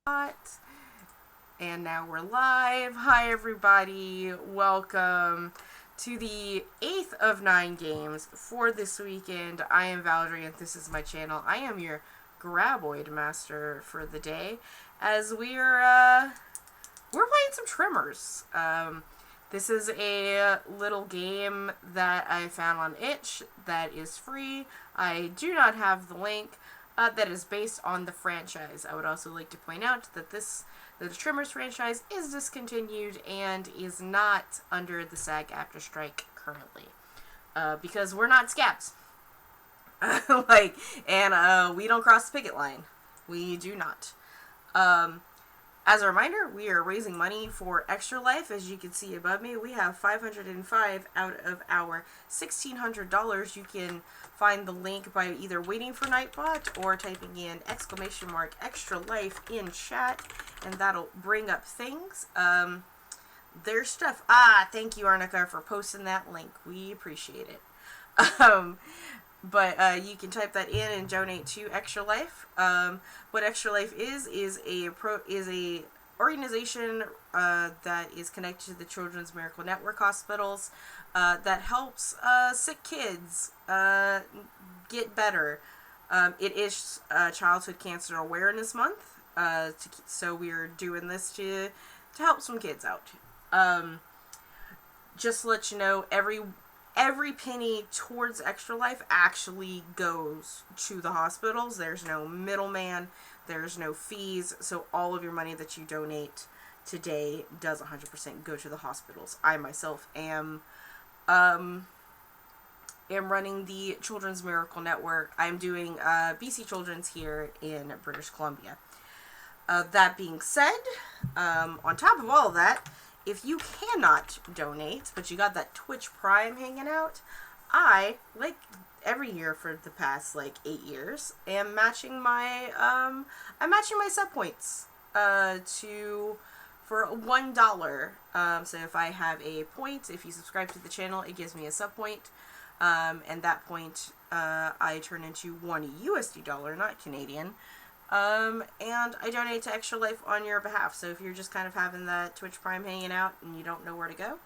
And now we're live. Hi, everybody. Welcome to the 8th of 9 games for this weekend. I am Valerie, and this is my channel. I am your Graboid master for the day, as we're playing some Tremors. This is a little game that I found on itch that is free. I do not have the link. That is based on the franchise. I would also like to point out that the Tremors franchise is discontinued and is not under the SAG-AFTRA strike currently, because we're not scabs. We don't cross the picket line. We do not. As a reminder, we are raising money for Extra Life. As you can see above me, we have $505 out of our $1,600. You can find the link by either waiting for Nightbot or typing in !Extra Life in chat, and that'll bring up things. There's stuff. Thank you, Arnica, for posting that link. We appreciate it. But you can type that in and donate to Extra Life. What Extra Life is a organization that is connected to the Children's Miracle Network hospitals that helps sick kids get better. It is Childhood Cancer Awareness Month, so we're doing this to help some kids out. Just to let you know, every penny towards Extra Life actually goes to the hospitals. There's no middleman. There's no fees. So all of your money that you donate today does 100% go to the hospitals. I myself am running the Children's Miracle Network. I'm doing BC Children's here in British Columbia. That being said, on top of all of that, if you cannot donate, but you got that Twitch Prime hanging out, I, like every year for the past 8 years, am matching my sub points for $1. So if I have a point, if you subscribe to the channel, it gives me a sub point, and that point I turn into $1 USD, not Canadian. And I donate to Extra Life on your behalf. So if you're just kind of having that Twitch Prime hanging out and you don't know where to go,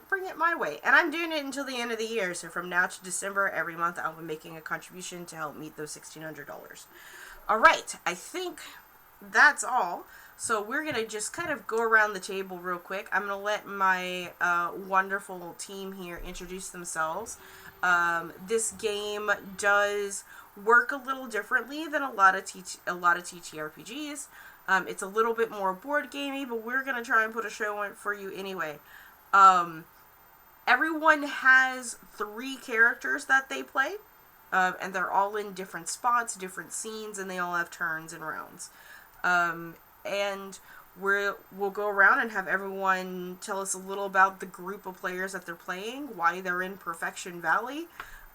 bring it my way. And I'm doing it until the end of the year. So from now to December, every month I'll be making a contribution to help meet those $1,600. All right, I think that's all. So we're going to just kind of go around the table real quick. I'm going to let my wonderful team here introduce themselves. This game does work a little differently than a lot of TTRPGs. It's a little bit more board gamey, but we're gonna try and put a show on for you anyway. Everyone has 3 characters that they play, and they're all in different spots, different scenes, and they all have turns and rounds. And we'll go around and have everyone tell us a little about the group of players that they're playing, why they're in Perfection Valley.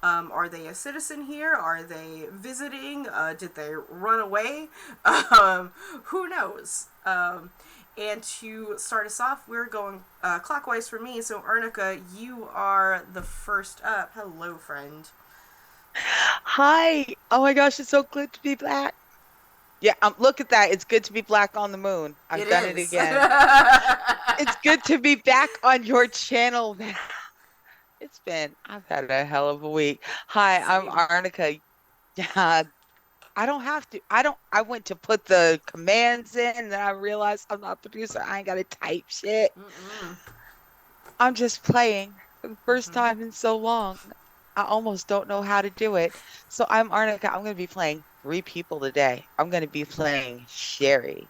Are they a citizen here? Are they visiting? Did they run away? Who knows? And to start us off, we're going clockwise for me. So, Arnica, you are the first up. Hello, friend. Hi. Oh my gosh, it's so good to be back. Yeah, look at that. It's good to be black on the moon. I've It done it is. again. It's good to be back on your channel. I've had a hell of a week. Hi, I'm Same. Arnica. Yeah, I don't have to. I went to put the commands in and then I realized I'm not a producer. I ain't got to type shit. Mm-mm. I'm just playing for the first Mm-hmm. time in so long. I almost don't know how to do it. So I'm Arnica. I'm going to be playing 3 people today. I'm going to be playing Sherry.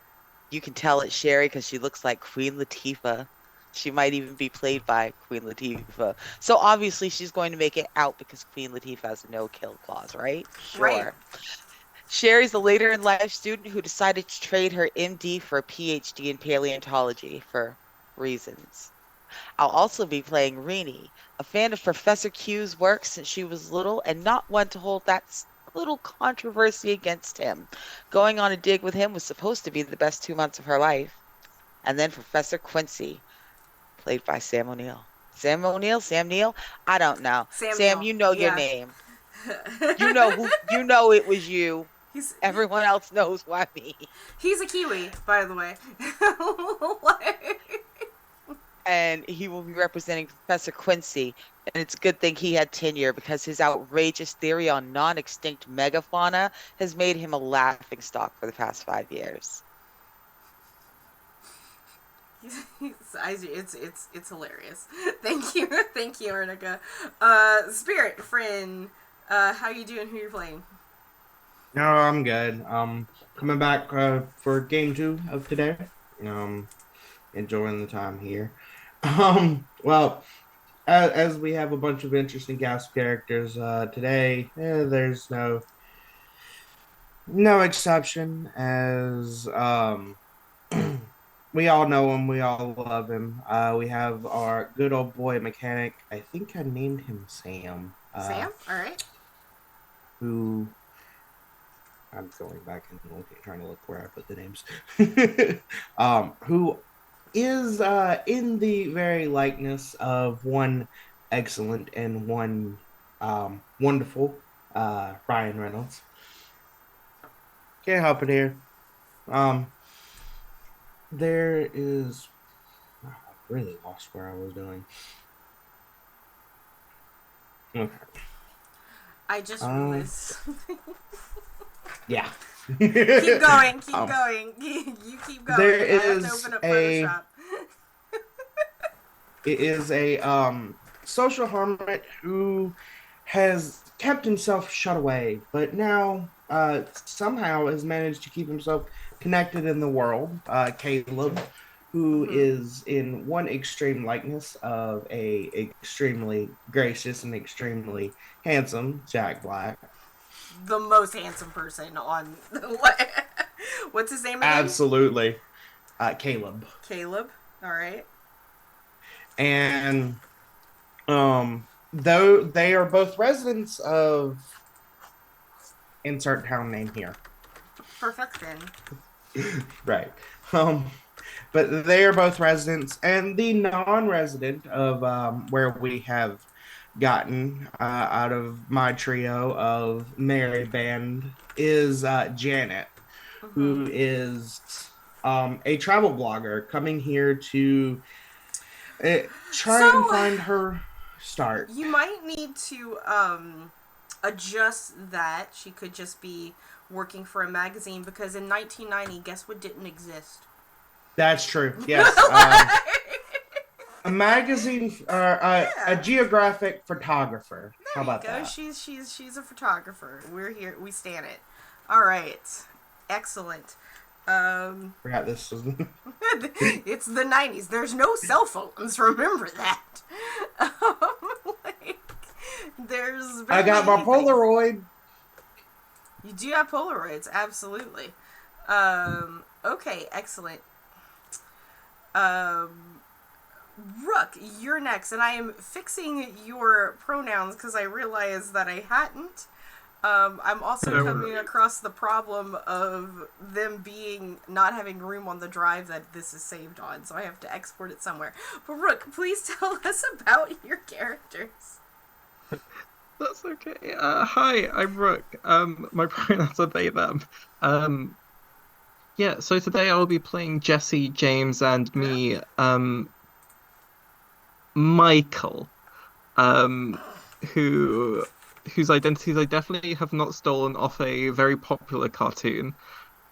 You can tell it's Sherry because she looks like Queen Latifah. She might even be played by Queen Latifah. So obviously she's going to make it out because Queen Latifah has a no-kill clause, right? Right. Sure. Sherry's a later in life student who decided to trade her MD for a PhD in paleontology for reasons. I'll also be playing Rini, a fan of Professor Q's work since she was little and not one to hold that little controversy against him. Going on a dig with him was supposed to be the best 2 months of her life. And then Professor Quincy, played by Sam O'Neill. Sam O'Neill? Sam Neill? I don't know. Sam Sam, Neill. you know your Yeah. name. You know it was you. He's Everyone else knows why me. he's a Kiwi, by the way. Like, And he will be representing Professor Quincy. And it's a good thing he had tenure because his outrageous theory on non-extinct megafauna has made him a laughing stock for the past 5 years. it's hilarious. Thank you, Arnica. Spirit friend, how you doing? Who you playing? No, I'm good. Coming back for game two of today. Enjoying the time here. Well, as we have a bunch of interesting guest characters today, there's no exception. As we all know him, we all love him. We have our good old boy mechanic. I think I named him Sam. Sam. All right. Who I'm going back and looking, trying to look where I put the names. Who is in the very likeness of one excellent and one wonderful Ryan Reynolds. Can't help it here. Um, there is. I really lost where I was doing. Okay. I just Um. realized something. Yeah. Keep going. Keep Um, going. You keep there going. I have to is open up a Photoshop. It is a social hermit who has kept himself shut away, but now somehow has managed to keep himself connected in the world. Caleb, who Hmm. is in one extreme likeness of a extremely gracious and extremely handsome Jack Black. The most handsome person on. What's his name again? Absolutely, Caleb, Caleb. All right. and though they are both residents of insert town name here. Perfection. Right. Um, but they are both residents, and the non-resident of where we have gotten out of my trio of Mary Band is Janet, Hmm. who is a travel blogger coming here to So try and find her start. you might need to adjust that. She could just be working for a magazine because in 1990, guess what didn't exist? That's true. Yes. A magazine, a Yeah. geographic photographer. How There you about go. that? She's a photographer. We're here. We stand it. All right. Excellent. Um, Forgot this was. it's the 90s. There's no cell phones. Remember that. Like, there's I barely got my anything. Polaroid. You do have Polaroids, absolutely. Okay, excellent. Um, Rook, you're next, and I am fixing your pronouns because I realized that I hadn't. I'm also No coming worries. across the problem of them being not having room on the drive that this is saved on, so I have to export it somewhere. But Rook, please tell us about your characters. That's okay. Hi, I'm Rook. My pronouns are they, them. Um, yeah, so today I will be playing Jesse, James, and Yeah. me, Michael, um, who whose identities I definitely have not stolen off a very popular cartoon.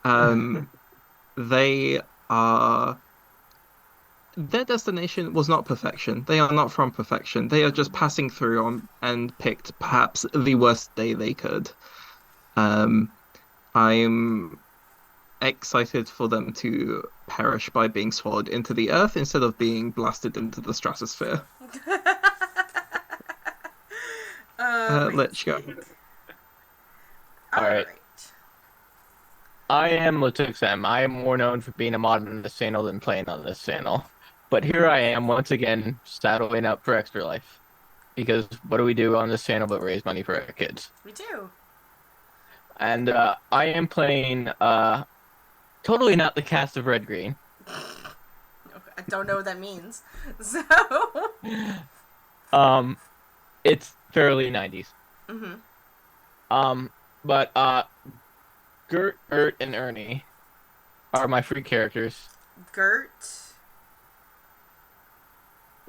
Um, they are their destination was not perfection. They are not from perfection. They are just Mm-hmm. passing through on and picked perhaps the worst day they could. Um, I'm excited for them to perish by being swallowed into the earth instead of being blasted into the stratosphere. Right. Let's go. All All right. right. I am Sam. I am more known for being a mod on this channel than playing on this channel. But here I am once again saddling up for Extra Life. Because what do we do on this channel but raise money for our kids? We do. And I am playing totally not the cast of Red Green. Okay, I don't know what that means. So. Um it's fairly 90s. Mm-hmm. But Gert, Ert, and Ernie are my free characters. Gert.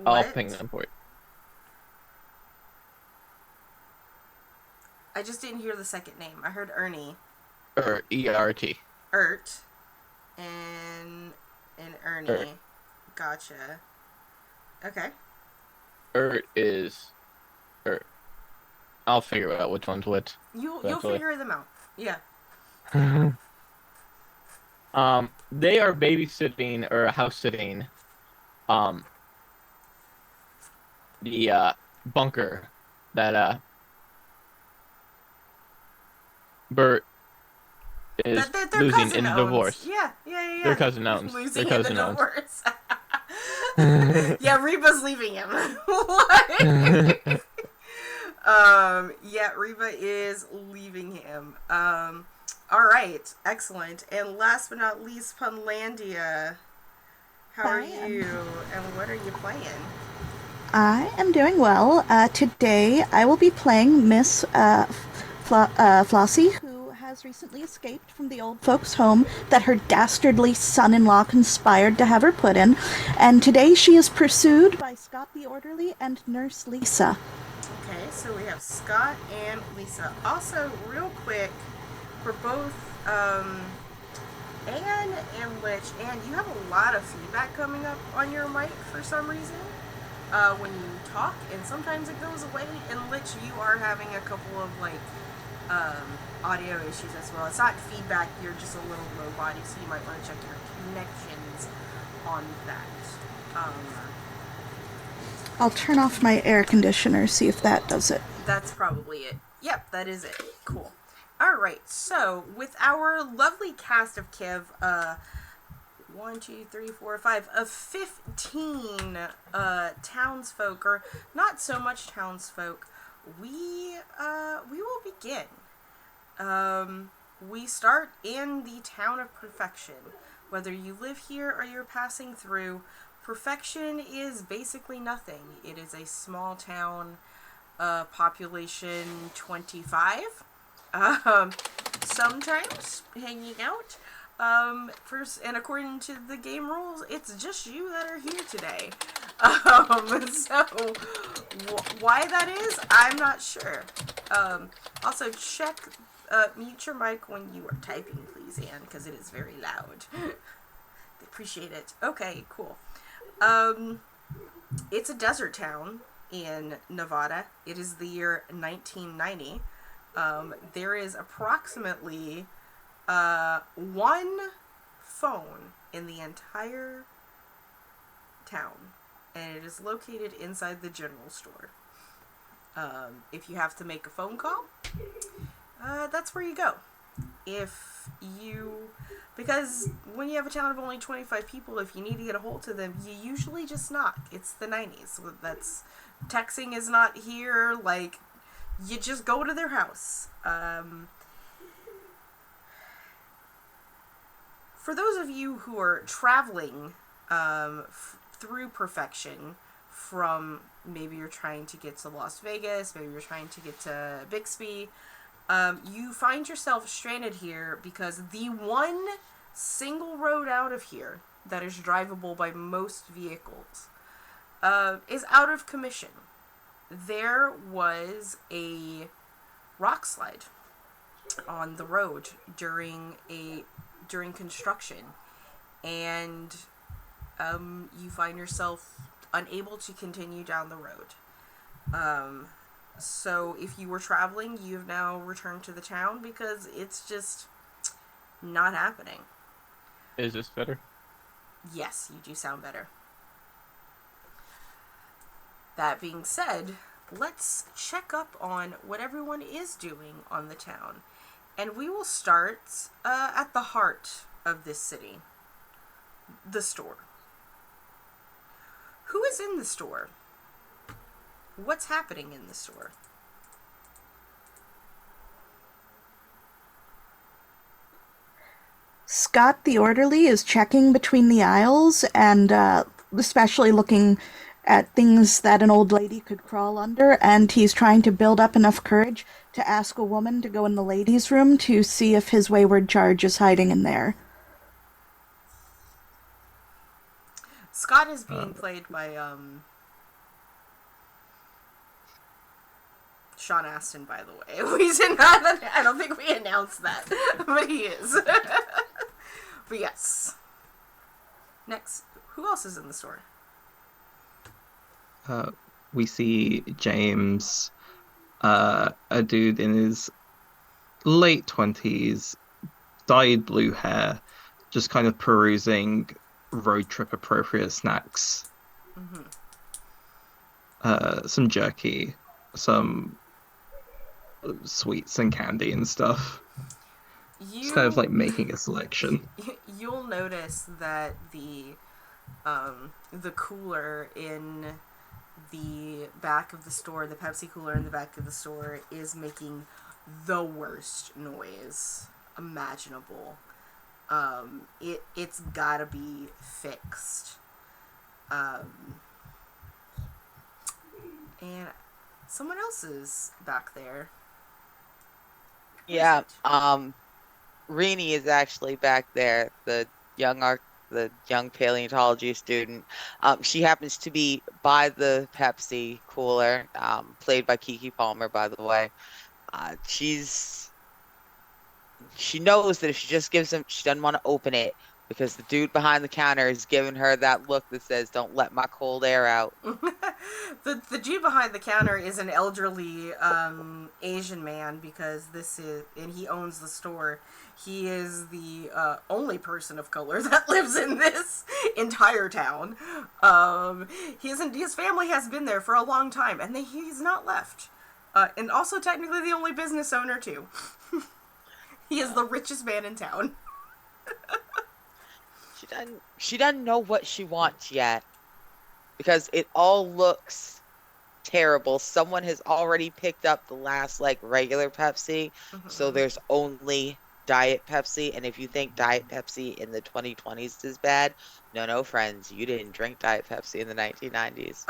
I'll ping What? them for you. I just didn't hear the second name. I heard Ernie. Ert, E-R-T. Ert. And Ernie. Ert. Gotcha. Okay. Ert is Ert. I'll figure out which one's which You'll eventually. figure them out. Yeah. They are babysitting or house sitting um the bunker that Bert is That their losing cousin in the owns. divorce. Yeah. Their cousin owns. Losing Their in the cousin owns. divorce. Yeah, Reba's leaving him. What? Yeah, Reba is leaving him. All right, excellent. And last but not least, Punlandia. How are you? And what are you playing? I am doing well. Today I will be playing Miss Flossie, who has recently escaped from the old folks' home that her dastardly son-in-law conspired to have her put in. And today she is pursued by Scott the Orderly and Nurse Lisa. Okay, so we have Scott and Lisa. Also, real quick, for both Anne and Lich, Anne, you have a lot of feedback coming up on your mic for some reason when you talk, and sometimes it goes away. And Lich, you are having a couple of audio issues as well. It's not feedback, you're just a little low body, so you might want to check your connections on that. I'll turn off my air conditioner, see if that does it. That's probably it. Yep, that is it. Cool. Alright, so with our lovely cast of Kiv, 1, 2, 3, 4, 5 of 15 townsfolk, or not so much townsfolk, we will begin. We start in the town of Perfection. Whether you live here or you're passing through, Perfection is basically nothing. It is a small town, population 25. Sometimes hanging out. First, and according to the game rules, it's just you that are here today. So why that is, I'm not sure. Also check, mute your mic when you are typing, please, Anne, because it is very loud. Appreciate it. Okay, cool. It's a desert town in Nevada. It is the year 1990. There is approximately one phone in the entire town, and it is located inside the general store. If you have to make a phone call, that's where you go. Because when you have a town of only 25 people, if you need to get a hold of them, you usually just knock. It's the 90s. Texting is not here. Like, you just go to their house. For those of you who are traveling through Perfection, from maybe you're trying to get to Las Vegas, maybe you're trying to get to Bixby, you find yourself stranded here because the one single road out of here that is drivable by most vehicles is out of commission. There was a rock slide on the road during construction, and you find yourself unable to continue down the road. So if you were traveling, you've now returned to the town because it's just not happening. Is this better? Yes, you do sound better. That being said, let's check up on what everyone is doing on the town. And we will start at the heart of this city, the store. Who is in the store? What's happening in the store? Scott the Orderly is checking between the aisles and especially looking at things that an old lady could crawl under, and he's trying to build up enough courage to ask a woman to go in the ladies' room to see if his wayward charge is hiding in there. Scott is being played by Sean Astin, by the way. We did not. I don't think we announced that, but he is. But yes. Next, who else is in the store? We see James, a dude in his late 20s, dyed blue hair, just kind of perusing road trip appropriate snacks. Some jerky, some sweets and candy and stuff. It's kind of like making a selection. You'll notice that the cooler in the back of the store, the Pepsi cooler in the back of the store, is making the worst noise imaginable. It's gotta be fixed. And someone else is back there. Yeah, Rini is actually back there, the young paleontology student. She happens to be by the Pepsi cooler, played by Kiki Palmer, by the way. She knows that if she just gives him, she doesn't want to open it because the dude behind the counter is giving her that look that says, "Don't let my cold air out." The dude behind the counter is an elderly Asian man, because and he owns the store. He is the only person of color that lives in this entire town. His family has been there for a long time, and he's not left. And also technically the only business owner too. He is the richest man in town. She doesn't know what she wants yet because it all looks terrible. Someone has already picked up the last regular Pepsi, so there's only Diet Pepsi. And if you think Diet Pepsi in the 2020s is bad, no, friends, you didn't drink Diet Pepsi in the 1990s.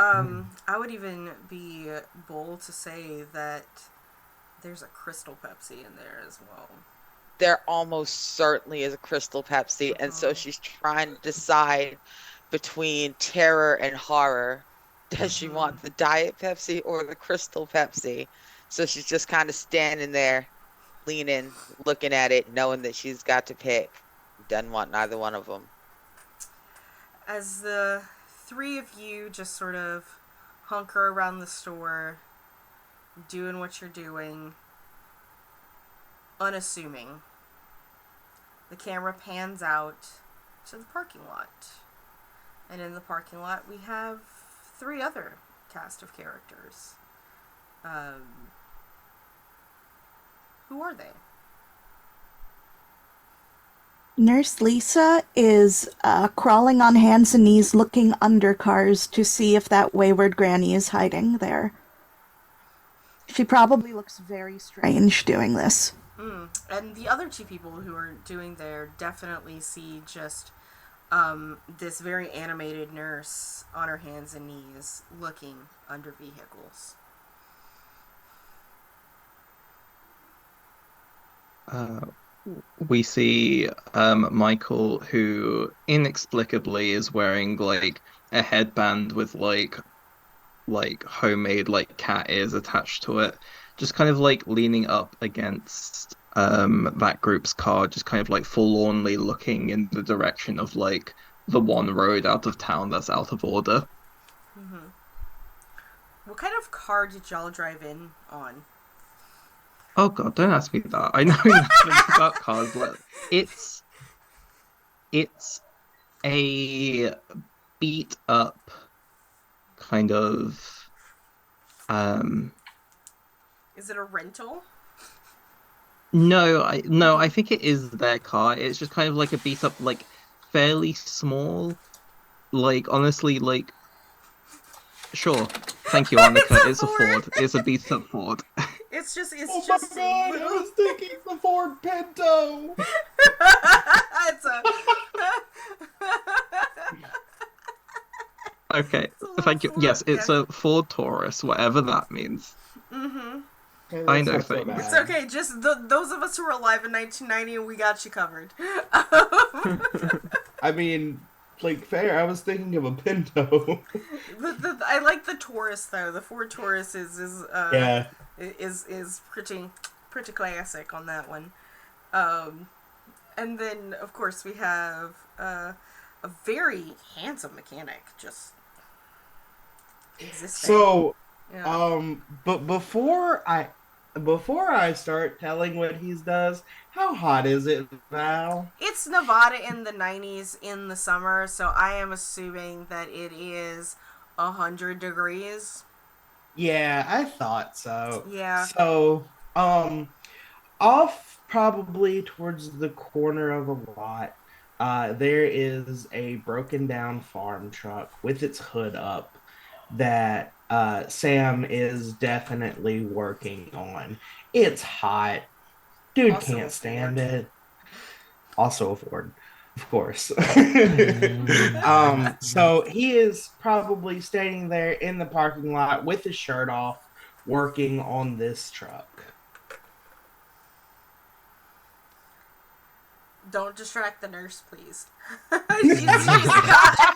I would even be bold to say that there's a Crystal Pepsi in there as well. There almost certainly is a Crystal Pepsi, and so she's trying to decide between terror and horror. Does she want the Diet Pepsi or the Crystal Pepsi? So she's just kind of standing there, leaning, looking at it, knowing that she's got to pick. Doesn't want neither one of them. As the three of you just sort of hunker around the store, doing what you're doing, unassuming, the camera pans out to the parking lot. And in the parking lot, we have three other cast of characters. Who are they? Nurse Lisa is crawling on hands and knees looking under cars to see if that wayward granny is hiding there. She probably looks very strange doing this. And the other two people who are doing there definitely see just this very animated nurse on her hands and knees looking under vehicles. We see Michael, who inexplicably is wearing a headband with homemade cat ears attached to it, just kind of leaning up against that group's car, just kind of forlornly looking in the direction of the one road out of town that's out of order. What kind of car did y'all drive in on? Oh god, don't ask me that. I know nothing about cars. It's a beat up kind of Is it a rental? No, I think it is their car. It's just kind of a beat up, fairly small. Honestly, sure. Thank you, Annika. It's a Ford. It's a beat up Ford. It's just Oh my god, I was thinking the Ford Pinto. It's a Okay, It's a little thank you. Ford, Yes, yeah. it's a Ford Taurus, whatever that means. Mm-hmm. Okay, I that's know not so things. It's bad. okay. Just those of us who were alive in 1990, we got you covered. I mean, like fair. I was thinking of a Pinto. I like the Taurus though. The Ford Taurus Yeah. is pretty classic on that one. Um, and then of course we have a very handsome mechanic just existing. So, Yeah. but before I start telling what he does, how hot is it, Val? It's Nevada in the 90s in the summer, so I am assuming that it is 100 degrees. Yeah, I thought so. Yeah. So, off probably towards the corner of a lot, there is a broken down farm truck with its hood up that Sam is definitely working on. It's hot. Dude Also a can't stand Ford. it. Also a Ford, of course. So he is probably standing there in the parking lot with his shirt off, working on this truck. Don't distract the nurse, please. she's got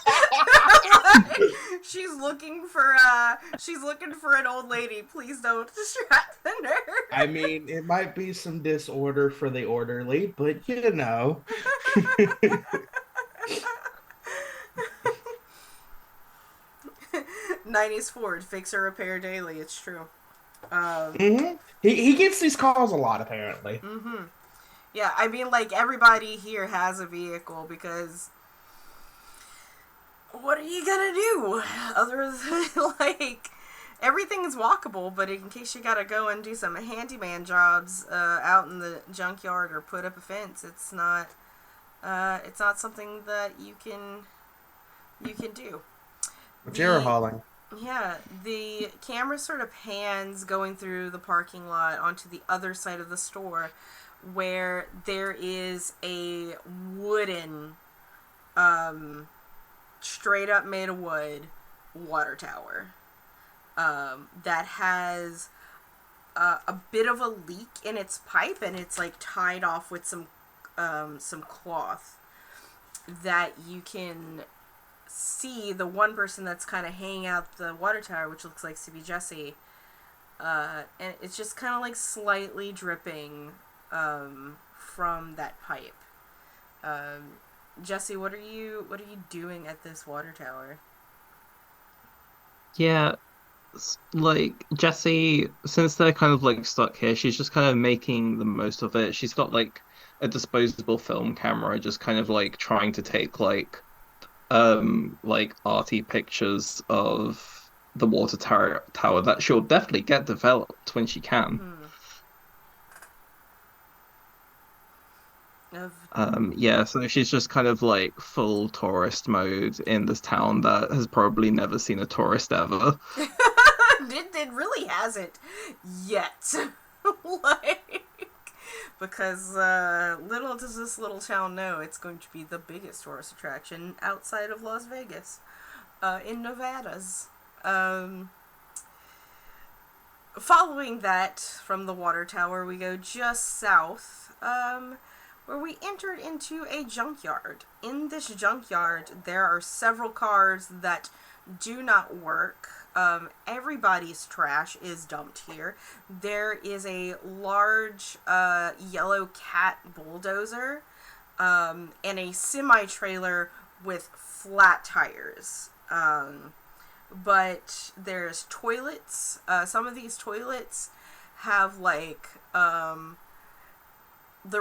she's looking for an old lady. Please don't distract the nurse. I mean, it might be some disorder for the orderly, but you know. 90s Ford, fix or repair daily. It's true. He gets these calls a lot, apparently. Yeah, I mean, like, everybody here has a vehicle because what are you gonna do other than, like, everything is walkable, but in case you gotta go and do some handyman jobs out in the junkyard or put up a fence, it's not something that you can do. Material hauling. Yeah, the camera sort of pans going through the parking lot onto the other side of the store where there is a wooden, straight up made of wood water tower that has a bit of a leak in its pipe, and it's like tied off with some cloth that you can see the one person that's kind of hanging out the water tower, which looks like to be Jesse, and it's just kind of like slightly dripping from that pipe. Jesse, what are you doing at this water tower? Yeah, like Jessie, since they're kind of like stuck here, she's just kind of making the most of it. She's got like a disposable film camera, just kind of like trying to take like arty pictures of the water tower that she'll definitely get developed when she can. Of Yeah, so she's just kind of like full tourist mode in this town that has probably never seen a tourist ever. it really hasn't yet. Like, because little does this little town know it's going to be the biggest tourist attraction outside of Las Vegas, in Nevada's. Following that from the water tower, we go just south, where we entered into a junkyard. In this junkyard, there are several cars that do not work. Everybody's trash is dumped here. There is a large yellow cat bulldozer and a semi-trailer with flat tires. But there's toilets. Some of these toilets have like the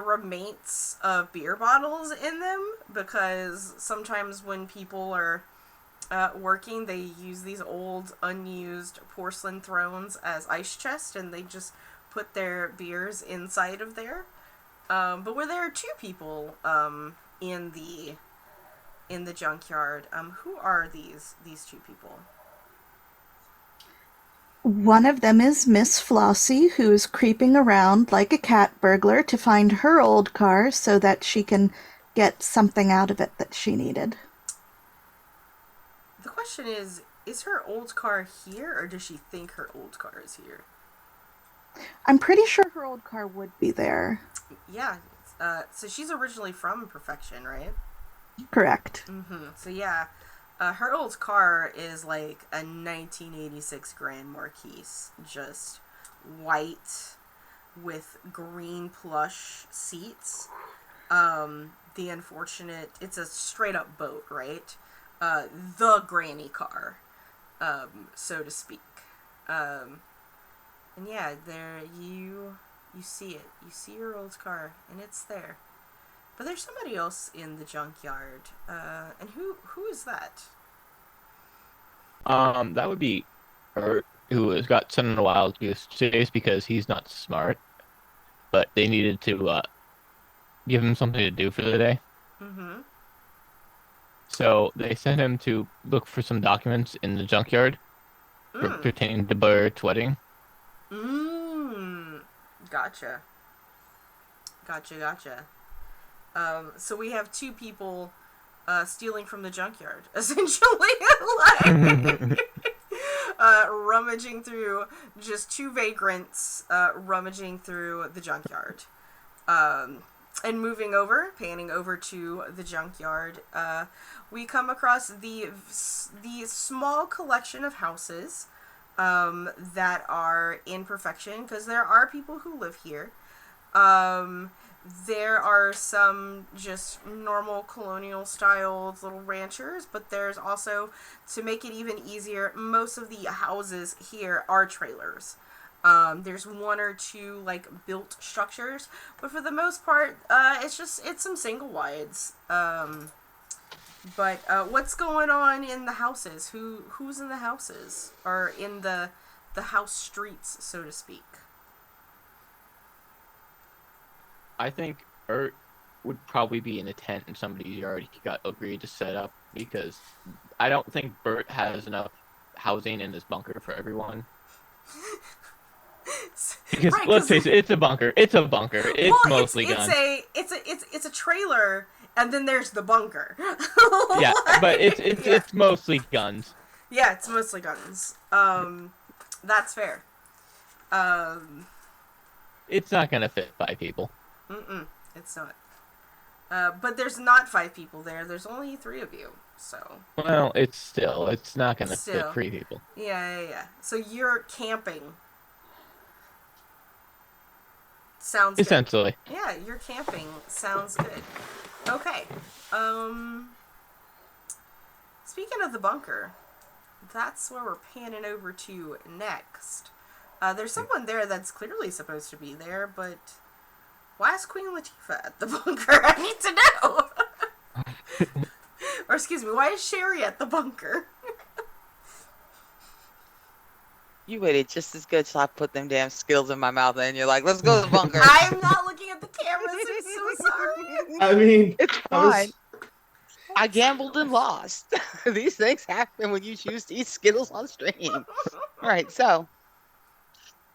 remains of beer bottles in them, because sometimes when people are working, they use these old unused porcelain thrones as ice chests, and they just put their beers inside of there. But where there are two people in the junkyard, who are these two people? One of them is Miss Flossie, who is creeping around like a cat burglar to find her old car so that she can get something out of it that she needed. The question is her old car here, or does she think her old car is here? I'm pretty sure her old car would be there. Yeah. So she's originally from Perfection, right? Correct. So yeah, her old car is like a 1986 Grand Marquise, just white with green plush seats. The unfortunate, it's a straight up boat, right? The granny car, so to speak. And yeah, there you see it. You see your old car, and it's there. But there's somebody else in the junkyard. And who is that? That would be Ert, who has got sent on a wild goose chase because he's not smart, but they needed to give him something to do for the day. Mm-hmm. So they sent him to look for some documents in the junkyard pertaining to Bert's wedding. Gotcha. So we have two people stealing from the junkyard, essentially. Like, rummaging through, just two vagrants rummaging through the junkyard. And panning over to the junkyard, we come across the small collection of houses that are in Perfection, because there are people who live here. There are some just normal colonial styled little ranchers, but there's also, to make it even easier, most of the houses here are trailers. There's one or two like built structures, but for the most part, it's some single wides. But what's going on in the houses? Who's in the houses, or in the house streets, so to speak? I think Ert would probably be in a tent in somebody's yard he got agreed to set up, because I don't think Bert has enough housing in this bunker for everyone. Because Right, let's face it, it's a bunker. It's a bunker. It's mostly guns. It's a trailer, and then there's the bunker. Yeah, but yeah. it's mostly guns. Yeah, it's mostly guns. That's fair. It's not gonna fit 5 people. It's not. But there's not 5 people there. There's only 3 of you. So. Well, it's not gonna fit 3 people. Yeah. So you're camping. Sounds good. Essentially. Yeah, you're camping. Sounds good. Okay. Speaking of the bunker, that's where we're panning over to next. There's someone there that's clearly supposed to be there, but why is Queen Latifah at the bunker? I need to know. Or excuse me, why is Sherry at the bunker? You waited just as good till I put them damn skills in my mouth, and you're like, let's go to the bunker. I'm not looking at the cameras. I'm so sorry. I mean, It's fine. I gambled and lost. These things happen when you choose to eat Skittles on stream. Right, so,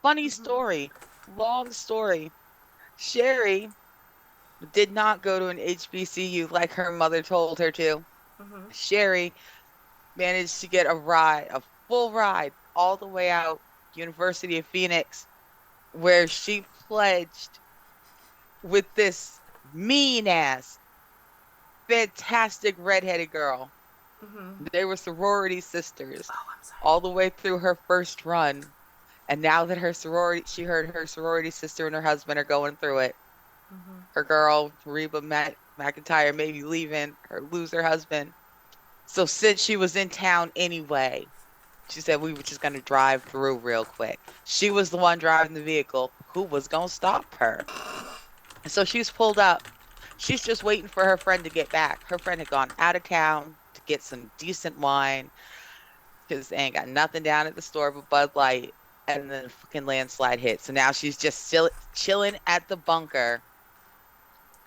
funny story, long story. Sherry did not go to an HBCU like her mother told her to. Sherry managed to get a full ride, all the way out University of Phoenix, where she pledged with this mean-ass, fantastic redheaded girl. They were sorority sisters all the way through her first run. And now that she heard her sorority sister and her husband are going through it. Her girl, Reba McIntyre, may be leaving, lose her husband. So since she was in town anyway, she said we were just going to drive through real quick. She was the one driving the vehicle. Who was going to stop her? And so she's pulled up. She's just waiting for her friend to get back. Her friend had gone out of town to get some decent wine, because they ain't got nothing down at the store but Bud Light. And then the fucking landslide hit. So now she's just still chilling at the bunker,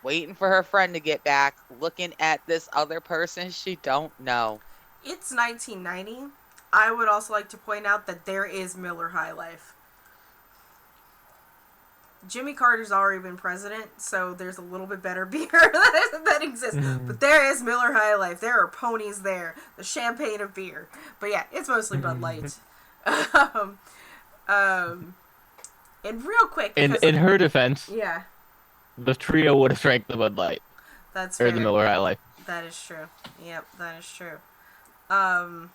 waiting for her friend to get back, looking at this other person she don't know. It's 1990. I would also like to point out that there is Miller High Life. Jimmy Carter's already been president, so there's a little bit better beer that exists. But there is Miller High Life. There are ponies there. The champagne of beer. But yeah, it's mostly Bud Light. um, um, and real quick, because In her defense, yeah, the trio would have drank the Bud Light that's or fair. the Miller High Life. That is true. Yep, that is true. Um,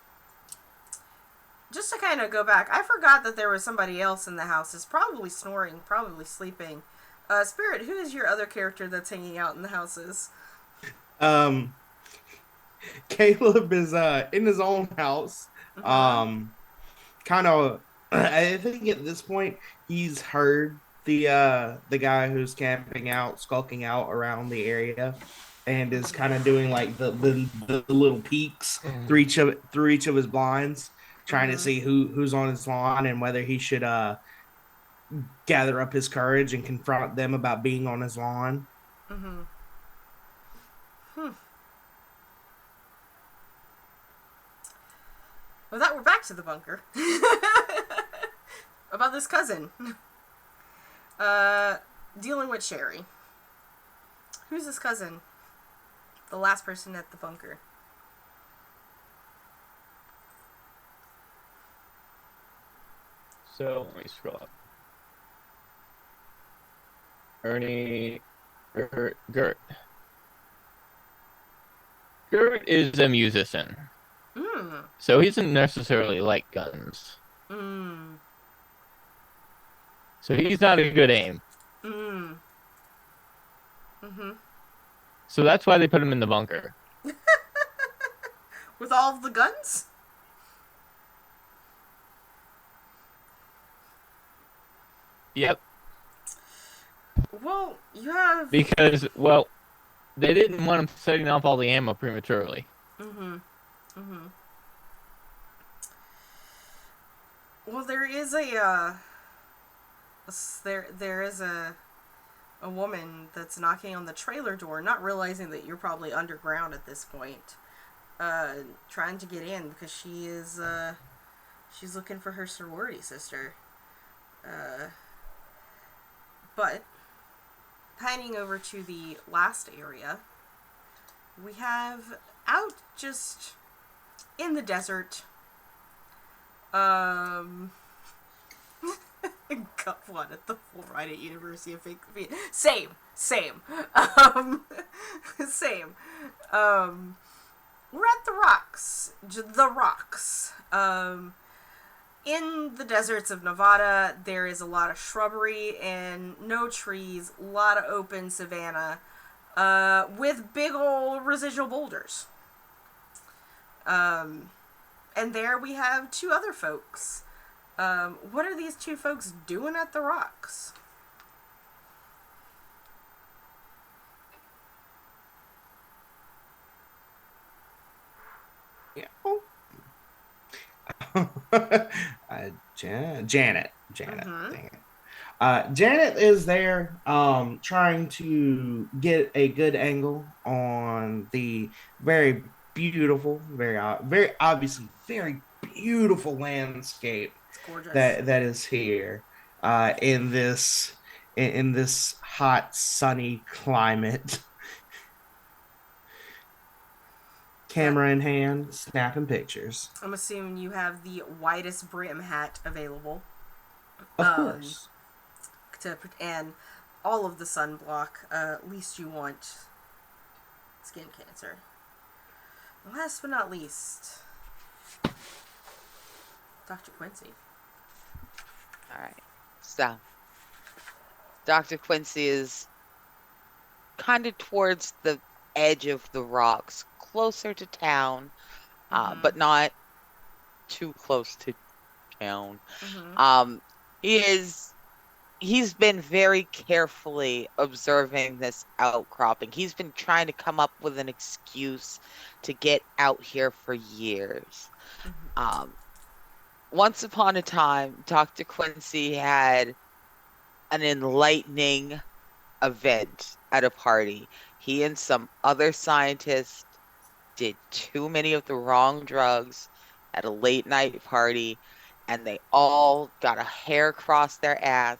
just to kind of go back, I forgot that there was somebody else in the house. Is probably snoring, probably sleeping. Spirit, who is your other character that's hanging out in the houses? Um, Caleb is in his own house. Kind of. I think at this point he's heard the guy who's camping out, skulking out around the area, and is kind of doing like the little peeks through each of his blinds, trying to see who's on his lawn and whether he should gather up his courage and confront them about being on his lawn. Well, that we're back to the bunker. About this cousin. Dealing with Sherry. Who's this cousin? The last person at the bunker. So let me scroll up. Ernie Gert. Gert is a musician. So he doesn't necessarily like guns. So he's not a good aim. So that's why they put him in the bunker. With all of the guns? Yep. Well, you have... Because, well, they didn't want him setting off all the ammo prematurely. Well, there is there is a woman that's knocking on the trailer door, not realizing that you're probably underground at this point, trying to get in because she is she's looking for her sorority sister. But panning over to the last area, we have out just in the desert. Got one at the Florida University of Fake. Same. Same. We're at the rocks. The rocks. In the deserts of Nevada, there is a lot of shrubbery and no trees, a lot of open savanna, with big old residual boulders. And there we have two other folks. What are these two folks doing at the rocks? Yeah. Janet. Dang it. Janet is there trying to get a good angle on the very beautiful, very obviously very beautiful landscape It's gorgeous. that is here in this hot, sunny climate. Camera in hand, snapping pictures. I'm assuming you have the widest brim hat available. Of course. And all of the sunblock, least you want skin cancer. Last but not least, Dr. Quincy. All right. So, Dr. Quincy is kind of towards the edge of the rocks, closer to town, but not too close to town. He's been very carefully observing this outcropping. He's been trying to come up with an excuse to get out here for years. Once upon a time, Dr. Quincy had an enlightening event at a party. He and some other scientists did too many of the wrong drugs at a late night party, and they all got a hair across their ass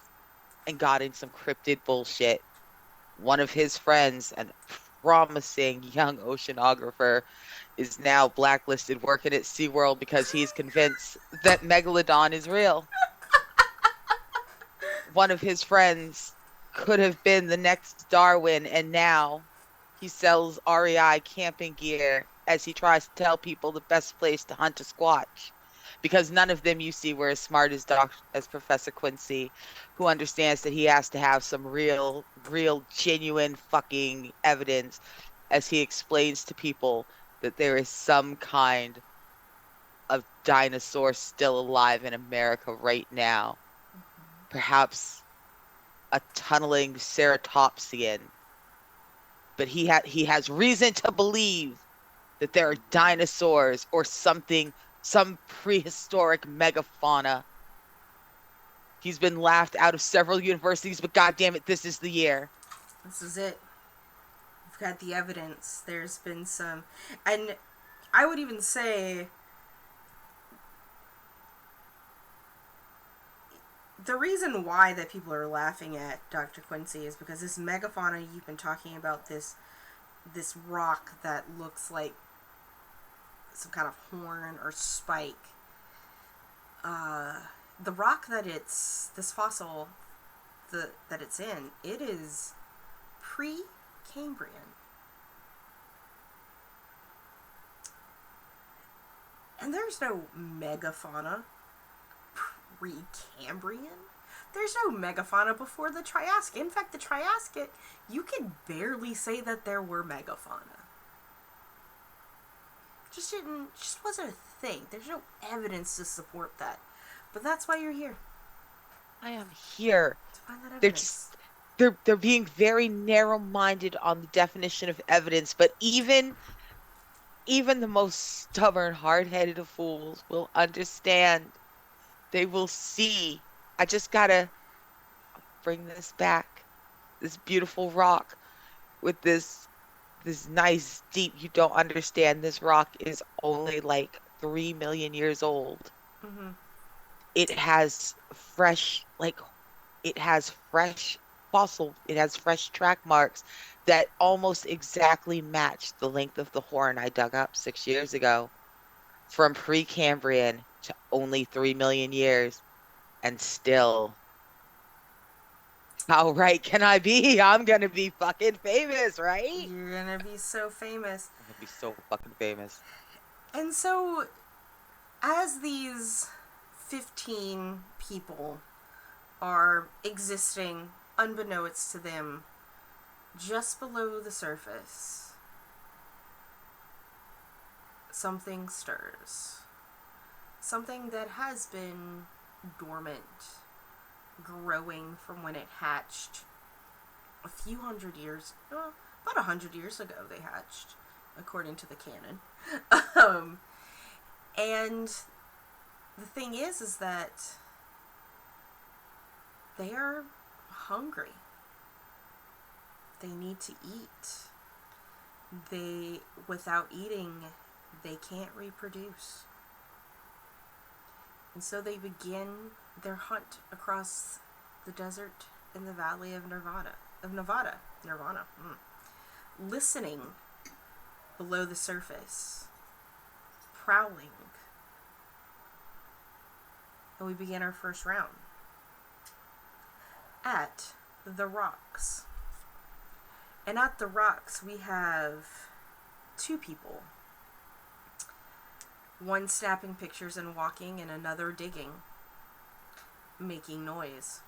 and got in some cryptid bullshit. One of his friends, a promising young oceanographer, is now blacklisted working at SeaWorld because he's convinced that Megalodon is real. One of his friends could have been the next Darwin, and now he sells REI camping gear as he tries to tell people the best place to hunt a squatch. Because none of them, you see, were as smart as Professor Quincy, who understands that he has to have some real, genuine fucking evidence as he explains to people that there is some kind of dinosaur still alive in America right now. Perhaps a tunneling ceratopsian, but he has reason to believe that there are dinosaurs or something, some prehistoric megafauna. He's been laughed out of several universities, but goddamn it, this is the year. This is it. We've got the evidence. There's been some, and I would even say the reason why that people are laughing at Dr. Quincy is because this megafauna you've been talking about, this rock that looks like some kind of horn or spike. The rock that this fossil that it's in, it is pre-Cambrian. And there's no megafauna pre-Cambrian. There's no megafauna before the Triassic. In fact, the Triassic, you can barely say that there were megafauna. Just wasn't a thing. There's no evidence to support that. But that's why you're here. I am here. To find that evidence. They're being very narrow-minded on the definition of evidence, but even the most stubborn, hard-headed of fools will understand. They will see. I just gotta bring this back. This beautiful rock with this nice deep, you don't understand. This rock is only like 3 million years old. Mm-hmm. It has fresh fossil, it has fresh track marks that almost exactly match the length of the horn I dug up 6 years ago. From Precambrian to only 3 million years. And still, how right can I be? I'm gonna be fucking famous, right? You're gonna be so famous. I'm gonna be so fucking famous. And so, as these 15 people are existing unbeknownst to them just below the surface, something stirs. Something that has been dormant, growing from when it hatched a few hundred years, about 100 years ago they hatched, according to the canon. And the thing is that they are hungry. They need to eat. Without eating, they can't reproduce. And so they begin their hunt across the desert in the valley of Nirvana. Listening below the surface. Prowling. And we begin our first round. At the rocks. And at the rocks we have two people. One snapping pictures and walking, and another digging, making noise.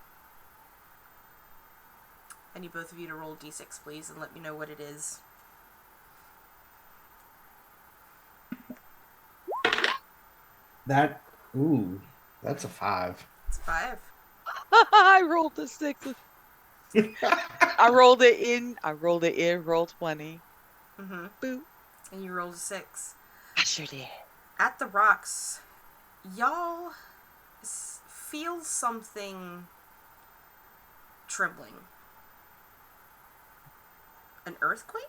I need both of you to roll d6, please, and let me know what it is. That's a 5. It's 5. I rolled a 6. I rolled it in, roll 20. Mm-hmm. Boop. And you rolled a 6. I sure did. At the rocks, y'all feel something trembling. An earthquake?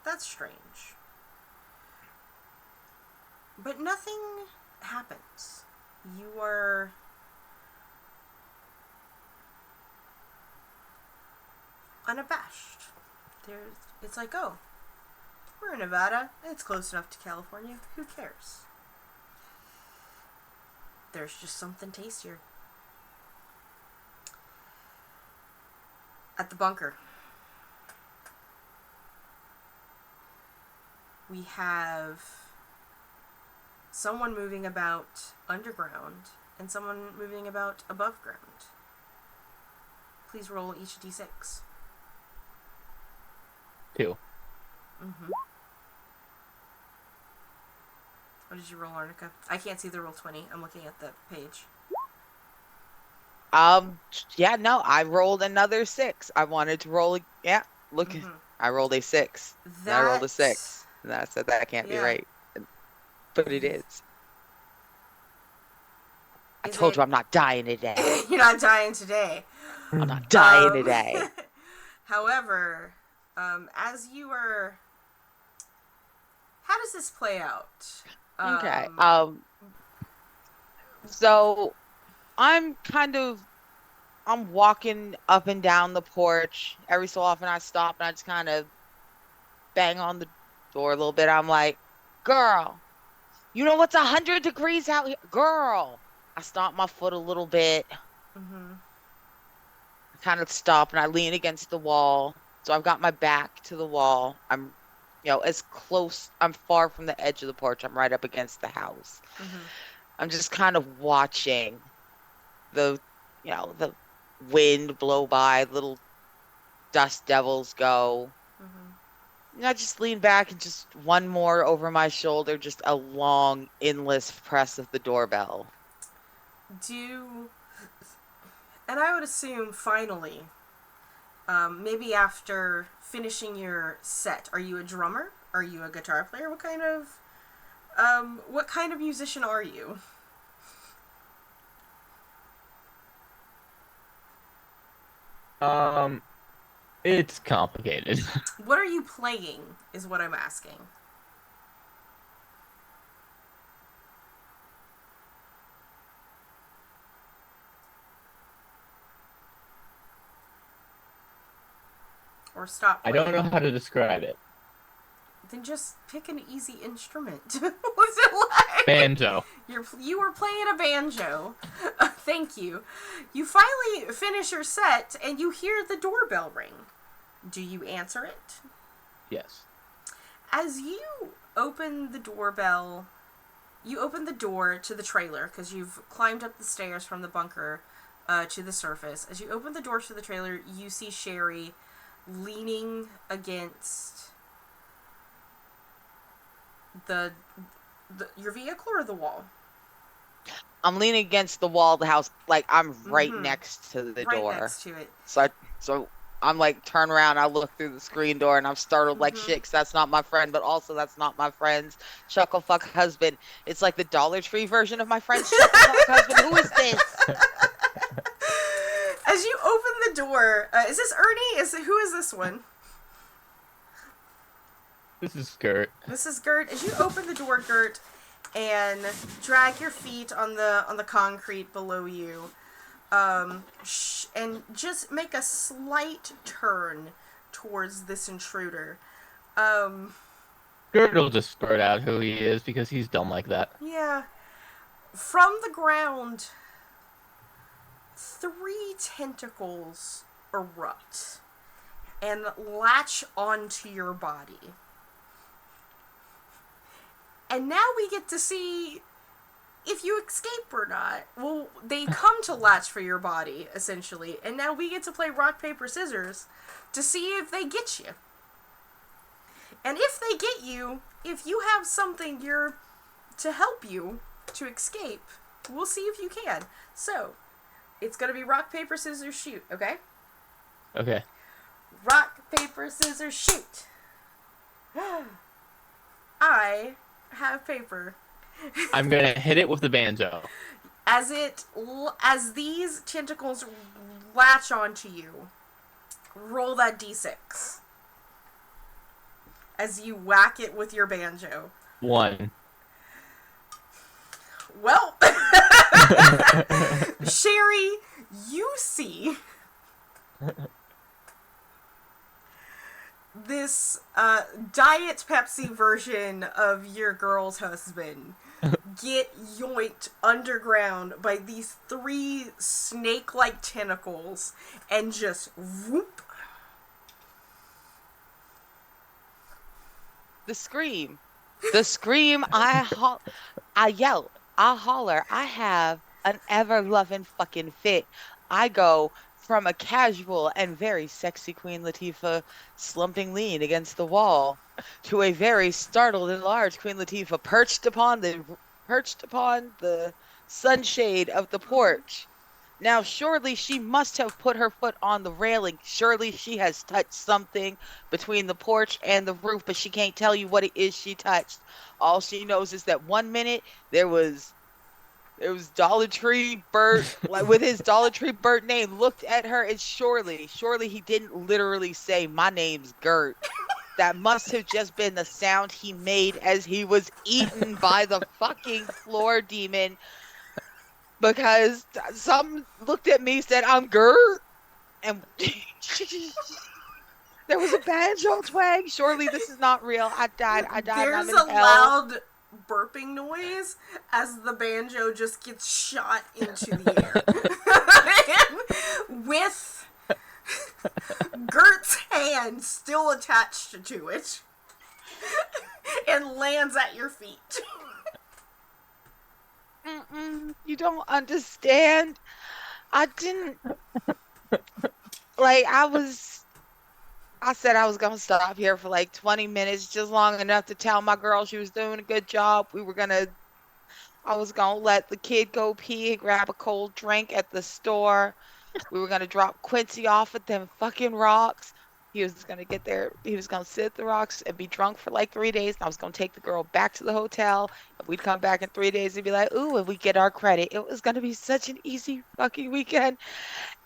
That's strange. But nothing happens. You are unabashed. It's like, oh, we're in Nevada. It's close enough to California. Who cares? There's just something tastier. At the bunker, we have someone moving about underground and someone moving about above ground. Please roll each d6. 2. Mm-hmm. What did you roll, Arnica? I can't see the roll 20. I'm looking at the page. Yeah, no, I rolled another 6. I wanted to roll, look, I rolled a 6. And I rolled a 6. And I said that can't be right. But it is. I told you I'm not dying today. You're not dying today. I'm not dying today. However, as you are... How does this play out? Okay. So I'm walking up and down the porch. Every so often I stop and I just kind of bang on the door a little bit. I'm like, girl, you know what's 100 degrees out here? Girl. I stomp my foot a little bit. Mm-hmm. I kind of stop and I lean against the wall. So I've got my back to the wall. I'm, as close. I'm far from the edge of the porch. I'm right up against the house. Mm-hmm. I'm just kind of watching the wind blow by, little dust devils go. Mm-hmm. And I just lean back and just one more over my shoulder, just a long, endless press of the doorbell. And I would assume finally, maybe after finishing your set, are you a drummer? Are you a guitar player? What kind of musician are you? It's complicated. What are you playing is what I'm asking. Or stop I playing. don't know how to describe it. Then just pick an easy instrument. What's it like? Banjo. You were playing a banjo. Thank you. You finally finish your set and you hear the doorbell ring. Do you answer it? Yes. As you open the doorbell, you open the door to the trailer because you've climbed up the stairs from the bunker to the surface. As you open the door to the trailer, you see Sherry leaning against your vehicle or the wall? I'm leaning against the wall of the house, like I'm right next to the door. Right next to it. So I'm like, turn around, I look through the screen door, and I'm startled like shit, because that's not my friend, but also that's not my friend's chuckle fuck husband. It's like the Dollar Tree version of my friend's chuckle fuck husband. Who is this? As you open the door, is this Ernie? Who is this one? This is Gert. This is Gert. As you open the door, Gert, and drag your feet on the concrete below you, and just make a slight turn towards this intruder. Gert will just spurt out who he is because he's dumb like that. Yeah. From the ground, 3 tentacles erupt and latch onto your body. And now we get to see if you escape or not. Well, they come to latch for your body, essentially. And now we get to play rock, paper, scissors to see if they get you. And if they get you, if you have something to help you to escape, we'll see if you can. So, it's going to be rock, paper, scissors, shoot, okay? Okay. Rock, paper, scissors, shoot. I have paper. I'm gonna hit it with the banjo. As these tentacles latch onto you, roll that d6. As you whack it with your banjo. 1. Well, Sherry, you see this Diet Pepsi version of your girl's husband get yoinked underground by these 3 snake-like tentacles and just whoop. The scream. The scream, I yell, I holler, I have an ever-loving fucking fit. I go from a casual and very sexy Queen Latifah slumping lean against the wall to a very startled and large Queen Latifah perched upon the sunshade of the porch. Now, surely she must have put her foot on the railing. Surely she has touched something between the porch and the roof, but she can't tell you what it is she touched. All she knows is that one minute there was Dollar Tree Bert, like with his Dollar Tree Bert name, looked at her, and surely he didn't literally say, "My name's Gert." That must have just been the sound he made as he was eaten by the fucking floor demon, because some looked at me, said, "I'm Gert," and there was a banjo twang. Surely this is not real. I died, and There's I'm in a hell. loud burping noise as the banjo just gets shot into the air. And with Gert's hand still attached to it and lands at your feet. You don't understand. I didn't, like, I said I was gonna stop here for like 20 minutes, just long enough to tell my girl she was doing a good job. I was gonna let the kid go pee and grab a cold drink at the store. We were gonna drop Quincy off at them fucking rocks. He was gonna get there. He was gonna sit at the rocks and be drunk for like 3 days. And I was gonna take the girl back to the hotel. And we'd come back in 3 days and be like, "Ooh," and we get our credit. It was gonna be such an easy fucking weekend.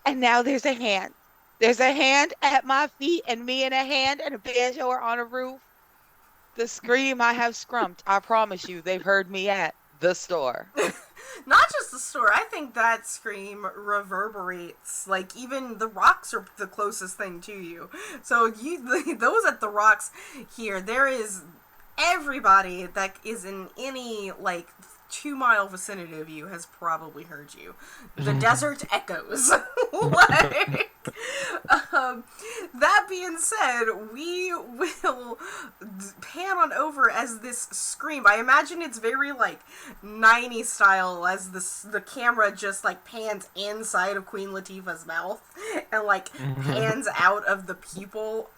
And now there's a hand. There's a hand at my feet, and me and a hand and a banjo are on a roof. The scream I have scrumped. I promise you, they've heard me at the store. Not just the store. I think that scream reverberates. Like, even the rocks are the closest thing to you. So those at the rocks here, there is everybody that is in any, like, 2-mile vicinity of you has probably heard you. The desert echoes. Like, that being said, we will pan on over as this scream. I imagine it's very like 90s style, as the camera just like pans inside of Queen Latifah's mouth and like pans out of the pupil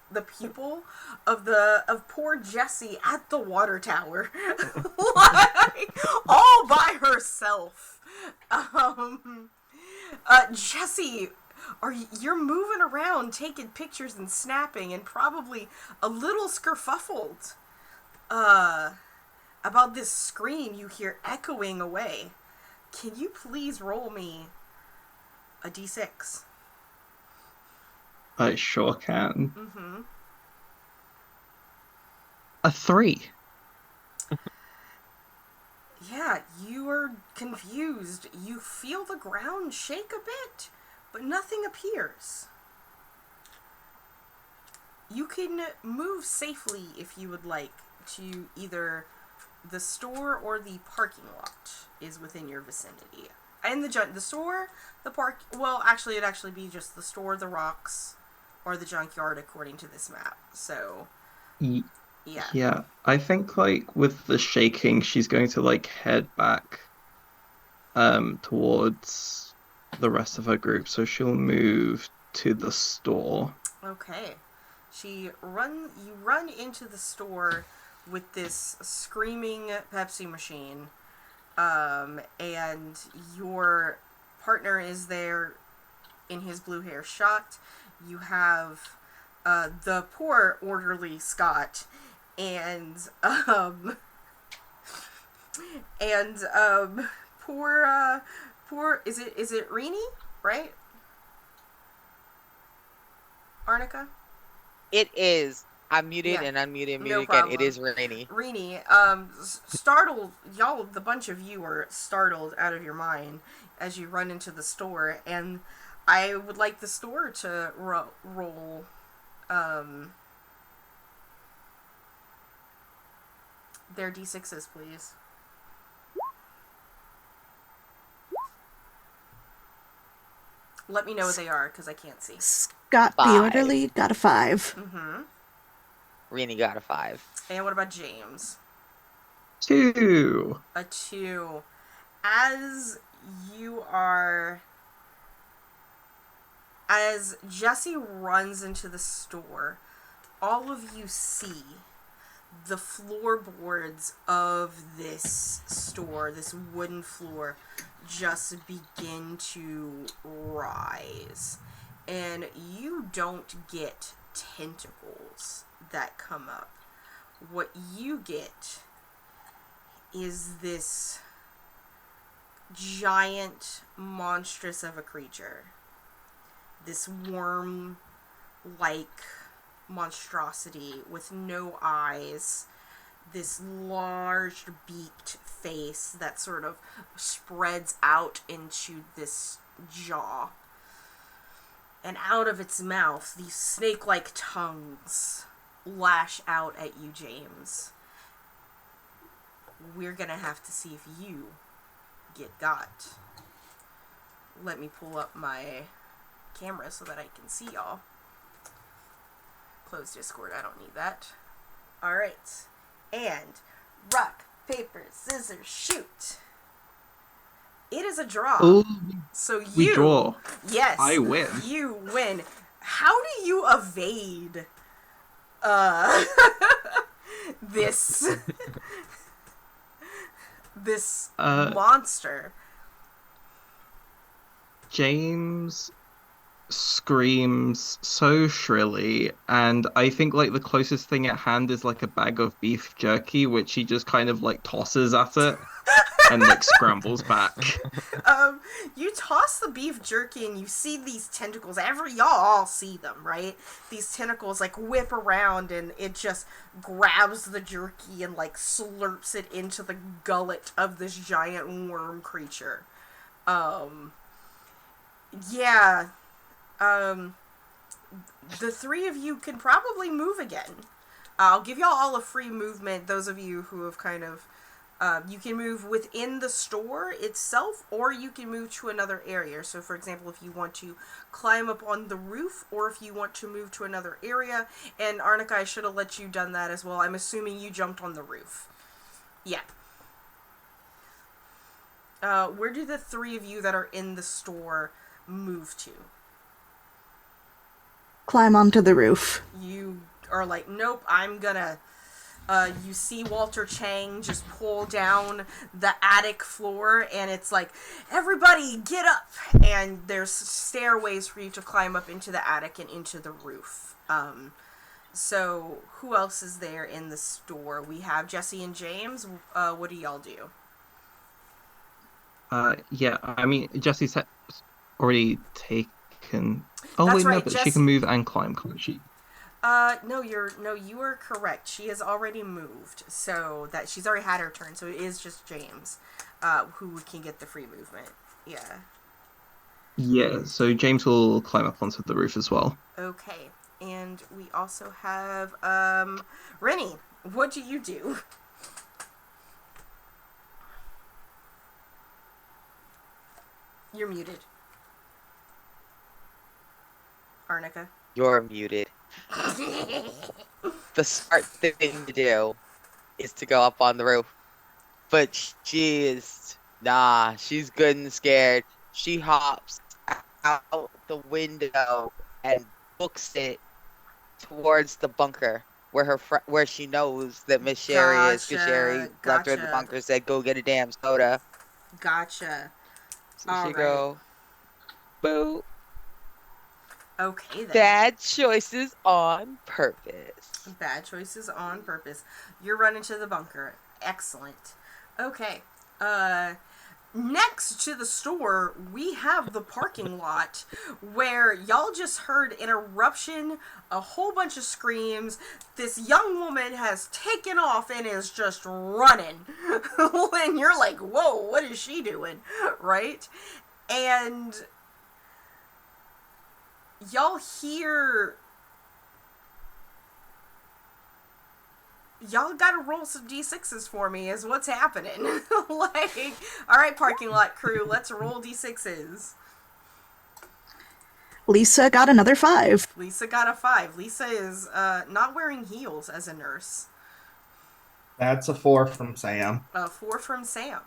of poor Jessie at the water tower. Like, all by herself. Jessie, you're moving around, taking pictures and snapping, and probably a little skerfuffled about this scream you hear echoing away. Can you please roll me a d6? I sure can. Mm-hmm. A 3. Yeah, you are confused. You feel the ground shake a bit, but nothing appears. You can move safely if you would like to either the store or the parking lot is within your vicinity. And the store, the park, well, actually, it'd actually be just the store, the rocks, or the junkyard according to this map. So, Yeah. yeah. I think like with the shaking, she's going to like head back towards the rest of her group. So she'll move to the store. Okay. You run into the store with this screaming Pepsi machine. And your partner is there in his blue hair shocked. You have the poor orderly Scott and poor is it Rini, right? Arnica? It is. I'm muted and unmuted and muted again. It is rainy. Rini, startled, y'all, the bunch of you are startled out of your mind as you run into the store, and I would like the store to roll Their D6s, please. Let me know what they are, because I can't see. Scott the 5. orderly got a 5. Mm-hmm. Rini got a 5. And what about James? 2. A 2. As Jesse runs into the store, all of you see the floorboards of this store, this wooden floor, just begin to rise. And you don't get tentacles that come up. What you get is this giant monstrous of a creature. This worm-like monstrosity with no eyes. This large beaked face that sort of spreads out into this jaw. And out of its mouth, these snake-like tongues lash out at you, James. We're gonna have to see if you get got. Let me pull up my camera so that I can see y'all. Close Discord, I don't need that. Alright. And rock, paper, scissors, shoot. It is a draw. Oh, So you... we draw. Yes. I win. You win. How do you evade this monster? James screams so shrilly, and I think like the closest thing at hand is like a bag of beef jerky, which he just kind of like tosses at it and like scrambles back. You toss the beef jerky and you see these tentacles. Y'all all see them, right? These tentacles like whip around and it just grabs the jerky and like slurps it into the gullet of this giant worm creature. Yeah. The three of you can probably move again. I'll give y'all all a free movement, those of you who have kind of... you can move within the store itself, or you can move to another area. So, for example, if you want to climb up on the roof, or if you want to move to another area. And, Arnica, I should have let you done that as well. I'm assuming you jumped on the roof. Yeah. Where do the three of you that are in the store move to? Climb onto the roof. You are like, nope, I'm gonna... you see Walter Chang just pull down the attic floor, and it's like, everybody get up! And there's stairways for you to climb up into the attic and into the roof. So, who else is there in the store? We have Jesse and James. What do y'all do? Yeah, I mean, Jesse's already taken... Oh, That's wait, right, no, but Jess... she can move and climb, can't she? No, you are correct. She has already moved, so that she's already had her turn, so it is just James, who can get the free movement. Yeah. Yeah, so James will climb up onto the roof as well. Okay, and we also have, Rennie, what do you do? You're muted. Arnica. You're muted. The smart thing to do is to go up on the roof. But she's good and scared. She hops out the window and books it towards the bunker where she knows that Miss Sherry is, because Sherry left her in the bunker, said, go get a damn soda. Gotcha. So she go, boo. Okay, then. Bad choices on purpose. Bad choices on purpose. You're running to the bunker. Excellent. Okay. Next to the store, we have the parking lot where y'all just heard an eruption, a whole bunch of screams. This young woman has taken off and is just running. And you're like, whoa, what is she doing? Right? And y'all hear Y'all gotta roll some d6s for me is what's happening. Like, alright, parking lot crew, let's roll d6s. Lisa got another 5. Lisa got a 5. Lisa is not wearing heels as a nurse. That's a 4 from Sam. 4 from Sam.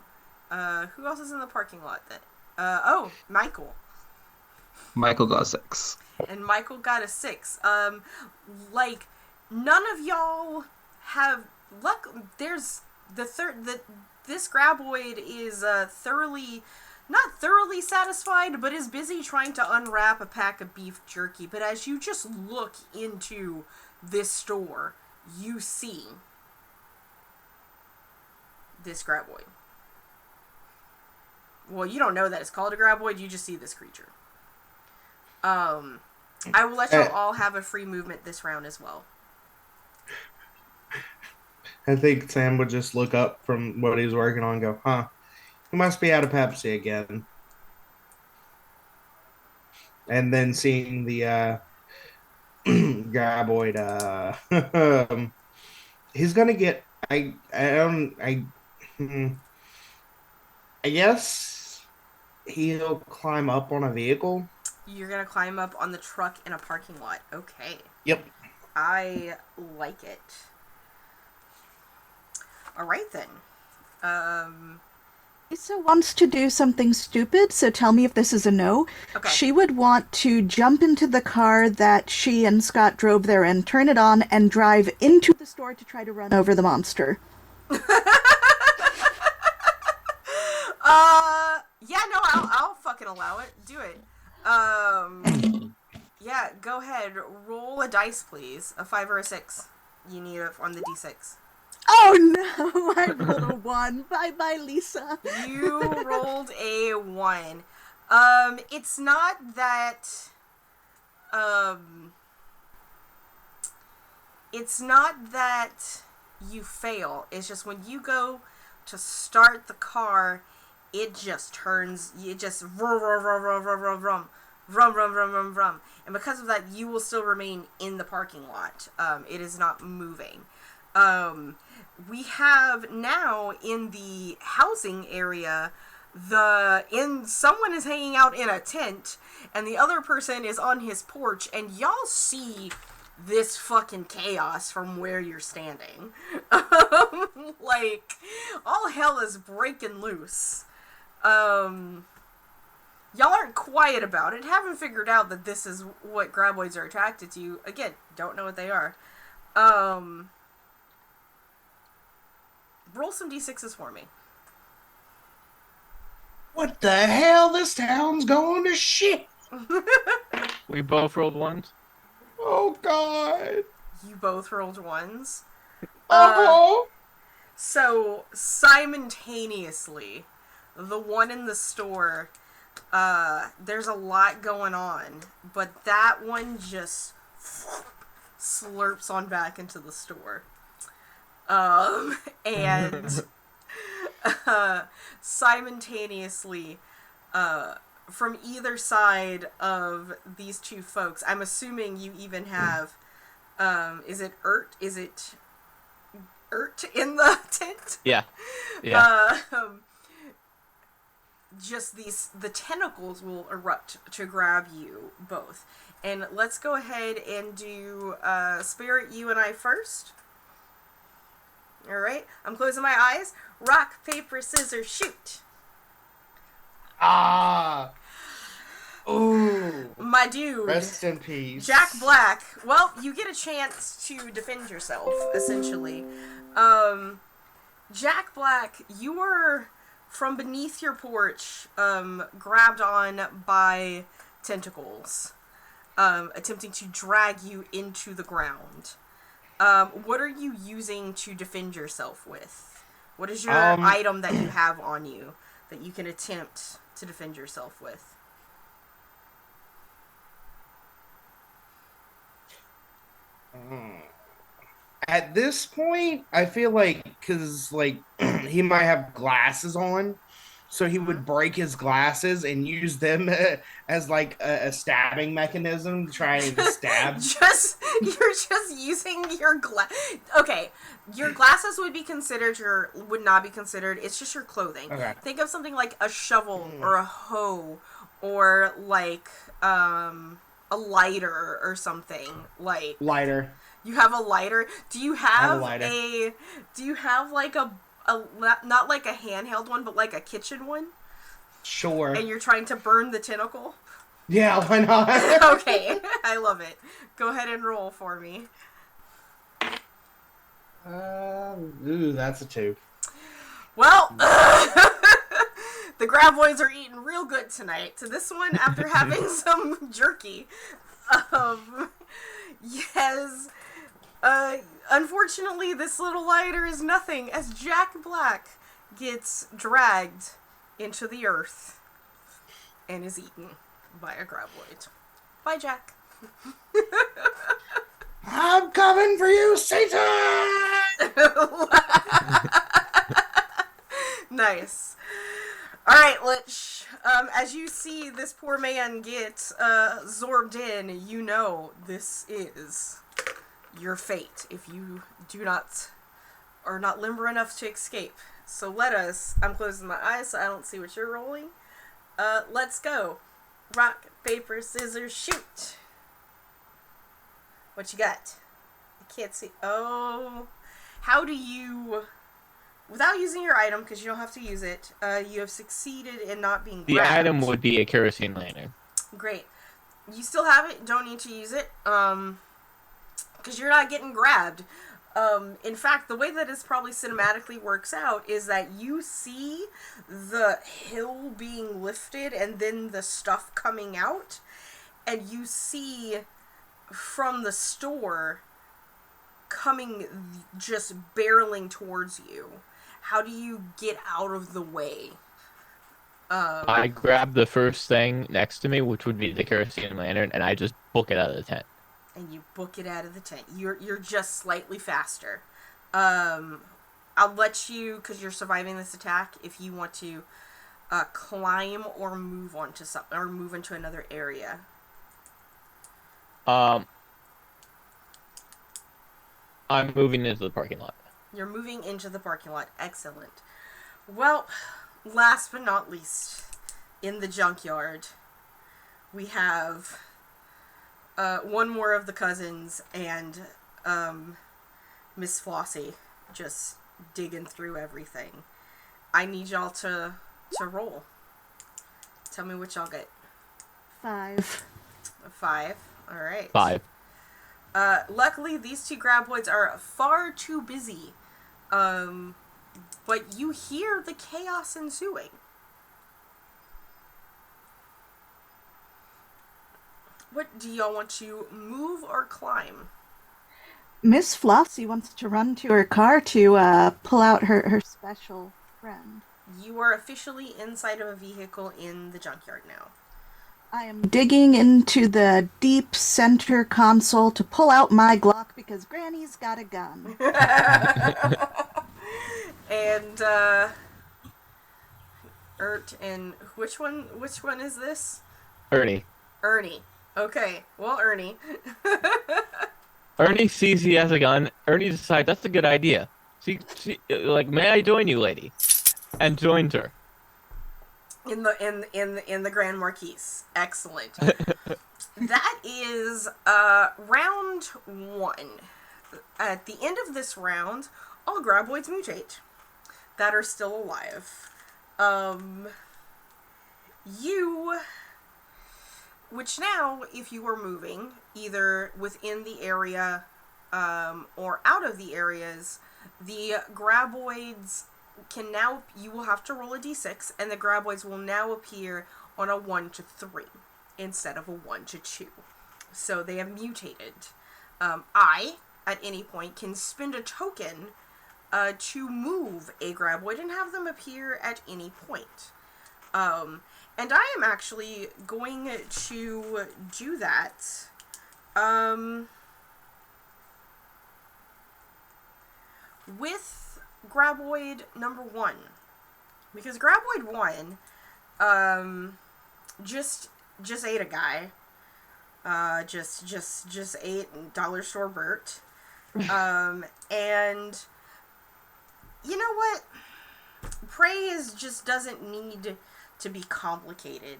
Who else is in the parking lot then? Oh, Michael. Michael got 6. And Michael got a 6. Like, none of y'all have luck. There's this graboid is not thoroughly satisfied, but is busy trying to unwrap a pack of beef jerky. But as you just look into this store, you see this graboid. Well, you don't know that it's called a graboid, you just see this creature. I will let y'all all have a free movement this round as well. I think Sam would just look up from what he's working on and go, huh, he must be out of Pepsi again. And then seeing the graboid, he's gonna get, I guess he'll climb up on a vehicle. You're gonna climb up on the truck in a parking lot. Okay. Yep. I like it. Alright then. Lisa wants to do something stupid, so tell me if this is a no. Okay. She would want to jump into the car that she and Scott drove there in, turn it on, and drive into the store to try to run over the monster. Yeah, no, I'll fucking allow it. Do it. Yeah, go ahead. Roll a dice, please. A 5 or a 6. You need it on the d6. Oh no, I rolled a 1. Bye-bye, Lisa. You rolled a 1. It's not that, it's not that you fail. It's just when you go to start the car, it just turns, it just vroom, vroom, vroom, vroom, vroom, vroom, vroom, vroom, vroom, vroom, vroom, vroom. And because of that, you will still remain in the parking lot. It is not moving. We have now in the housing area, someone is hanging out in a tent, and the other person is on his porch, and y'all see this fucking chaos from where you're standing. Like, all hell is breaking loose. Y'all aren't quiet about it, haven't figured out that this is what graboids are attracted to. Again, don't know what they are. Roll some d6s for me. What the hell? This town's going to shit. We both rolled 1s. Oh, God. You both rolled 1s. Oh. So, simultaneously, the one in the store, there's a lot going on, but that one just slurps on back into the store. And simultaneously, from either side of these two folks, I'm assuming you even have, is it Ert in the tent? Yeah. Yeah. Just the tentacles will erupt to grab you both. And let's go ahead and do, Spirit, you and I first. Alright, I'm closing my eyes. Rock, paper, scissors, shoot. Ah. Ooh. My dude. Rest in peace. Jack Black. Well, you get a chance to defend yourself, essentially. Jack Black, you were from beneath your porch, grabbed on by tentacles, attempting to drag you into the ground. What are you using to defend yourself with? What is your item that you have on you that you can attempt to defend yourself with? At this point, I feel like, because, like, he might have glasses on, So he would break his glasses and use them as like a stabbing mechanism to try and stab. You're just using your Okay, your glasses would not be considered. It's just your clothing. Okay. Think of something like a shovel or a hoe or like a lighter or something like. Lighter. You have a lighter. Do you have a lighter. Do you have like a not like a handheld one, but like a kitchen one? Sure. And you're trying to burn the tentacle? Yeah, why not? Okay, I love it. Go ahead and roll for me. Ooh, that's a 2. Well, the graboids are eating real good tonight. So this one, after having some jerky, yes. Unfortunately, this little lighter is nothing as Jack Black gets dragged into the earth and is eaten by a graboid. Bye, Jack. I'm coming for you, Satan! Nice. Alright, Lich. As you see this poor man get zorbed in, you know this is your fate if you are not limber enough to escape. So I'm closing my eyes so I don't see what you're rolling. Let's go. Rock, paper, scissors, shoot. What you got? I can't see. Oh. How do you... Without using your item, because you don't have to use it, you have succeeded in not being grabbed. The item would be a kerosene lantern. Great. You still have it. Don't need to use it. Because you're not getting grabbed. In fact, the way that this probably cinematically works out is that you see the hill being lifted and then the stuff coming out, and you see from the store coming just barreling towards you. How do you get out of the way? I grab the first thing next to me, which would be the kerosene lantern, and I just book it out of the tent. And you book it out of the tent. You're just slightly faster. I'll let you, because you're surviving this attack, if you want to climb or move move into another area. I'm moving into the parking lot. You're moving into the parking lot. Excellent. Well, last but not least, in the junkyard, we have one more of the cousins and Miss Flossie just digging through everything. I need y'all to roll. Tell me what y'all get. 5. A 5. All right. 5. Luckily, these two graboids are far too busy. But you hear the chaos ensuing. What do y'all want to move or climb? Miss Flossie wants to run to her car to pull out her special friend. You are officially inside of a vehicle in the junkyard now. I am digging into the deep center console to pull out my Glock because Granny's got a gun. And and which one is this? Ernie. Ernie. Okay. Well, Ernie. Ernie sees he has a gun. Ernie decides that's a good idea. She like, may I join you, lady? And joins her. In the Grand Marquise. Excellent. That is round 1. At the end of this round, all graboids mutate that are still alive. Which now, if you were moving, either within the area or out of the areas, the graboids can now, you will have to roll a d6, and the graboids will now appear on a 1 to 3 instead of a 1 to 2. So they have mutated. I, at any point, can spend a token to move a graboid and have them appear at any point. And I am actually going to do that. With graboid number 1. because Graboid 1 just ate a guy. Just ate dollar store Bert. And you know what? Prey doesn't need to be complicated.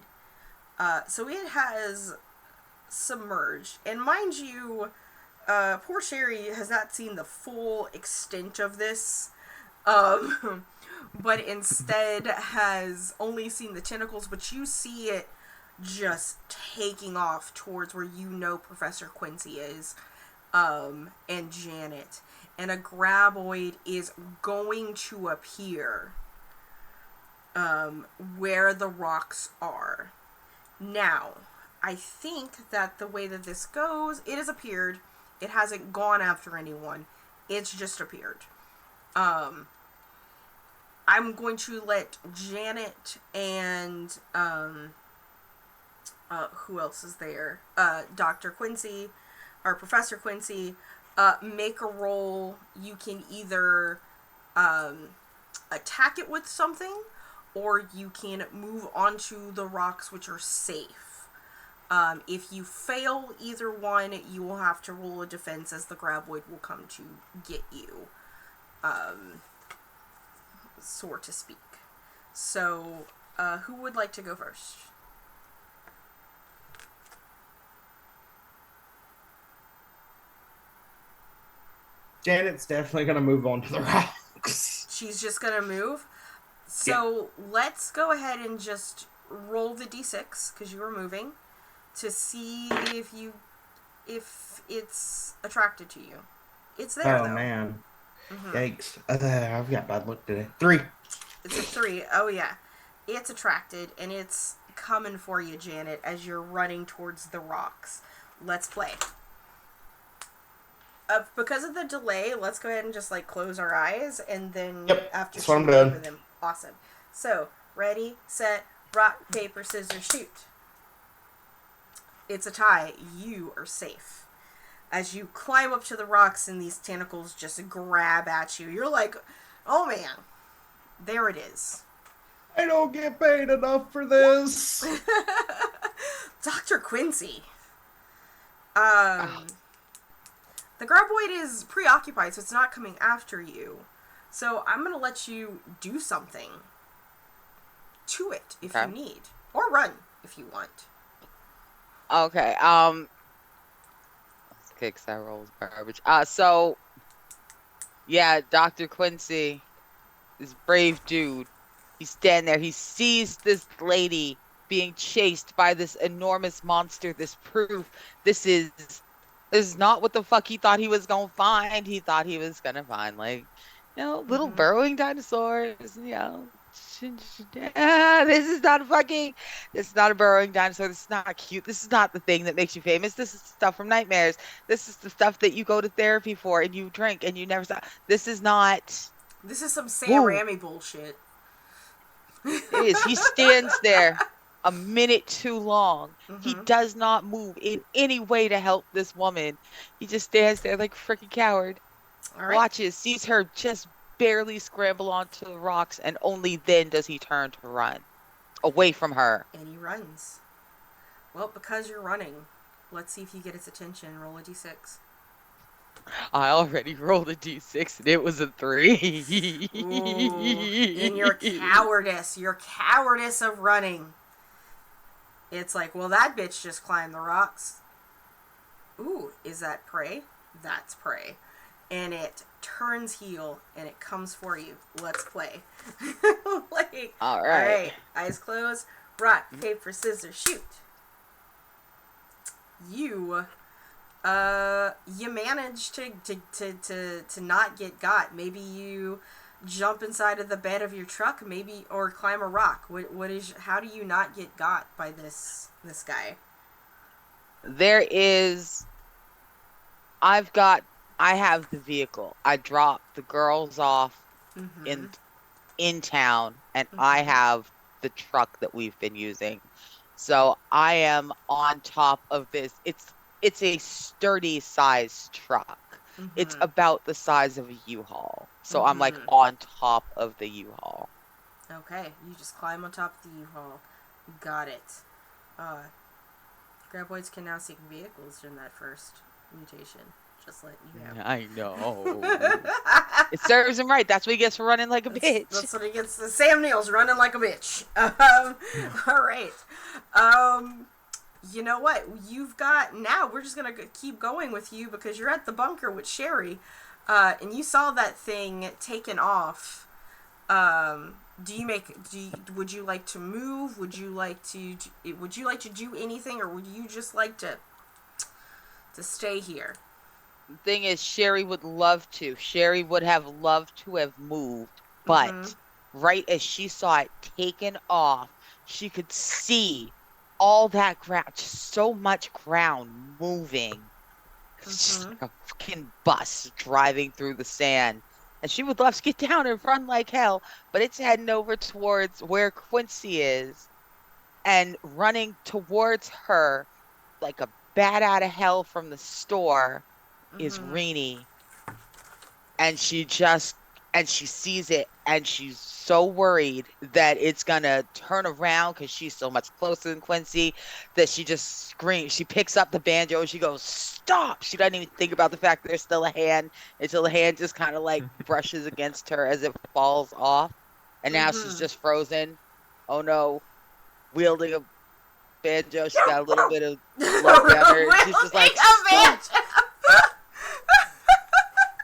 So it has submerged. And mind you, poor Sherry has not seen the full extent of this. But instead has only seen the tentacles, but you see it just taking off towards where you know Professor Quincy is, and Janet. And a graboid is going to appear where the rocks are. Now, I think that the way that this goes, it has appeared. It hasn't gone after anyone. It's just appeared. I'm going to let Janet and who else is there? Dr. Quincy or Professor Quincy make a roll. You can either attack it with something, or you can move onto the rocks, which are safe. If you fail either one, you will have to roll a defense, as the graboid will come to get you, so to speak. So, who would like to go first? Janet's definitely gonna move on to the rocks. She's just gonna move. So let's go ahead and just roll the d6, because you were moving, to see if it's attracted to you. It's there, though. Oh man. Yikes. I've got bad luck today. 3. It's a 3. Oh yeah. It's attracted, and it's coming for you, Janet, as you're running towards the rocks. Let's play. Because of the delay, let's go ahead and just close our eyes, and then after that's what I'm shooting doing. over them. Awesome. So, ready, set, rock, paper, scissors, shoot. It's a tie. You are safe. As you climb up to the rocks and these tentacles just grab at you, you're like, oh man, there it is. I don't get paid enough for this. Dr. Quincy. The graboid is preoccupied, so it's not coming after you. So I'm going to let you do something to it if you need. Or run if you want. Okay, because that rolls garbage. So, yeah, Dr. Quincy, this brave dude, he's standing there. He sees this lady being chased by this enormous monster. This proof. This is not what the fuck he thought he was gonna find. He thought he was gonna find, little burrowing dinosaurs, this is not a burrowing dinosaur. This is not cute. This is not the thing that makes you famous. This is stuff from nightmares. This is the stuff that you go to therapy for and you drink and you never stop. This is some Sam Raimi bullshit. It is. He stands there a minute too long. He does not move in any way to help this woman. He just stands there like a freaking coward. All right. Watches, sees her just barely scramble onto the rocks, and only then does he turn to run away from her. And he runs. Well, because you're running, let's see if you get its attention. Roll a d6. I already rolled a d6 and it was a 3. Ooh, in your cowardice of running. It's like, well, that bitch just climbed the rocks. Ooh, is that prey? That's prey. And it turns heel and it comes for you. Let's play. All right. Eyes closed. Rock, paper, scissors, shoot. You manage to not get got. Maybe you jump inside of the bed of your truck, or climb a rock. How do you not get got by this guy? I have the vehicle. I dropped the girls off in town, and I have the truck that we've been using. So I am on top of this. It's a sturdy sized truck. It's about the size of a U-Haul. So I'm on top of the U-Haul. Okay, you just climb on top of the U-Haul. Got it. Graboids can now sink vehicles during that first mutation. Just letting you know. I know. It serves him right. That's what he gets for running like a bitch. That's what he gets. Sam Neill's running like a bitch. All right. You know what? You've got now. We're just gonna keep going with you because you're at the bunker with Sherry, and you saw that thing taken off. Would you like to move? Would you like to do anything, or would you just like to stay here? The thing is, Sherry would love to. Sherry would have loved to have moved, but right as she saw it taken off, she could see all that ground, just so much ground moving. It's just like a fucking bus driving through the sand. And she would love to get down and run like hell, but it's heading over towards where Quincy is and running towards her like a bat out of hell from the store is Rini. And she sees it and she's so worried that it's gonna turn around because she's so much closer than Quincy that she just screams. She picks up the banjo and she goes, "Stop!" She doesn't even think about the fact that there's still a hand until the hand just kind of like brushes against her as it falls off. And now she's just frozen. Oh no. Wielding a banjo. She's got a little bit of blood down her. She's just like, "Stop!"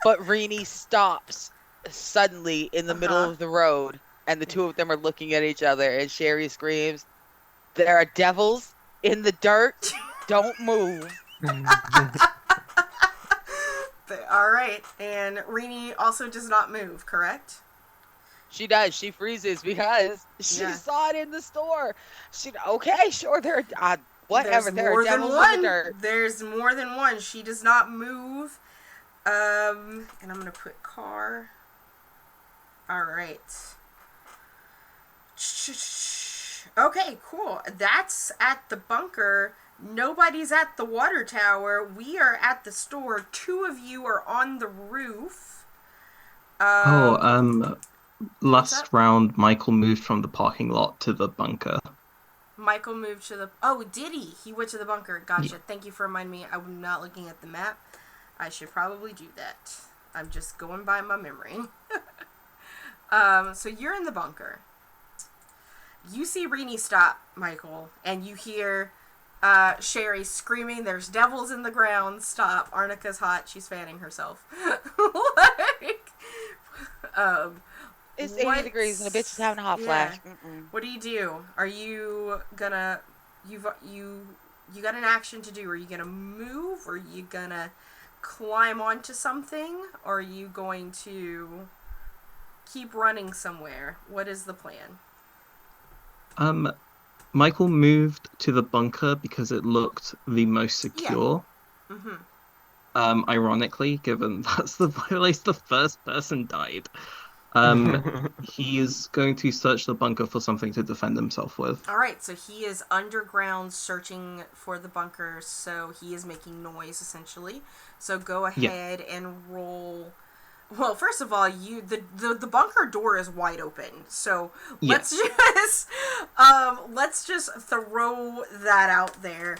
But Rini stops suddenly in the middle of the road, and the two of them are looking at each other, and Sherry screams, "There are devils in the dirt. Don't move." All right, and Rini also does not move, correct? She does. She freezes because she saw it in the store. Okay, sure, there are whatever. There are devils in the dirt. There's more than one. She does not move. And I'm gonna put car. All right. Okay, cool. That's at the bunker. Nobody's at the water tower. We are at the store. Two of you are on the roof. Last round, Michael moved from the parking lot to the bunker. Michael moved to the... Oh, did he? He went to the bunker. Gotcha. Yeah. Thank you for reminding me. I'm not looking at the map. I should probably do that. I'm just going by my memory. So you're in the bunker. You see Rini stop, Michael, and you hear Sherry screaming, "There's devils in the ground, stop. Arnica's hot, she's fanning herself." It's 80 degrees and the bitch is having a hot flash. What do you do? Are you gonna... You got an action to do. Are you gonna move? Or are you gonna climb onto something? Or are you going to keep running somewhere? What is the plan? Michael moved to the bunker because it looked the most secure. Yeah. Ironically, given that's the place the first person died. He's going to search the bunker for something to defend himself with. All right, so he is underground searching for the bunker, so he is making noise, essentially. So go ahead and roll... Well, first of all, the bunker door is wide open, so let's just throw that out there.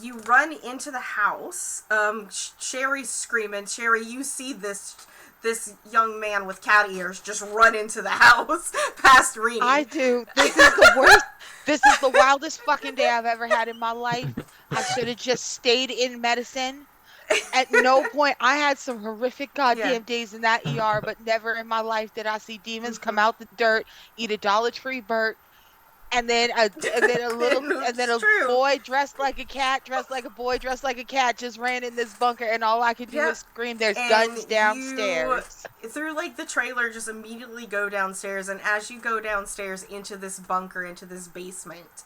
You run into the house. Sherry's screaming. Sherry, you see this young man with cat ears just run into the house past Rini. I do. This is the worst. This is the wildest fucking day I've ever had in my life. I should have just stayed in medicine. At no point, I had some horrific goddamn days in that ER, but never in my life did I see demons come out the dirt, eat a Dollar Tree bird, and then a boy dressed like a cat, dressed like a boy, dressed like a cat just ran in this bunker, and all I could do was scream, "There's guns downstairs." Through like the trailer, just immediately go downstairs, and as you go downstairs into this bunker, into this basement,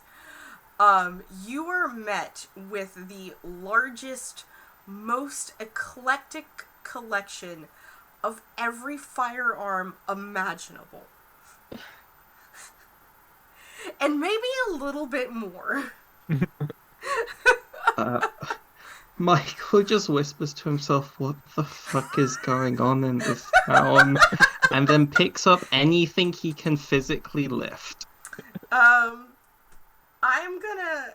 you are met with the largest, most eclectic collection of every firearm imaginable. And maybe a little bit more. Michael just whispers to himself, "What the fuck is going on in this town?" and then picks up anything he can physically lift. I'm gonna.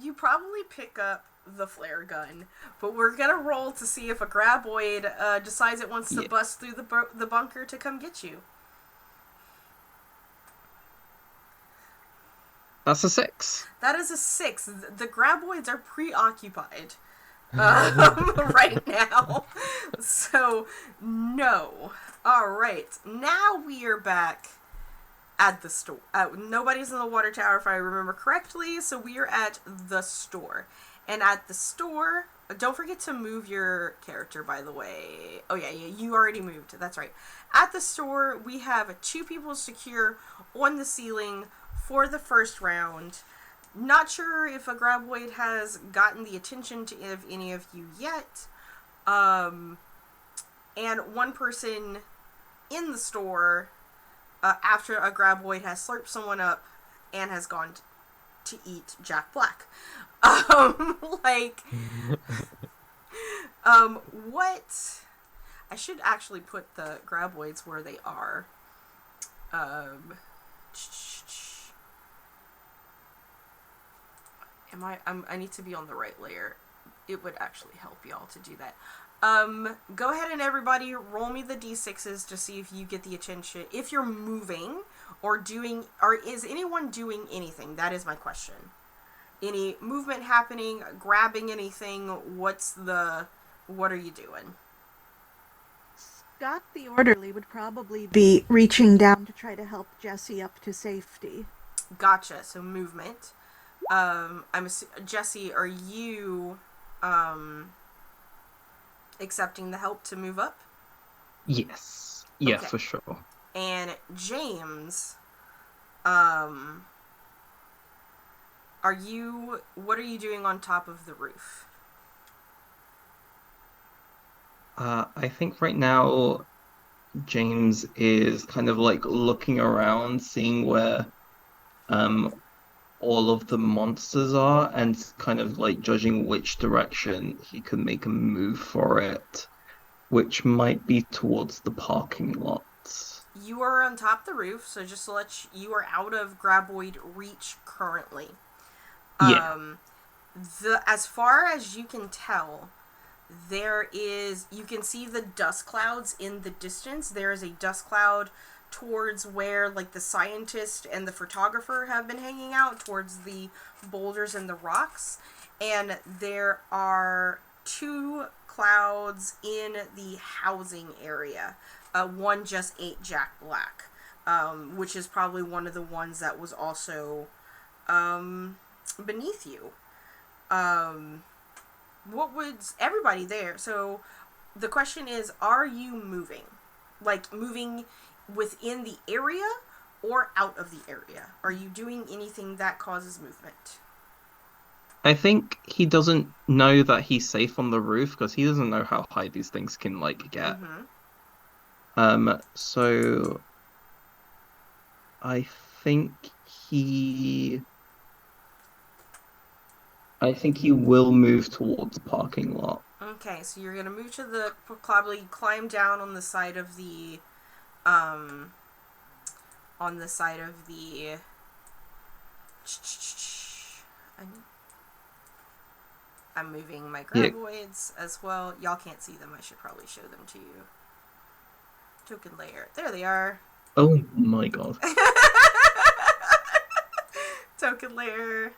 You probably pick up the flare gun, but we're gonna roll to see if a graboid decides it wants to bust through the bunker to come get you. That's a 6. That is a 6. The graboids are preoccupied right now. So, no. Alright, now we are back at the store. Nobody's in the water tower, if I remember correctly, so we are at the store. And at the store, don't forget to move your character, by the way. Oh, yeah, you already moved. That's right. At the store, we have 2 people secure on the ceiling for the first round. Not sure if a graboid has gotten the attention of any of you yet. And one person in the store, after a graboid has slurped someone up and has gone to eat Jack Black. What? I should actually put the graboids where they are. I need to be on the right layer. It would actually help y'all to do that. Go ahead and everybody roll me the d6s to see if you get the attention. If you're moving or is anyone doing anything? That is my question. Any movement happening, grabbing anything? What are you doing? Scott the orderly would probably be reaching down to try to help Jesse up to safety. Gotcha. So movement. Jesse, are you accepting the help to move up? Yes. Yeah, okay. For sure. And James, what are you doing on top of the roof? I think right now James is kind of like looking around, seeing where all of the monsters are, and kind of like judging which direction he can make a move for it, which might be towards the parking lot. You are on top of the roof, so just to let you are out of graboid reach currently. Yeah. As far as you can tell, you can see the dust clouds in the distance. There is a dust cloud towards where like the scientist and the photographer have been hanging out, towards the boulders and the rocks. And there are 2 clouds in the housing area. One just ate Jack Black, which is probably one of the ones that was also beneath you. What would everybody there? So the question is, are you moving? Like moving within the area or out of the area? Are you doing anything that causes movement? I think he doesn't know that he's safe on the roof because he doesn't know how high these things can like get. So I think he will move towards the parking lot. Okay, so you're gonna move to probably climb down on the side of the I'm moving my graboids as well. Y'all can't see them. I should probably show them to you. Token layer. There they are. Oh my god. Token layer.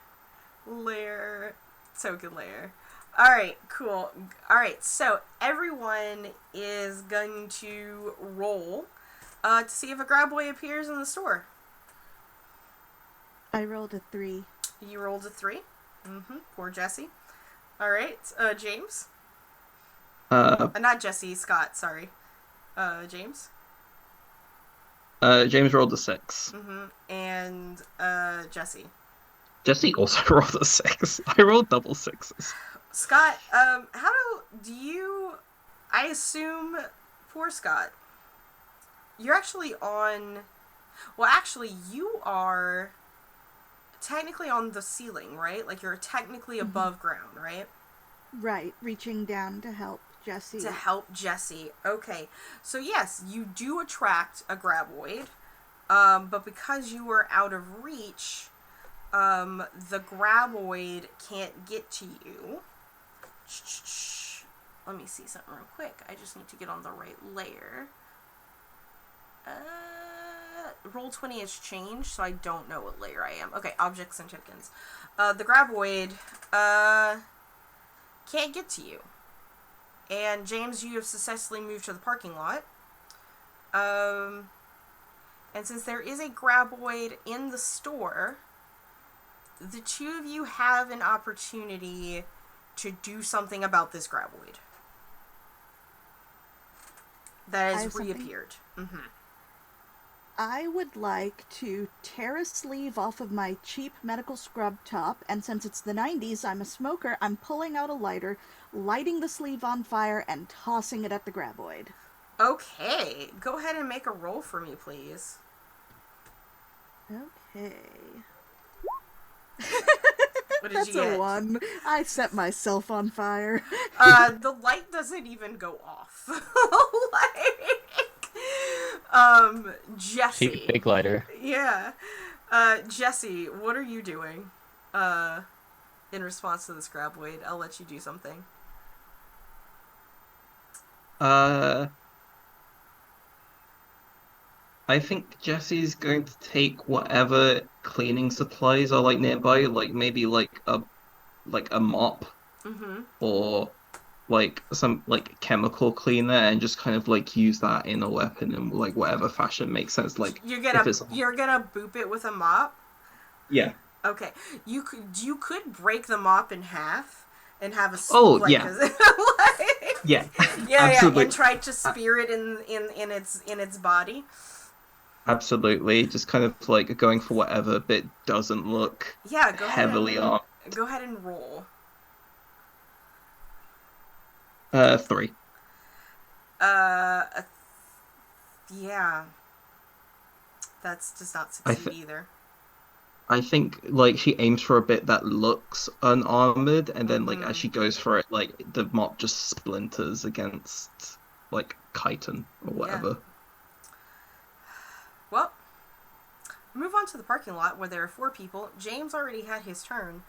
Token layer. Alright, cool. Alright, so everyone is going to roll to see if a graboid appears in the store. I rolled a 3. You rolled a 3? Poor Jesse. Alright, James? Not Jesse, Scott, sorry. James? James rolled a 6. And Jesse? Jesse also rolled a 6. I rolled double 6s. Scott, I assume, poor Scott, you're actually you are technically on the ceiling, right? Like you're technically above ground, right? Right, reaching down to help Jesse. To help Jesse. Okay. So yes, you do attract a graboid. But because you were out of reach, the graboid can't get to you. Let me see something real quick. I just need to get on the right layer. Roll20 has changed, so I don't know what layer I am. Okay, objects and tokens. The graboid can't get to you. And James, you have successfully moved to the parking lot. And since there is a graboid in the store, the two of you have an opportunity to do something about this graboid that has reappeared. Mm-hmm. I would like to tear a sleeve off of my cheap medical scrub top, and since it's the 90s, I'm a smoker, I'm pulling out a lighter, lighting the sleeve on fire, and tossing it at the graboid. Okay, go ahead and make a roll for me, please. Okay. What did That's you get? a 1. I set myself on fire. The light doesn't even go off. Jesse. Cheap fake lighter. Yeah. Jesse, what are you doing? In response to this graboid? I'll let you do something. I think Jesse's going to take whatever cleaning supplies are like nearby, like maybe like a mop Mm-hmm. or like some like chemical cleaner and just kind of like use that in a weapon in like whatever fashion makes sense. Like You're if it's gonna boop it with a mop? yeah. Okay. You could break the mop in half and have a Yeah. Yeah. Absolutely. and try to spear it in its body. Absolutely. Just kind of like going for whatever bit doesn't look Yeah, heavily armed. Go ahead and roll. 3. Yeah. That's does not succeed either. I think like she aims for a bit that looks unarmored, and then like as she goes for it, like the mop just splinters against like chitin or whatever. Yeah. Well, move on to the parking lot where there are 4 people. James already had his turn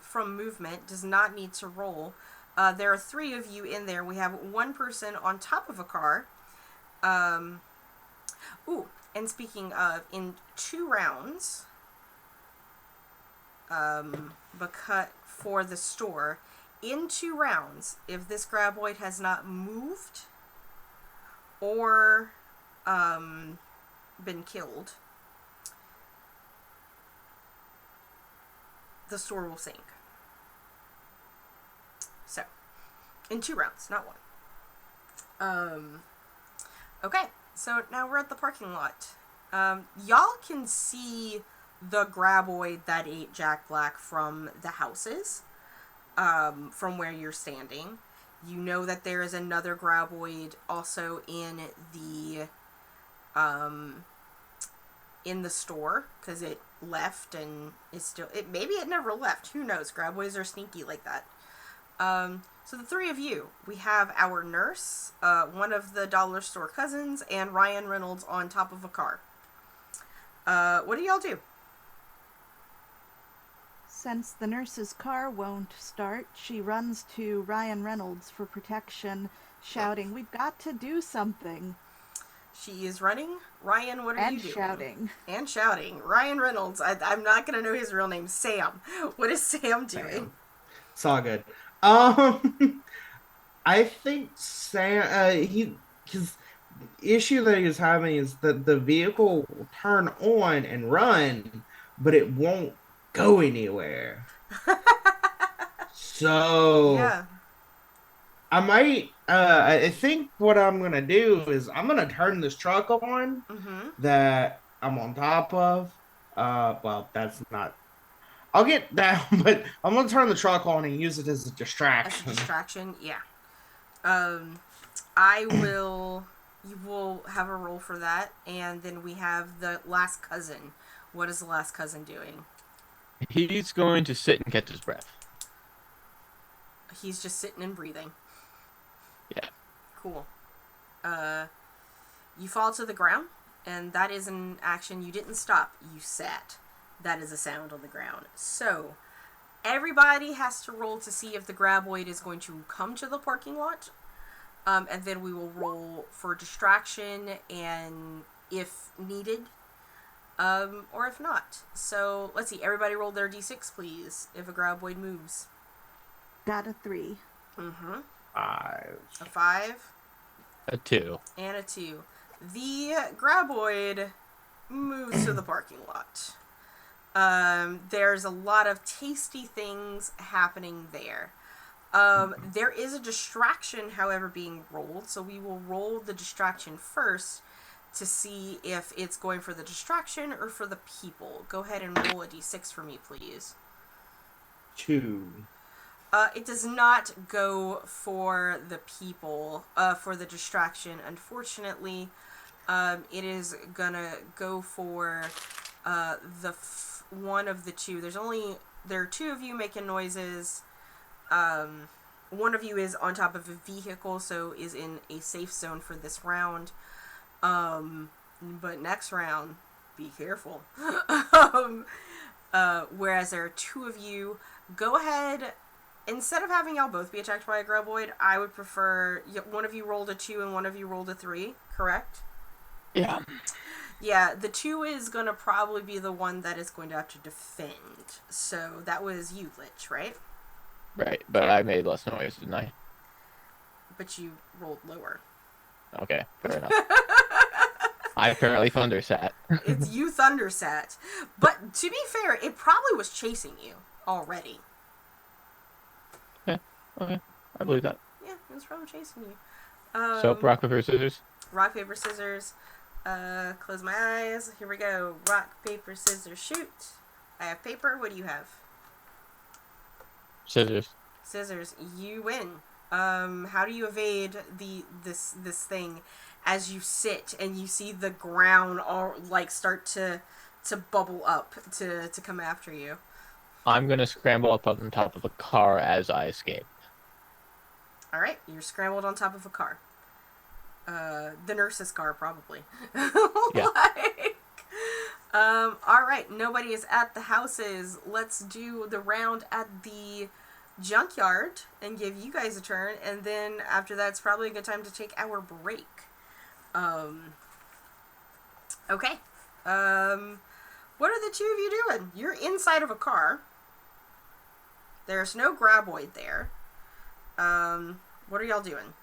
from movement, does not need to roll. There are 3 of you in there. We have 1 person on top of a car. Ooh, and speaking of, in 2 rounds, because for the store, in 2 rounds, if this graboid has not moved or been killed, the store will sink. So, in 2 rounds, not 1. Okay, so now we're at the parking lot. Y'all can see the graboid that ate Jack Black from the houses, from where you're standing. You know that there is another graboid also in the store, because it left and is still, maybe it never left, who knows, graboids are sneaky like that. So the 3 of you, we have our nurse, one of the dollar store cousins, and Ryan Reynolds on top of a car. What do y'all do? Since the nurse's car won't start, she runs to Ryan Reynolds for protection, shouting, "We've got to do something." She is running. Ryan, what are you doing? And shouting. Ryan Reynolds. I'm not going to know his real name. Sam. What is Sam doing? It's all good. I think Sam, his issue that he was having is that the vehicle will turn on and run, but it won't go anywhere. So Yeah. I think what I'm gonna do is I'm gonna turn this truck on that I'm on top of. Well, that's not. I'll get down, but I'm gonna turn the truck on and use it as a distraction. Yeah. I will. You will have a roll for that, and then we have the last cousin. What is the last cousin doing? He's going to sit and catch his breath. He's just sitting and breathing. Yeah. Cool. You fall to the ground, and that is an action. You didn't stop. You sat. That is a sound on the ground. So, everybody has to roll to see if the graboid is going to come to the parking lot. And then we will roll for distraction and if needed, or if not. So, let's see. Everybody roll their d6, please, if a graboid moves. Got a 3. Mm-hmm. 5. A 5. A 2. And a 2. The graboid moves to the parking lot. There's a lot of tasty things happening there. There is a distraction, however, being rolled, so we will roll the distraction first to see if it's going for the distraction or for the people. Go ahead and roll a d6 for me, please. 2. It does not go for the people, for the distraction, unfortunately. It is gonna go for one of the two. There are two of you making noises. One of you is on top of a vehicle, so is in a safe zone for this round. But next round, be careful. Whereas there are two of you, go ahead. Instead of having y'all both be attacked by a graboid, I would prefer one of you rolled a 2 and one of you rolled a 3, correct? Yeah. Yeah, the 2 is going to probably be the one that is going to have to defend. So that was you, Lich, right? Right, but I made less noise, didn't I? But you rolled lower. Okay, fair enough. I apparently thundersat. It's you thundersat. But to be fair, it probably was chasing you already. Okay, I believe that. Yeah, it was probably chasing you. So, rock, paper, scissors? Rock, paper, scissors. Close my eyes. Here we go. Rock, paper, scissors, shoot. I have paper. What do you have? Scissors. Scissors. You win. How do you evade this thing as you sit and you see the ground all start to bubble up to come after you? I'm gonna scramble up on top of a car as I escape. All right, you're scrambled on top of a car. The nurse's car, probably. Yeah. All right, nobody is at the houses. Let's do the round at the junkyard and give you guys a turn, and then after that, it's probably a good time to take our break. Okay. What are the two of you doing? You're inside of a car. There's no graboid there. What are y'all doing?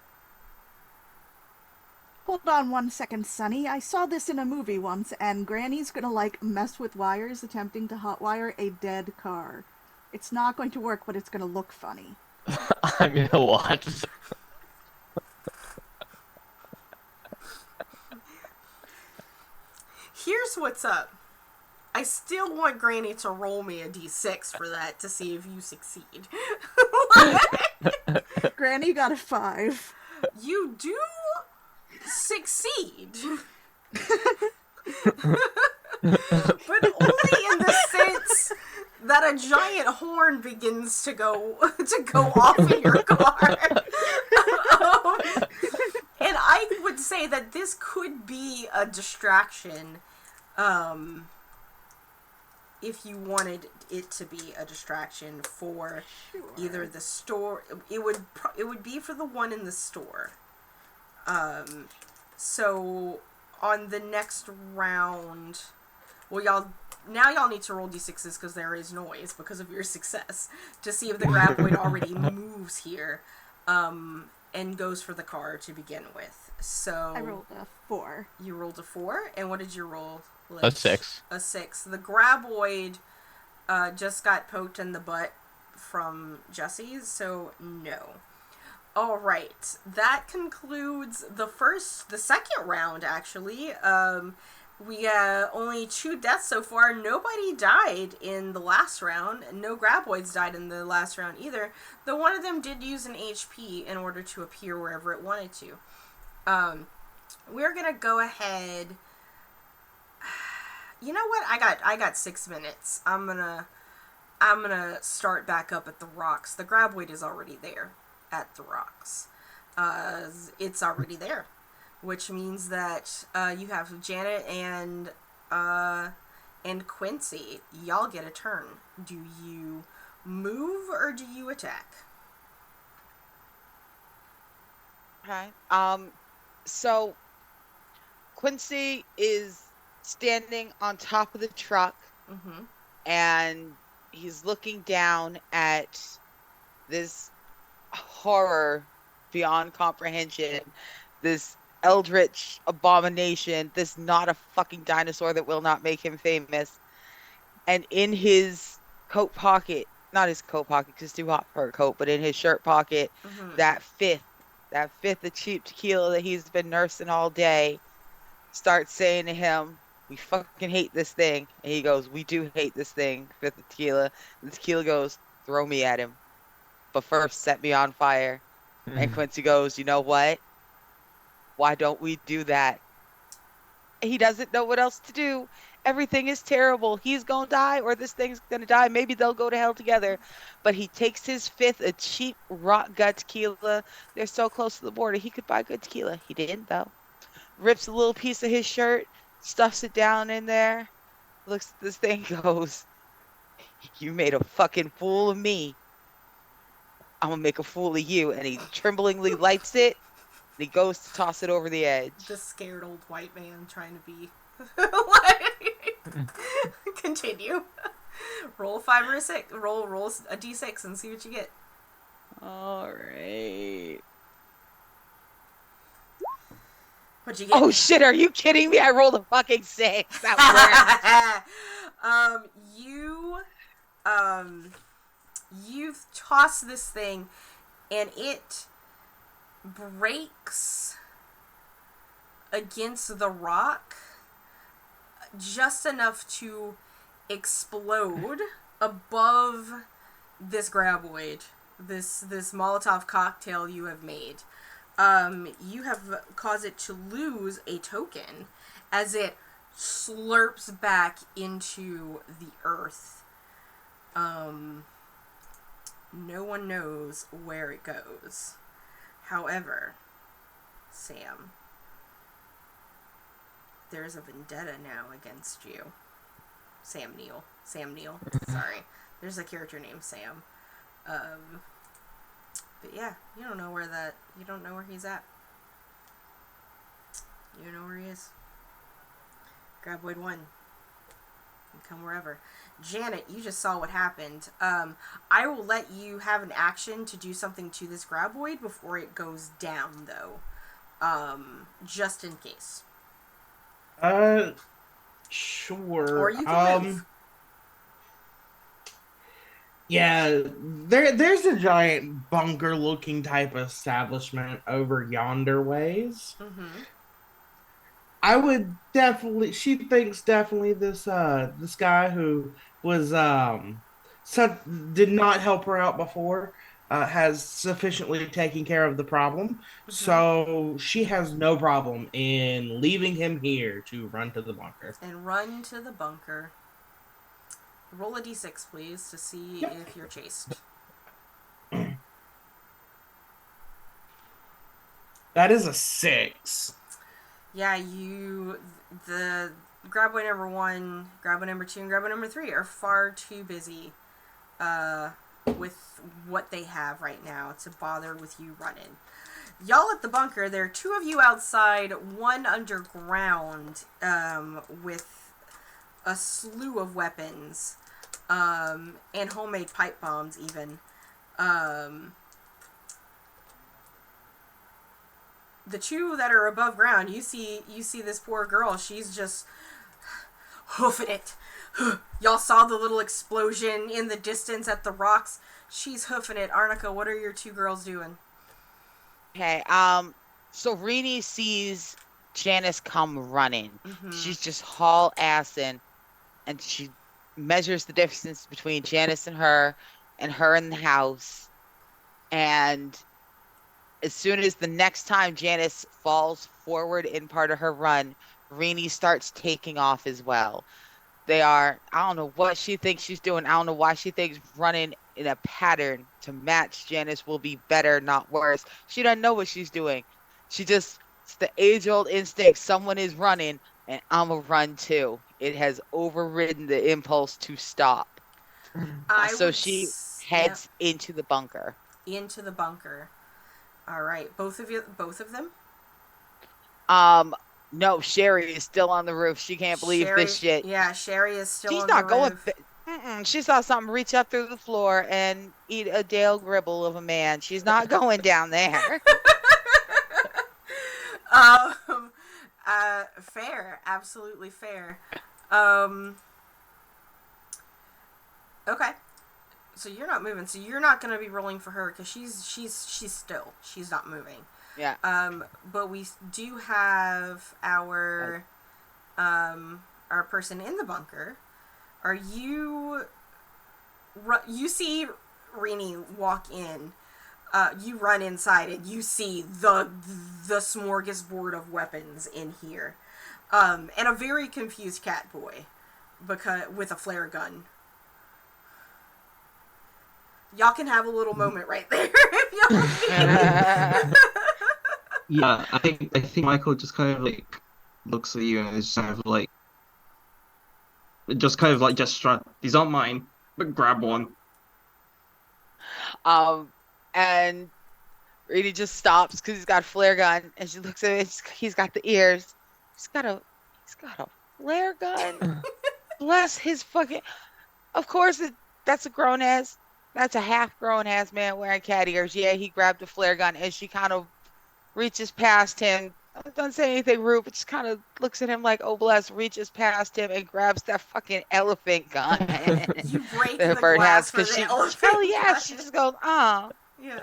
Hold on 1 second, Sonny. I saw this in a movie once, and Granny's gonna, mess with wires attempting to hotwire a dead car. It's not going to work, but it's gonna look funny. I'm gonna watch. Here's what's up. I still want Granny to roll me a d6 for that to see if you succeed. Granny got a 5. You do succeed. But only in the sense that a giant horn begins to go off in your car. And I would say that this could be a distraction, if you wanted it to be a distraction for either the store. It would be for the one in the store. So on the next round, well, y'all need to roll d6s because there is noise because of your success to see if the graboid already moves here, and goes for the car to begin with. So I rolled a 4. You rolled a 4, and what did you roll? A 6. A 6. The graboid just got poked in the butt from Jesse's, so no. All right, that concludes the second round. Actually, we only 2 deaths so far. Nobody died in the last round. No graboids died in the last round either. Though one of them did use an HP in order to appear wherever it wanted to. We're gonna go ahead. You know what? I got 6 minutes. I'm gonna start back up at the rocks. The graboid is already there at the rocks. it's already there, which means that you have Janet and Quincy. Y'all get a turn. Do you move or do you attack? Okay. So Quincy is standing on top of the truck Mm-hmm. and he's looking down at this horror beyond comprehension, this eldritch abomination, this not a fucking dinosaur that will not make him famous. And in his coat pocket, not his coat pocket because it's too hot for a coat, but in his shirt pocket, Mm-hmm. that fifth, that fifth of cheap tequila that he's been nursing all day, starts saying to him, "We fucking hate this thing." And he goes, "We do hate this thing, fifth of tequila." And the tequila goes, "Throw me at him, but first set me on fire." And Quincy goes, "You know what? Why don't we do that?" He doesn't know what else to do. Everything is terrible. He's gonna die, or this thing's gonna die. Maybe they'll go to hell together. But he takes his fifth, a cheap rock gut tequila. They're so close to the border. He could buy good tequila. He didn't, though. Rips a little piece of his shirt, stuffs it down in there, looks at this thing, goes, "You made a fucking fool of me. I'm gonna make a fool of you." And he tremblingly lights it, and he goes to toss it over the The edge. scared old white man trying to be like continue. Roll a 5 or a 6. Roll a d6 and see what you get. All right. What'd you get? Oh shit, are you kidding me? I rolled a fucking 6. That worked. You toss this thing and it breaks against the rock just enough to explode above this graboid, this Molotov cocktail you have made. You have caused it to lose a token as it slurps back into the earth. No one knows where it goes. However, Sam, there's a vendetta now against you. Sam Neill. Sorry. There's a character named Sam. But yeah, you don't know where he's at. You don't know where he is. Graboid 1. You come wherever. Janet, you just saw what happened. I will let you have an action to do something to this graboid before it goes down, though. Just in case. Sure. Or you can move. Yeah, there's a giant bunker looking type establishment over yonder ways. Mm-hmm. I would definitely she thinks definitely this guy who was so, did not help her out before has sufficiently taken care of the problem. Mm-hmm. So she has no problem in leaving him here to run to the bunker. And run to the bunker. Roll a d6, please, to see Yep. if you're chased. That is a 6. Yeah, the graboid number 1, graboid number 2, and graboid number 3 are far too busy with what they have right now to bother with you running. Y'all at the bunker, there are 2 of you outside, 1 underground, with a slew of weapons, and homemade pipe bombs even. The 2 that are above ground, you see this poor girl, she's just hoofing it. Y'all saw the little explosion in the distance at the rocks. She's hoofing it. Arnica, what are your 2 girls doing? Okay, so Rini sees Janice come running. Mm-hmm. She's just haul assing, and she measures the distance between Janice and her in the house. And as soon as the next time Janice falls forward in part of her run, Rini starts taking off as well. They are. I don't know what she thinks she's doing. I don't know why she thinks running in a pattern to match Janice will be better, not worse. She doesn't know what she's doing. It's the age-old instinct. Someone is running, and I'm a run too. It has overridden the impulse to stop. I So would. she Yep. heads into the bunker. Into the bunker. All right, both of you, both of them. No, Sherry is still on the roof. She can't believe this Sherry, shit. yeah, Sherry is still She's on the not going. roof. She saw something reach up through the floor and eat a Dale Gribble of a man. She's not going down there. um, fair, absolutely fair. Okay, so you're not moving. So you're not gonna be rolling for her because she's not moving. Yeah. But we do have our person in the bunker. Are you? You see Rini walk in. You run inside and you see the smorgasbord of weapons in here, and a very confused cat boy, with a flare gun. Y'all can have a little moment right there if y'all need. Yeah, I think Michael just kind of like looks at you and is kind of like these aren't mine, but grab one. And Reedy just stops because he's got a flare gun, and she looks at it. He's got the ears. He's got a flare gun. Bless his fucking. Of course, that's a half grown ass man wearing cat ears. Yeah, he grabbed a flare gun, and she kind of reaches past him. Doesn't say anything rude, but just kind of looks at him like, oh bless, reaches past him and grabs that fucking elephant gun. You break the the bird glass has for because the she, elephant hell yeah, gun. she just goes, ah. Yeah.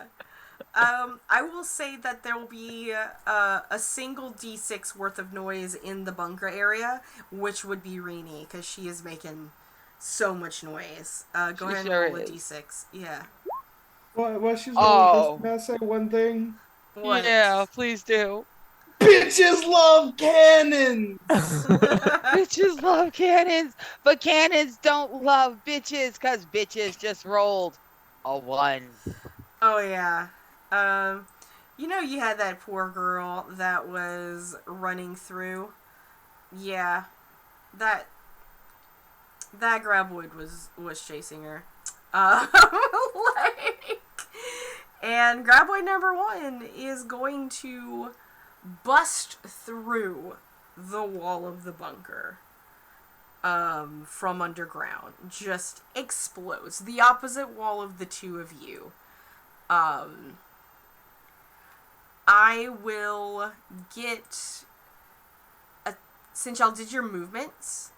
I will say that there will be a single D6 worth of noise in the bunker area, which would be Rini, because she is making so much noise. Go ahead and roll a D6. Yeah. While she's Oh. rolling, can I say one thing? What? Yeah, please do. Bitches love cannons! Bitches love cannons, but cannons don't love bitches because bitches just rolled a 1. Oh, yeah. You had that poor girl that was running through. Yeah. That graboid was chasing her. And graboid number 1 is going to bust through the wall of the bunker from underground. Just explodes. The opposite wall of the two of you. I will get since y'all did your movements,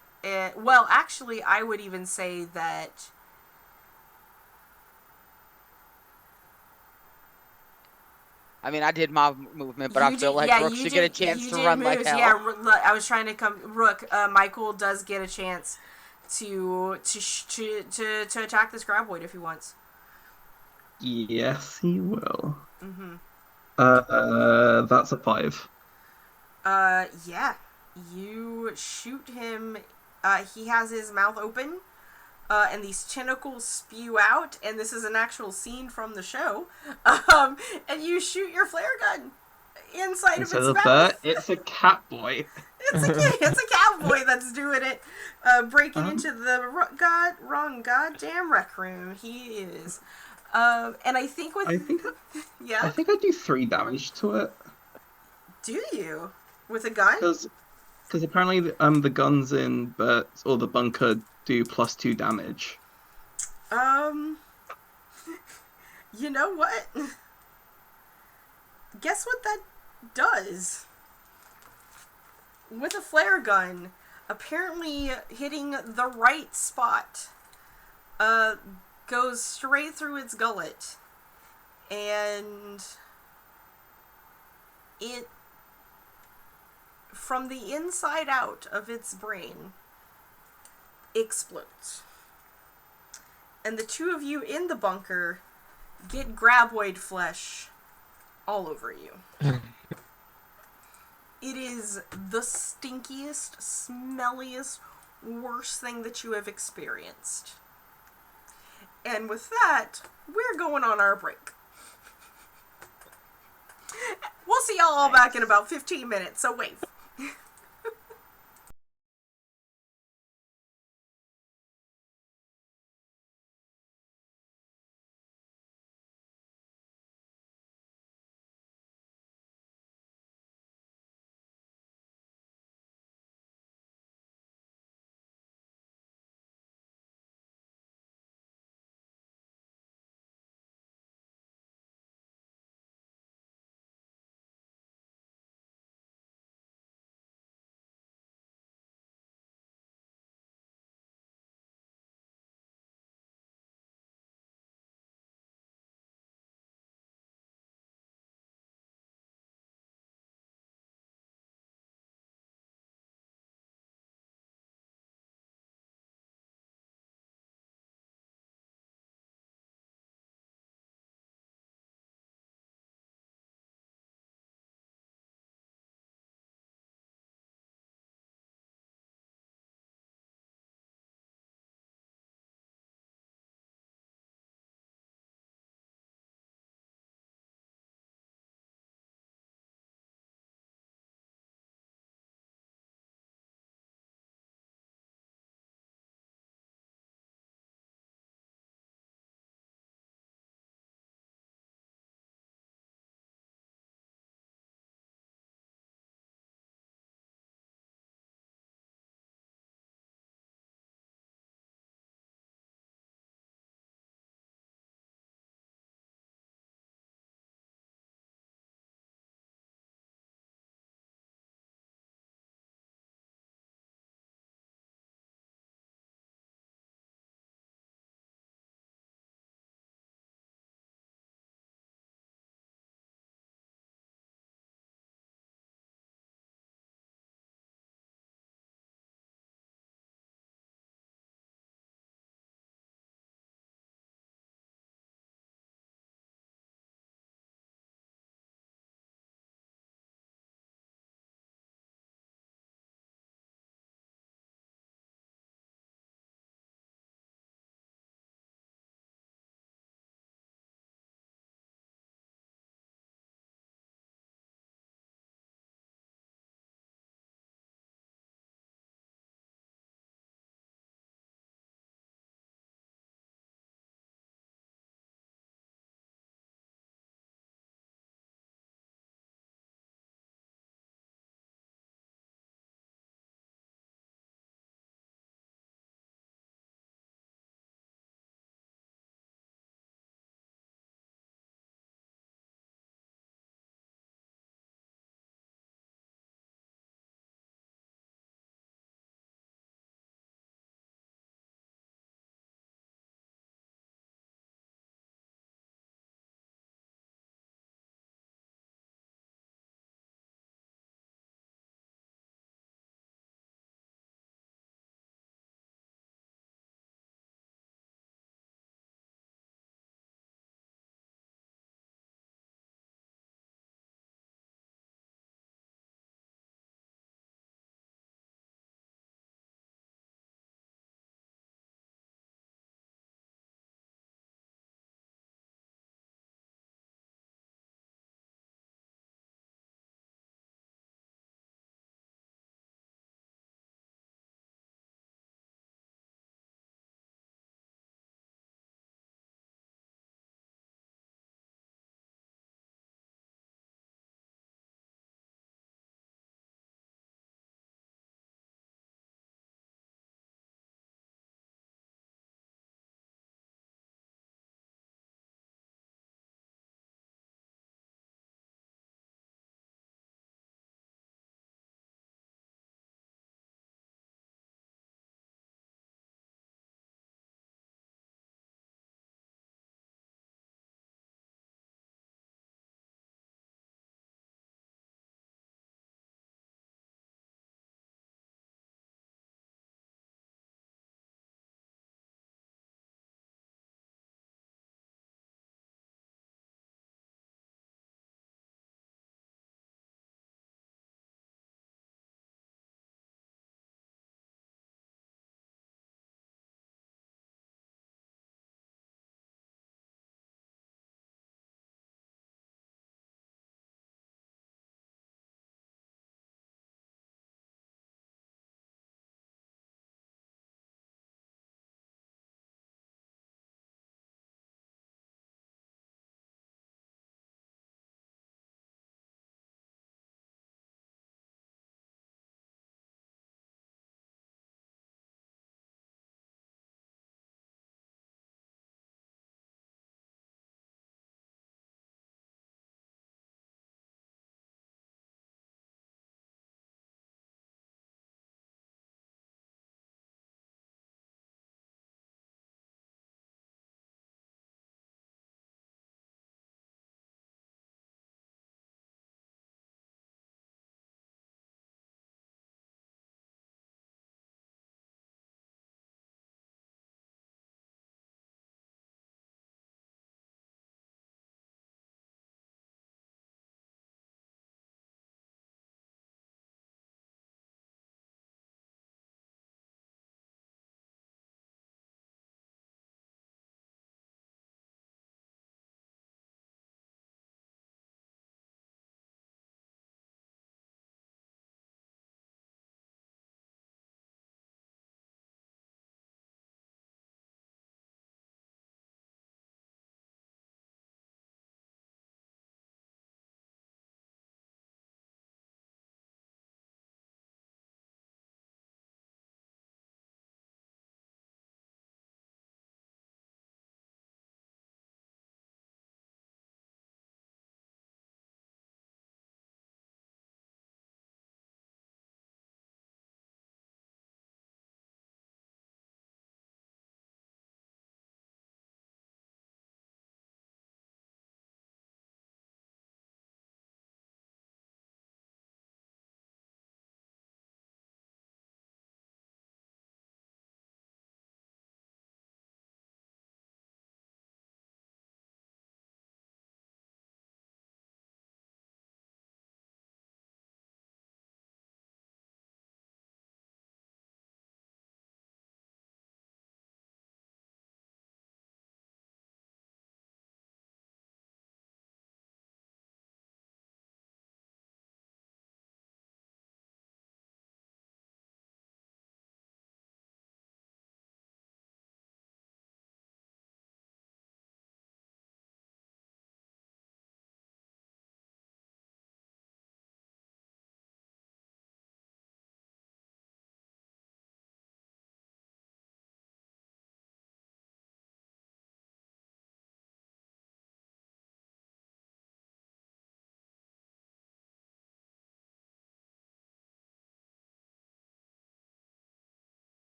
well, actually, I would even say that I mean, I did my movement, but I feel like Rook should get a chance to run like hell. Yeah, I was trying to come. Rook, Michael does get a chance to attack this graboid if he wants. Yes, he will. Mm-hmm. That's a 5. Yeah. You shoot him. He has his mouth open, and these tentacles spew out, and this is an actual scene from the show. And you shoot your flare gun inside of its mouth. That, it's a cat boy. It's a cowboy that's doing it, breaking into the wrong goddamn rec room. He is. And I think yeah. I think I do 3 damage to it. Do you? With a gun? Because apparently the guns in the bunker do +2 damage. You know what? Guess what that does? With a flare gun, apparently hitting the right spot, goes straight through its gullet, and it, from the inside out of its brain, explodes. And the two of you in the bunker get graboid flesh all over you. It is the stinkiest, smelliest, worst thing that you have experienced. And with that, we're going on our break. We'll see y'all all back in about 15 minutes, so wave.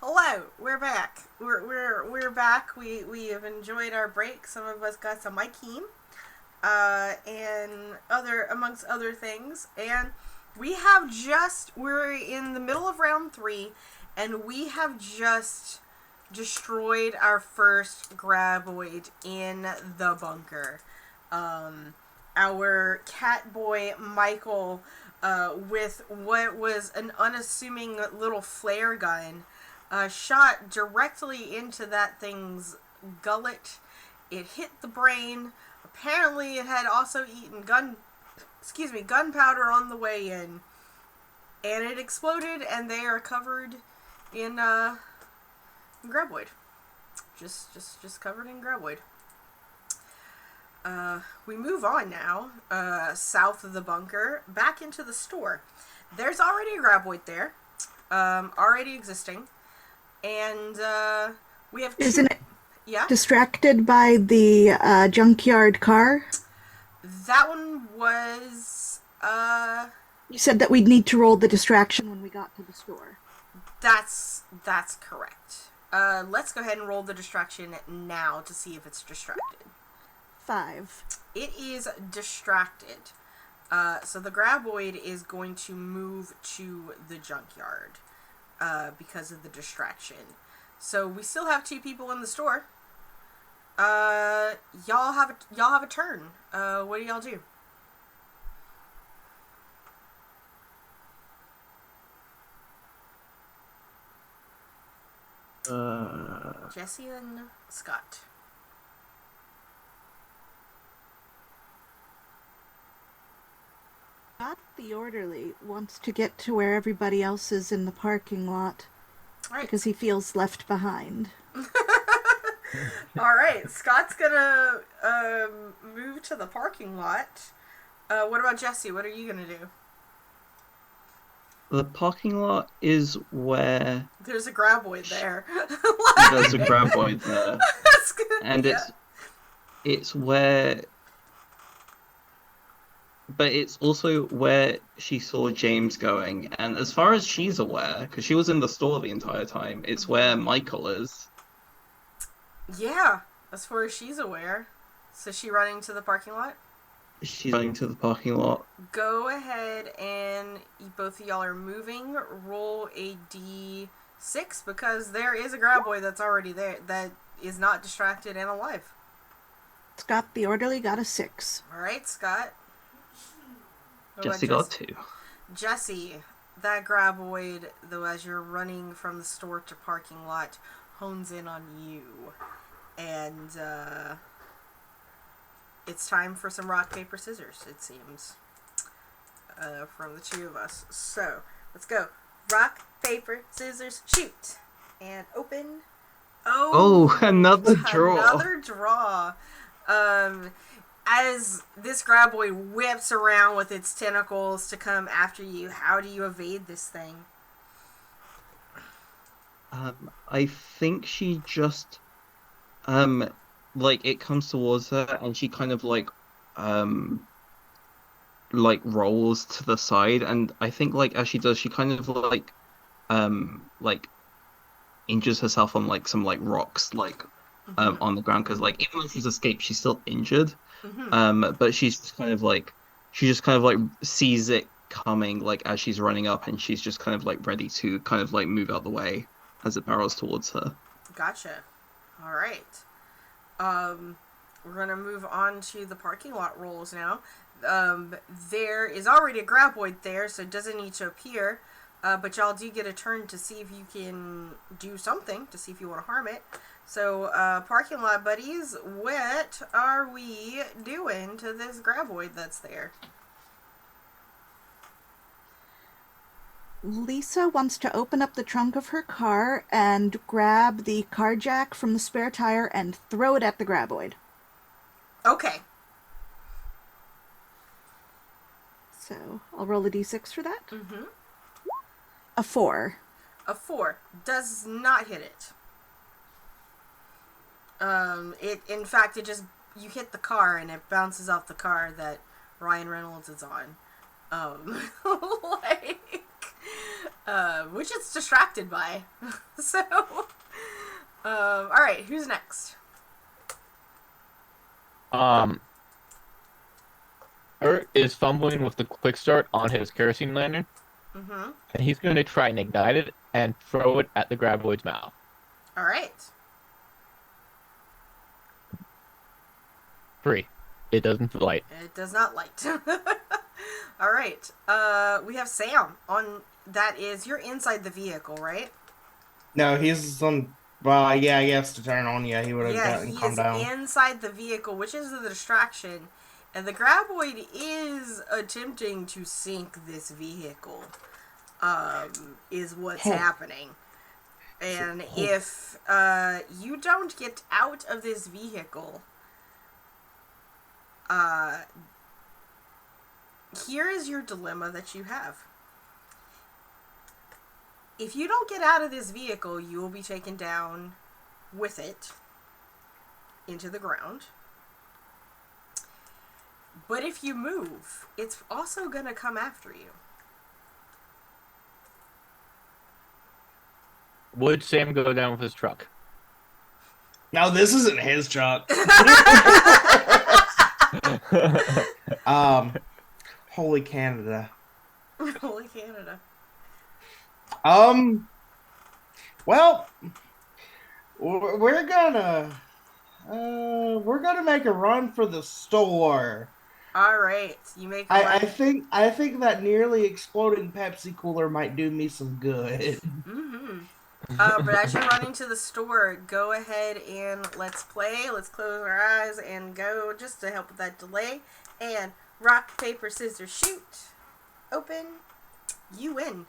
Hello, we're back. We're back. We have enjoyed our break. Some of us got some Ikeen, and amongst other things. And we're in the middle of round 3, and we have just destroyed our first graboid in the bunker. Our cat boy Michael, with what was an unassuming little flare gun, shot directly into that thing's gullet. It hit the brain. Apparently, it had also eaten gunpowder on the way in, and it exploded. And they are covered in graboid, just covered in graboid. We move on now, south of the bunker, back into the store. There's already a graboid there, already existing. And we have two. Isn't it Yeah? distracted by the junkyard car? That one was, You said that we'd need to roll the distraction when we got to the store. that's correct. Let's go ahead and roll the distraction now to see if it's distracted. 5. It is distracted. So the graboid is going to move to the junkyard, because of the distraction. So we still have 2 people in the store. Y'all have a turn. What do y'all do? Jesse and Scott. Scott, the orderly, wants to get to where everybody else is in the parking lot. All right. Because he feels left behind. All right. Scott's gonna move to the parking lot. What about Jesse? What are you gonna do? The parking lot is where There's a graboid there. there's a graboid there, That's good. and Yeah. it's where, but it's also where she saw James going. And as far as she's aware, because she was in the store the entire time, it's where Michael is. Yeah, as far as she's aware. So she running to the parking lot? She's going to the parking lot. Go ahead and both of y'all are moving. Roll a d6 because there is a graboid that's already there that is not distracted and alive. Scott, the orderly, got a 6. Alright, Scott. What about Jesse got 2. Jesse, that graboid, though, as you're running from the store to parking lot, hones in on you. And, it's time for some rock, paper, scissors, it seems. From the 2 of us. So, let's go. Rock, paper, scissors, shoot. And open. Oh, another draw. Another draw. As this graboid whips around with its tentacles to come after you, how do you evade this thing? I think she just, like, it comes towards her and she kind of rolls to the side, and I think, like, as she does, she kind of like injures herself on like some like rocks, like on the ground, because like even though she's escaped, she's still injured. But she just kind of like sees it coming, like, as she's running up, and she's just kind of like ready to kind of like move out the way as it barrels towards her. Gotcha. All right. We're gonna move on to the parking lot rolls now. There is already a graboid there, so it doesn't need to appear. But y'all do get a turn to see if you can do something, to see if you want to harm it. So, parking lot buddies, what are we doing to this graboid that's there? Lisa wants to open up the trunk of her car and grab the car jack from the spare tire and throw it at the graboid. Okay. So, I'll roll a d6 for that. Mm-hmm. A 4. A 4 does not hit it. In fact, you hit the car and it bounces off the car that Ryan Reynolds is on. which it's distracted by. So, alright, who's next? Ert is fumbling with the quick start on his kerosene lantern, Mm-hmm. and he's going to try and ignite it and throw it at the graboid's mouth. Alright. 3. It doesn't light. It does not light. Alright. We have Sam on... That is... You're inside the vehicle, right? No, he's on. Well, yeah, he has to turn on. Yeah, he would have Yeah, gotten he calm is down. inside the vehicle, which is the distraction. And the graboid is attempting to sink this vehicle. Is what's happening. And if you don't get out of this vehicle, here is your dilemma that you have. If you don't get out of this vehicle, you will be taken down with it into the ground. But if you move, it's also going to come after you. Would Sam go down with his truck? No, this isn't his truck. Holy Canada. Holy Canada. Well, we're gonna make a run for the store. All right, you make. I think that nearly exploding Pepsi cooler might do me some good. Mm-hmm. But as you're running to the store, go ahead and let's play. Let's close our eyes and go just to help with that delay. And rock, paper, scissors, shoot. Open. You win.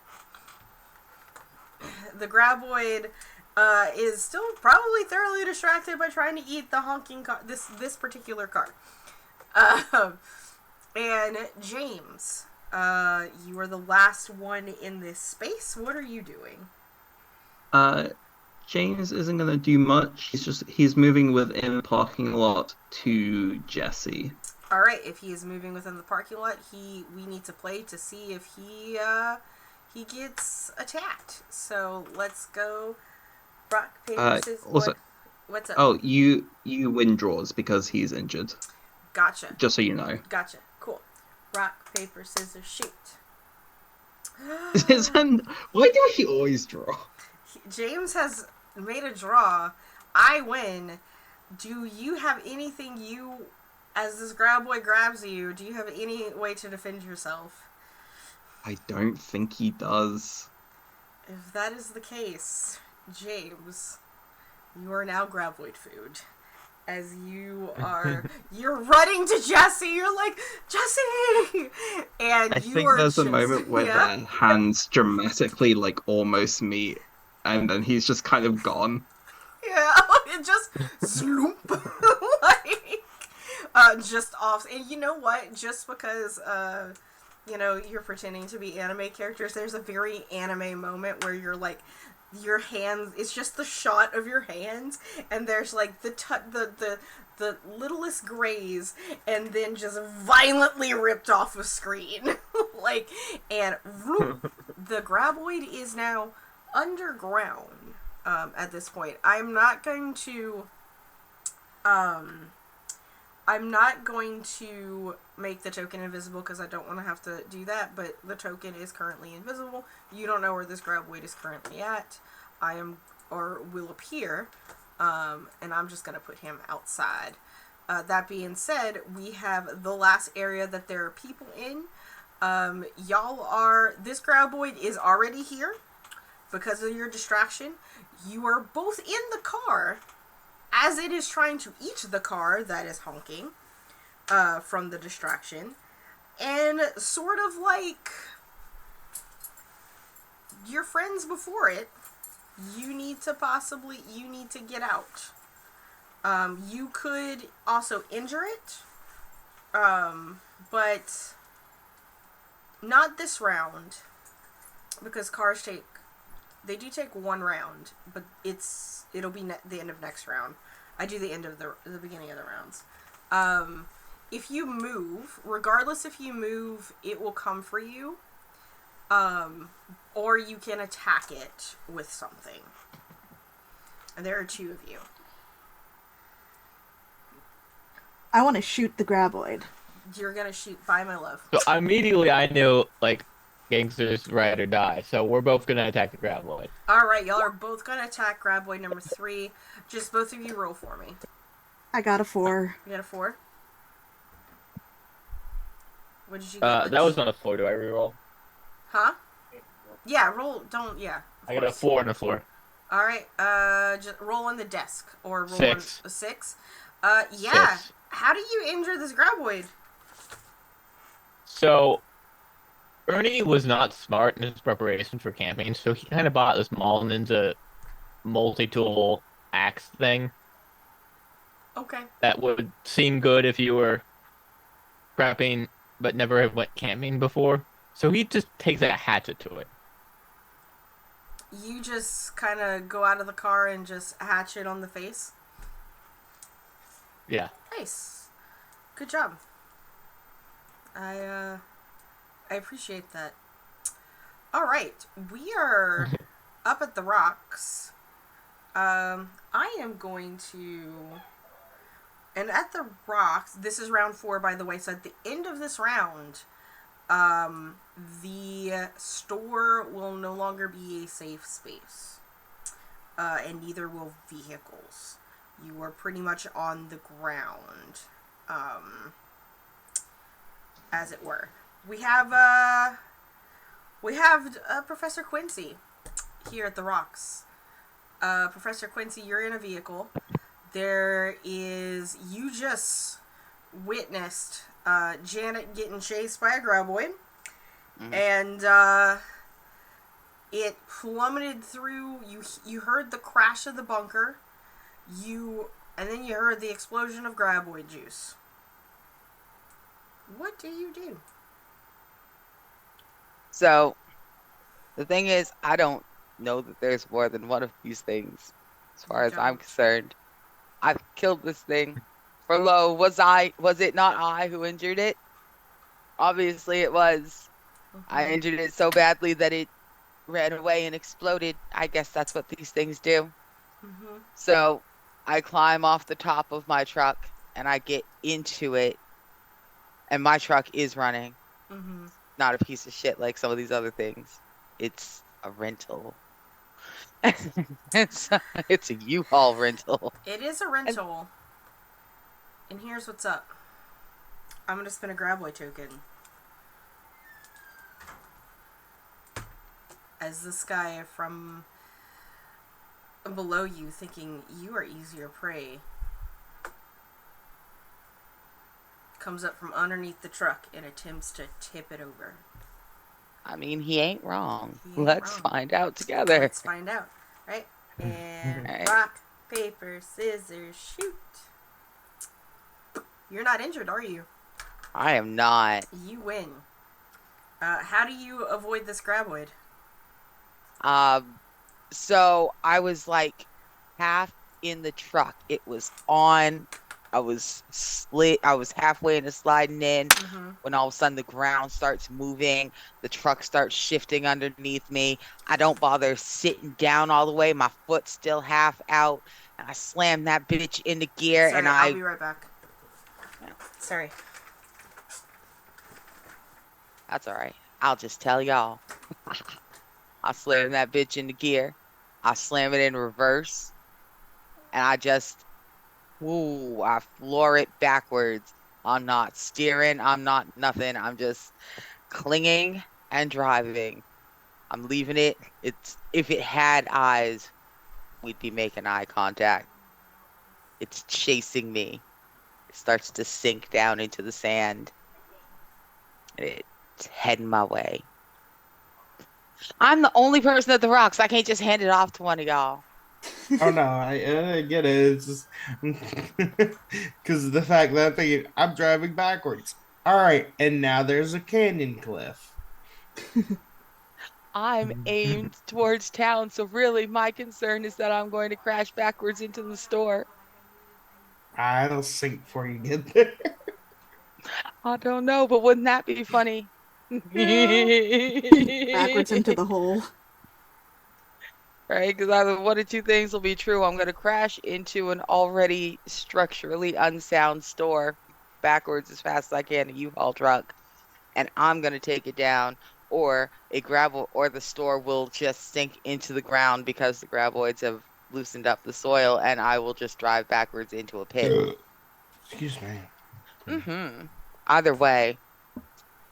The graboid is still probably thoroughly distracted by trying to eat the honking car. This particular car. And James, you are the last one in this space. What are you doing? James isn't gonna do much. He's moving within the parking lot to Jesse. All right, if he is moving within the parking lot, we need to play to see if he gets attacked. So let's go. Rock, paper, scissors. Also, what's up? Oh, you win draws because he's injured. Gotcha. Just so you know. Gotcha. Cool. Rock, paper, scissors, shoot. Why do he always draw? James has made a draw. I win. Do you have anything as this graboid grabs you, do you have any way to defend yourself? I don't think he does. If that is the case, James, you are now graboid food. As you're running to Jesse, you're like, Jesse! And I think there's a moment where their hands dramatically almost meet, and then he's just kind of gone. Yeah, it just sloop. Just off. And you know what? Just because, you're pretending to be anime characters, there's a very anime moment where you're like, your hands, it's just the shot of your hands, and there's the littlest graze, and then just violently ripped off of screen. And the graboid is now underground at this point. I'm not going to make the token invisible because I don't want to have to do that, but the token is currently invisible. You don't know where this graboid is currently at. Will appear, and I'm just going to put him outside. That being said, we have the last area that there are people in. This graboid is already here because of your distraction. You are both in the car as it is trying to eat the car that is honking from the distraction, and sort of like your friends before it, you need to get out. You could also injure it, but not this round, because cars take one round, but it'll be the end of next round. I do the end of the beginning of the rounds. If you move, regardless if you move, it will come for you. Um, or you can attack it with something. And there are two of you. I want to shoot the graboid. You're gonna shoot by my love. So immediately I knew like gangsters ride or die. So we're both gonna attack the graboid. Alright, y'all are both gonna attack Graboid number 3. Just both of you roll for me. I got a 4. You got a 4? What did you get? That was on a 4. Do I reroll? Huh? Yeah, roll. Don't. Yeah. I got a 4 on the floor. All right. Just roll on the desk or roll 6. on a 6. Yeah. 6. How do you injure this graboid? So Ernie was not smart in his preparation for camping, so he kind of bought this small ninja multi-tool axe thing Okay. that would seem good if you were prepping but never have went camping before. So he just takes a hatchet to it. You just kind of go out of the car and just hatch it on the face. Yeah. Nice. Good job. I appreciate that. All right, we are up at the rocks. I am going to, and at the rocks. This is round 4, by the way. So at the end of this round, the store will no longer be a safe space, and neither will vehicles. You are pretty much on the ground, as it were. We have Professor Quincy here at the rocks. Professor Quincy, you're in a vehicle. You just witnessed Janet getting chased by a graboid, and it plummeted through. You heard the crash of the bunker, and then you heard the explosion of graboid juice. What do you do? So the thing is, I don't know that there's more than one of these things. As far as I'm concerned, I've killed this thing. For lo, was it not I who injured it? Obviously it was. I injured it so badly that it ran away and exploded. I guess that's what these things do. So I climb off the top of my truck and I get into it. And my truck is running. Not a piece of shit like some of these other things. It's a rental. it's a U-Haul rental. It is a rental. And here's what's up. I'm gonna spin a graboid token. As this guy from below you, thinking you are easier prey, comes up from underneath the truck and attempts to tip it over. I mean, he ain't wrong. Let's find out together. Let's find out, right? And rock, paper, scissors, shoot. You're not injured, are you? I am not. You win. How do you avoid this graboid? So I was like half in the truck. It was on. I was halfway into sliding in when all of a sudden the ground starts moving. The truck starts shifting underneath me. I don't bother sitting down all the way. My foot's still half out. And I slam that bitch into gear. Sorry, and I'll be right back. Sorry. That's all right. I'll just tell y'all. I slam that bitch into gear. I slam it in reverse. And I floor it backwards. I'm not steering. I'm not nothing. I'm just clinging and driving. I'm leaving it. If it had eyes, we'd be making eye contact. It's chasing me. It starts to sink down into the sand. It's heading my way. I'm the only person at the rocks. I can't just hand it off to one of y'all. Oh no, I get it. It's just because of the fact that I'm thinking I'm driving backwards. All right, and now there's a canyon cliff. I'm aimed towards town, so really my concern is that I'm going to crash backwards into the store. I'll sink before you get there. I don't know, but wouldn't that be funny? Backwards into the hole. Right, because either one or two things will be true. I'm going to crash into an already structurally unsound store backwards as fast as I can, a U-Haul truck, and I'm going to take it down, or a gravel, or the store will just sink into the ground because the graboids have loosened up the soil, and I will just drive backwards into a pit. Excuse me. Either way,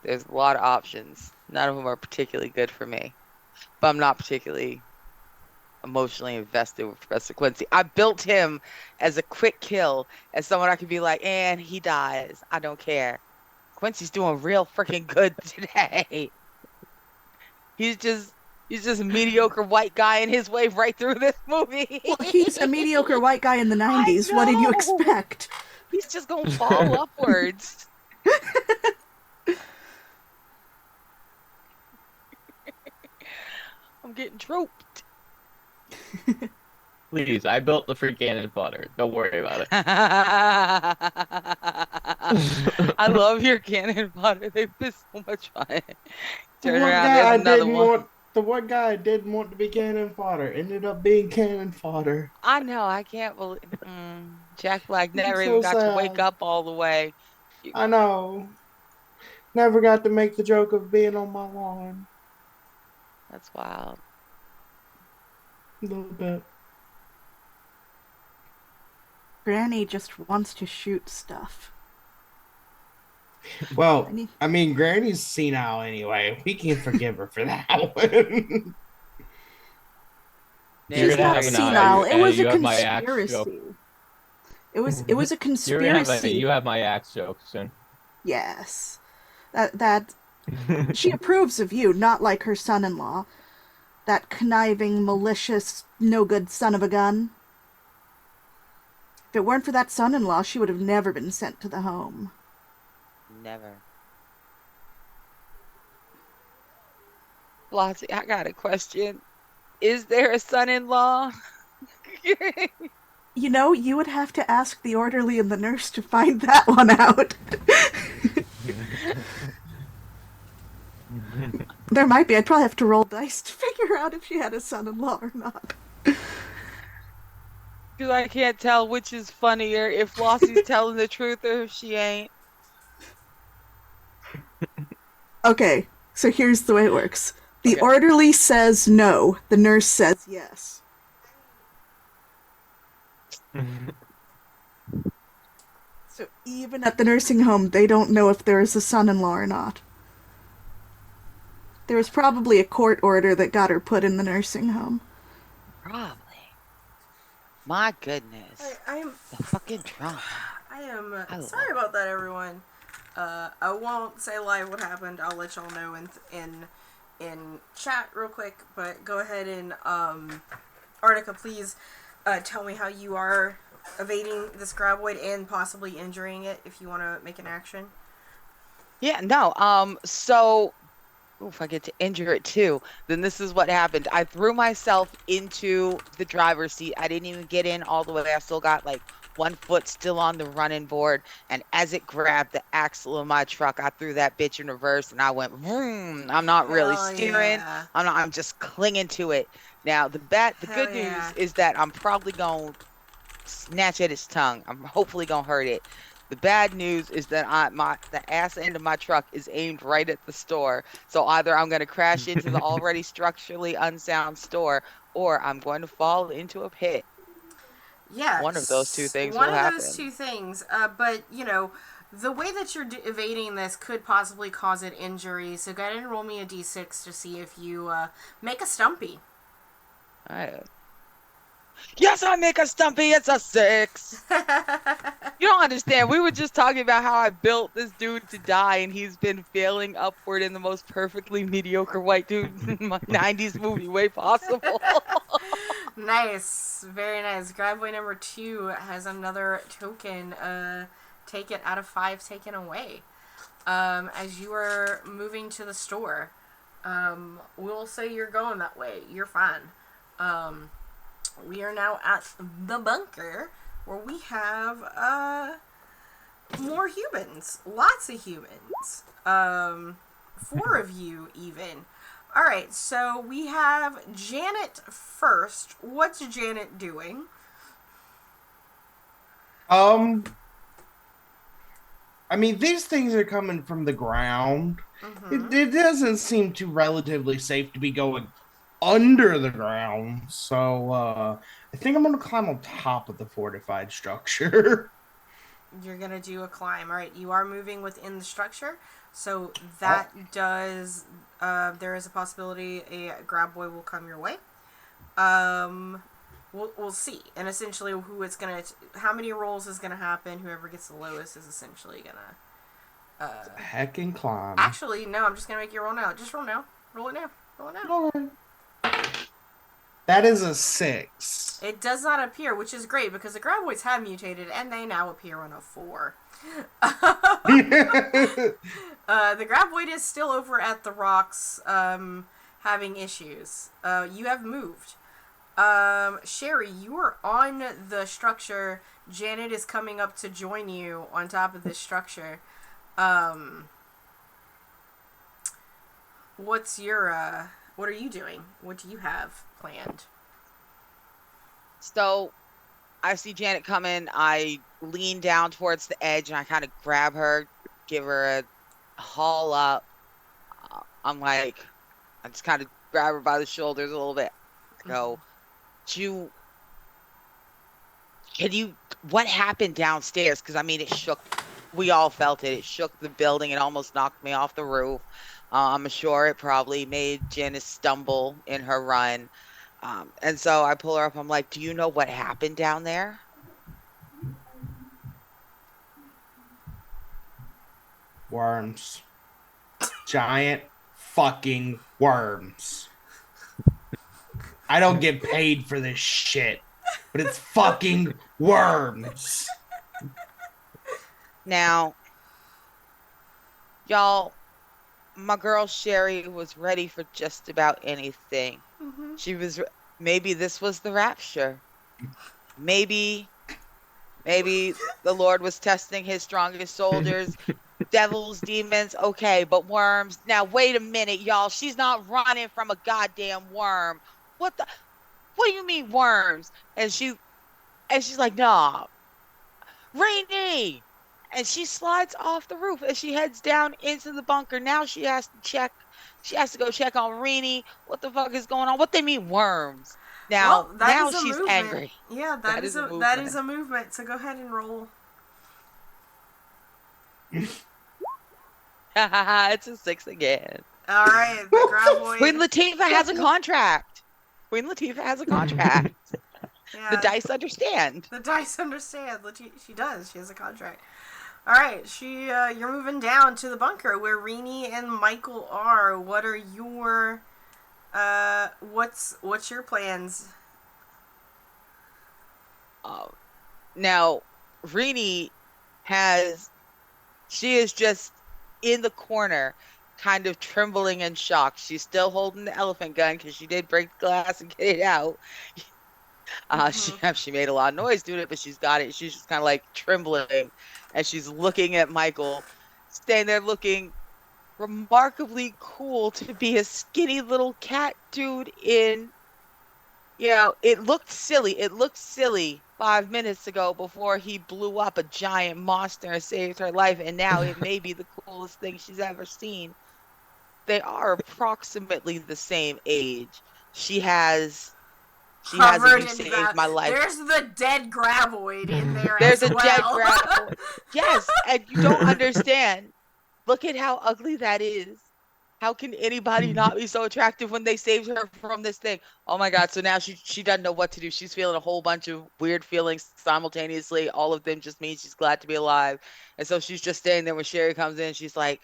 there's a lot of options. None of them are particularly good for me, but I'm not particularly emotionally invested with Professor Quincy. I built him as a quick kill, as someone I could be like, and he dies. I don't care. Quincy's doing real freaking good today. He's just a mediocre white guy in his way right through this movie. Well, he's a mediocre white guy in the I 90s. What did you know. expect? He's just gonna fall upwards. I'm getting troped. Please, I built the free cannon fodder. Don't worry about it. I love your cannon fodder. They've been so much fun. The Turn one around, guy there's I another didn't one. want. The one guy I didn't want to be cannon fodder ended up being cannon fodder. I know, I can't believe Jack Black I'm never so even got to wake sad. up all the way. I know. Never got to make the joke of being on my lawn. That's wild. A little bit. Granny just wants to shoot stuff. Well, I mean, Granny's senile anyway. We can't forgive her for that one. She's not senile. It was a conspiracy. It was a conspiracy. You have my axe joke soon. Yes. That she approves of you, not like her son-in-law. That conniving, malicious, no-good son of a gun. If it weren't for that son-in-law, she would have never been sent to the home. Never. Flossie, I got a question. Is there a son-in-law? You know, you would have to ask the orderly and the nurse to find that one out. There might be. I'd probably have to roll dice to figure out if she had a son-in-law or not. Because I can't tell which is funnier, if Flossie's telling the truth or if she ain't. Okay, so here's the way it works. The orderly says no. The nurse says yes. So even at the nursing home, they don't know if there is a son-in-law or not. There was probably a court order that got her put in the nursing home. Probably. My goodness. I'm the fucking drama. I am sorry about that, everyone. I won't say live what happened. I'll let y'all know in chat real quick. But go ahead and Arnica, please tell me how you are evading this graboid and possibly injuring it if you want to make an action. Yeah, no. So if I get to injure it too, then this is what happened. I threw myself into the driver's seat. I didn't even get in all the way. I still got like one foot still on the running board. And as it grabbed the axle of my truck, I threw that bitch in reverse and I went, vroom. I'm not really steering. Yeah. I'm just clinging to it. Now, the good news is that I'm probably going to snatch at its tongue. I'm hopefully going to hurt it. The bad news is that the ass end of my truck is aimed right at the store. So either I'm going to crash into the already structurally unsound store, or I'm going to fall into a pit. Yes. One of those two things will happen. One of those two things. But, you know, the way that you're evading this could possibly cause an injury. So go ahead and roll me a d6 to see if you make a stumpy. All right. Yes, I make a stumpy. It's a 6. You don't understand. We were just talking about how I built this dude to die, and he's been failing upward in the most perfectly mediocre white dude in my 90s movie way possible. Nice. Very nice. Graboid number 2 has another token taken out of 5 taken away. As you are moving to the store, we'll say you're going that way. You're fine. We are now at the bunker where we have more humans. Lots of humans. 4 of you even. All right, so we have Janet first. What's Janet doing? I mean, these things are coming from the ground. Mm-hmm. It doesn't seem too relatively safe to be going under the ground. So I think I'm gonna climb on top of the fortified structure. You're gonna do a climb. All right, you are moving within the structure, so Oh, that does. There is a possibility a grab boy will come your way. Um, we'll see. And essentially, who it's gonna, how many rolls is gonna happen. Whoever gets the lowest is essentially gonna. heck and climb. Actually, no. I'm just gonna make you roll now. Just roll now. Roll it now. Roll it now. Okay. That is a 6. It does not appear, which is great because the graboids have mutated and they now appear on a 4. The graboid is still over at the rocks, having issues. You have moved. Sherry, you are on the structure. Janet is coming up to join you on top of this structure. What are you doing? What do you have planned? So I see Janet coming. I lean down towards the edge and I kind of grab her, give her a haul up. I'm like, I just kind of grab her by the shoulders a little bit. I go, you, what happened downstairs? Because I mean, it shook. We all felt it. It shook the building. It almost knocked me off the roof. I'm sure it probably made Janice stumble in her run. And so I pull her up. I'm like, do you know what happened down there? Worms. Giant fucking worms. I don't get paid for this shit, but it's fucking worms. Now, y'all, my girl Sherry was ready for just about anything. Mm-hmm. She was, maybe this was the rapture. Maybe the Lord was testing his strongest soldiers. Devils, demons, okay, but worms. Now, wait a minute, y'all. She's not running from a goddamn worm. What do you mean worms? And she's like, nah, Rainy. And she slides off the roof as she heads down into the bunker. Now she has to go check on Rainy. What the fuck is going on? What they mean worms? Well, Now, that is a she's movement. angry. Yeah, that is a that is a movement. So go ahead and roll. It's a 6 again. All right, the graboid. Queen Latifah has a contract. Yeah, The dice understand. the dice understand. She does. She has a contract. All right, you're moving down to the bunker where Rini and Michael are. What are your what's your plans? Now, Rini she is just in the corner, kind of trembling in shock. She's still holding the elephant gun because she did break the glass and get it out. She made a lot of noise doing it, but she's got it. She's just kind of like trembling, and she's looking at Michael, standing there looking remarkably cool to be a skinny little cat dude in. It looked silly. It looked silly 5 minutes ago before he blew up a giant monster and saved her life, and now it may be the coolest thing she's ever seen. They are approximately the same age. She has Covered a "you saved my life." There's the dead graboid in there. There's as a well. dead graboid. Yes, and you don't understand. Look at how ugly that is. How can anybody not be so attractive when they saved her from this thing? Oh my God. So now she doesn't know what to do. She's feeling a whole bunch of weird feelings simultaneously. All of them just mean she's glad to be alive. And so she's just staying there when Sherry comes in. She's like,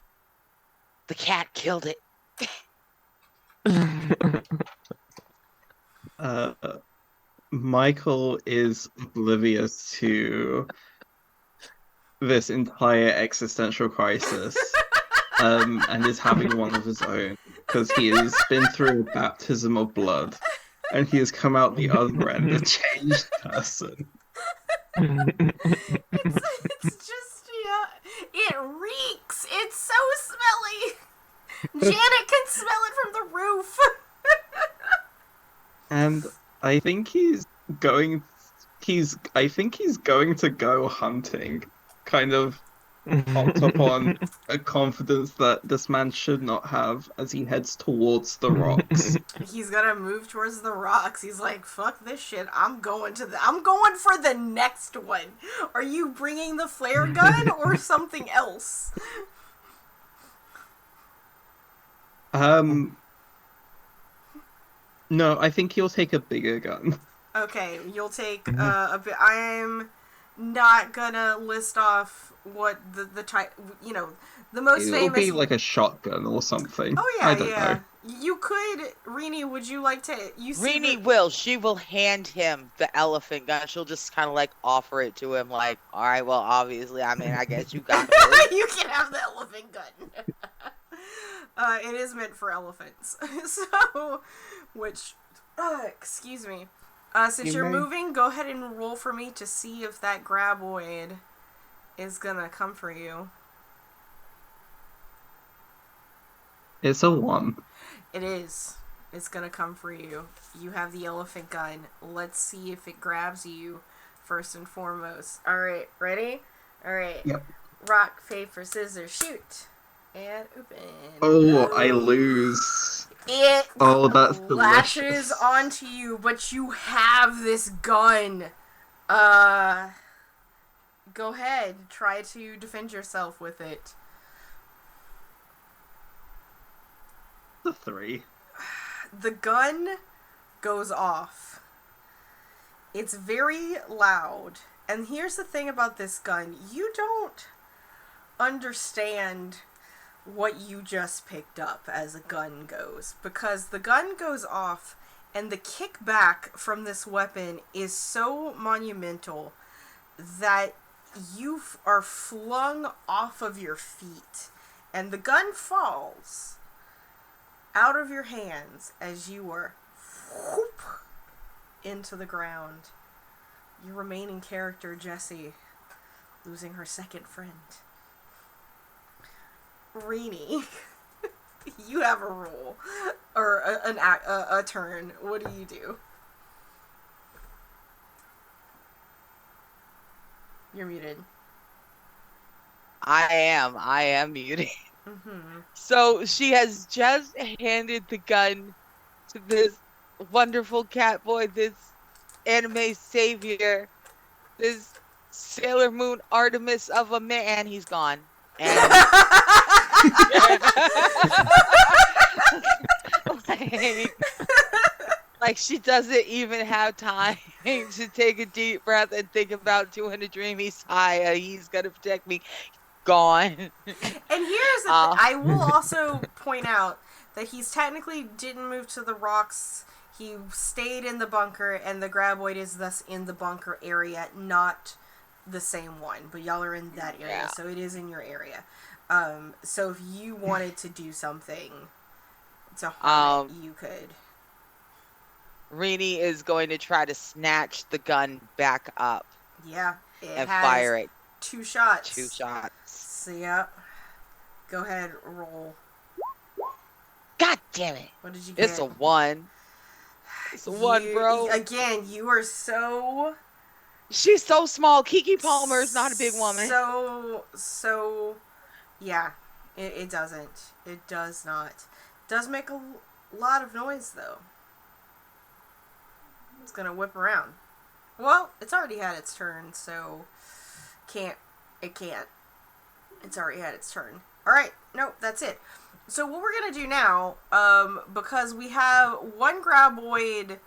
the cat killed it. Michael is oblivious to this entire existential crisis, and is having one of his own because he has been through a baptism of blood, and he has come out the other end a changed person. It's just it reeks. It's so smelly. Janet can smell it from the roof. And I think he's going I think he's going to go hunting, kind of hopped up on a confidence that this man should not have as he heads towards the rocks. He's gonna move towards the rocks. He's like, fuck this shit. I'm going for the next one. Are you bringing the flare gun or something else? No, I think he'll take a bigger gun. Okay, you'll take a bit. I'm not gonna list off what the type, the most It'll famous. be like a shotgun or something. Oh yeah, I don't know. You could, Rini. Would you like to? She will hand him the elephant gun. She'll just kind of like offer it to him, like, all right, well, obviously, I mean, I guess you got it. You can have the elephant gun. It is meant for elephants. So, excuse me. Since you're moving, go ahead and roll for me to see if that graboid is gonna come for you. It's a 1. It is. It's gonna come for you. You have the elephant gun. Let's see if it grabs you first and foremost. Alright, ready? Alright. Yep. Rock, paper, scissors, shoot. And open. Oh, I lose. It that's lashes delicious. onto you, but you have this gun. Go ahead. Try to defend yourself with it. The 3. The gun goes off. It's very loud. And here's the thing about this gun. You don't understand what you just picked up as a gun goes. Because the gun goes off and the kickback from this weapon is so monumental that you are flung off of your feet. And the gun falls out of your hands as you were whoop into the ground. Your remaining character, Jessie, losing her second friend. Rini, you have a roll or a turn. What do you do? You're muted. I am muted. Mm-hmm. So she has just handed the gun to this wonderful cat boy, this anime savior, this Sailor Moon Artemis of a man. He's gone. And like she doesn't even have time to take a deep breath and think about doing a dreamy sigh. He's gonna protect me. Gone. And here's the I will also point out that he's technically didn't move to the rocks. He stayed in the bunker, and the graboid is thus in the bunker area, not the same one. But y'all are in that area, so it is in your area. So if you wanted to do something to harm it, you could. Rini is going to try to snatch the gun back up. Yeah, and fire it. 2 shots. 2 shots. So, yep. Go ahead, roll. God damn it. What did you get? It's a 1. It's a 1, bro. Again, you are so... She's so small. Kiki Palmer is not a big woman. So... Yeah. It doesn't. It does not. It does make a lot of noise, though. It's gonna whip around. Well, it's already had its turn, so... It can't. It's already had its turn. Alright, nope, that's it. So what we're gonna do now, because we have one graboid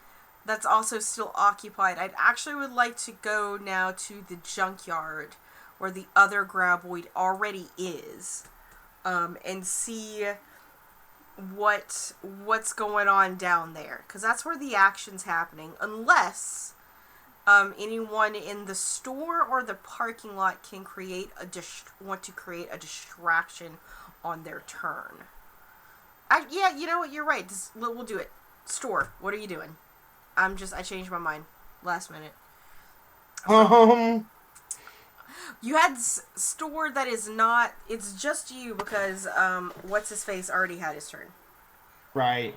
that's also still occupied, I actually would like to go now to the junkyard where the other graboid already is, and see what's going on down there, because that's where the action's happening, unless anyone in the store or the parking lot can want to create a distraction on their turn. Yeah, you know what? You're right. We'll do it. Store. What are you doing? I changed my mind last minute. You had store that is not. It's just you because what's his face already had his turn. Right.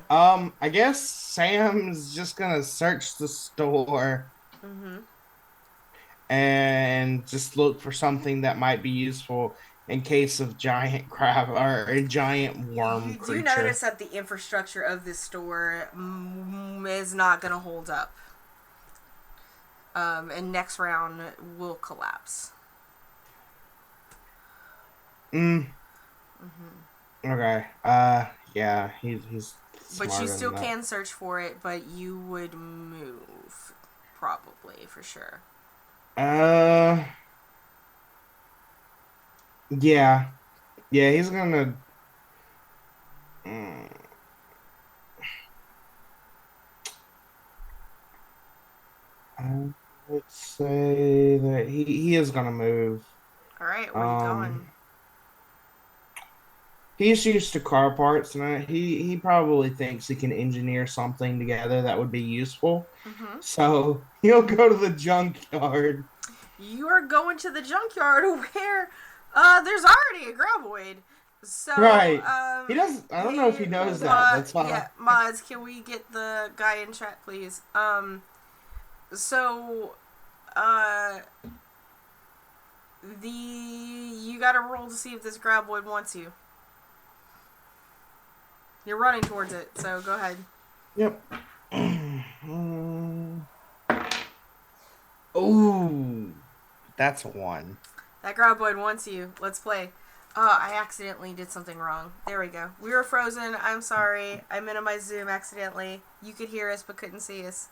I guess Sam's just gonna search the store and just look for something that might be useful in case of giant crab or a giant worm You do creature. notice that the infrastructure of this store is not going to hold up. And next round will collapse. Okay. Yeah, he's But smarter you still than that. can search for it, but you would move. Probably, for sure. Yeah. Yeah, he's gonna. I would say that he is gonna move. Alright, where are you going? He's used to car parts, and he probably thinks he can engineer something together that would be useful. So he'll go to the junkyard. You are going to the junkyard where there's already a graboid. So, Right. He does. I don't know if he knows that. That's why. Yeah, mods, can we get the guy in chat, please? So, you gotta roll to see if this graboid wants you. You're running towards it, so go ahead. Yep. Ooh, that's a 1. That graboid wants you. Let's play. Oh, I accidentally did something wrong. There we go. We were frozen. I'm sorry. I minimized Zoom accidentally. You could hear us but couldn't see us.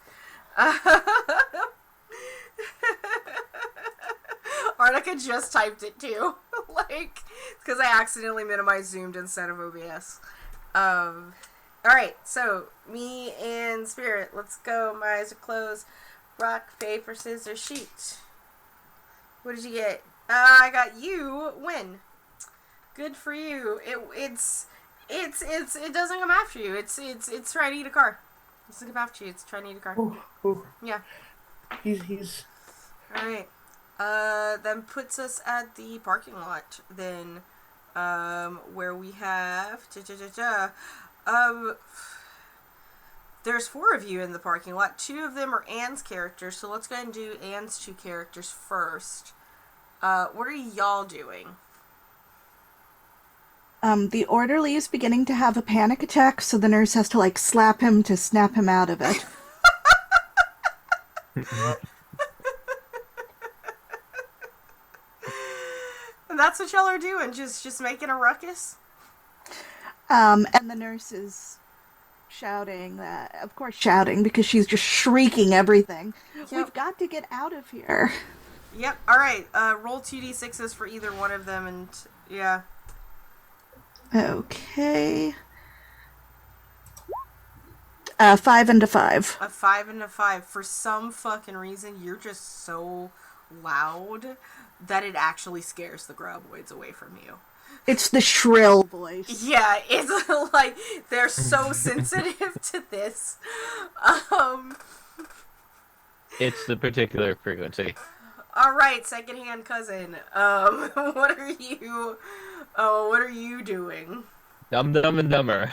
Arnica just typed it too. Like, because I accidentally minimized Zoomed instead of OBS. Alright, so me and Spirit, let's go. My eyes are closed. Rock, paper, scissors, shoot. What did you get? I got you win. Good for you. It doesn't come after you. It's trying to eat a car. It doesn't come after you. It's trying to eat a car. Ooh. Yeah. He's. All right. Then puts us at the parking lot. Then, where we have there's 4 of you in the parking lot. 2 of them are Anne's characters. So let's go ahead and do Anne's 2 characters first. What are y'all doing? The orderly is beginning to have a panic attack, so the nurse has to, like, slap him to snap him out of it. And that's what y'all are doing, just making a ruckus? And the nurse is shouting that, of course shouting, because she's just shrieking everything. Yep. We've got to get out of here. Yep, alright. Roll 2d6s for either one of them, and yeah. Okay. 5 and a 5. A 5 and a 5. For some fucking reason, you're just so loud that it actually scares the graboids away from you. It's the shrill voice. Yeah, it's like they're so sensitive to this. It's the particular frequency. All right, secondhand cousin. What are you? Oh, what are you doing? Dumb and Dumber.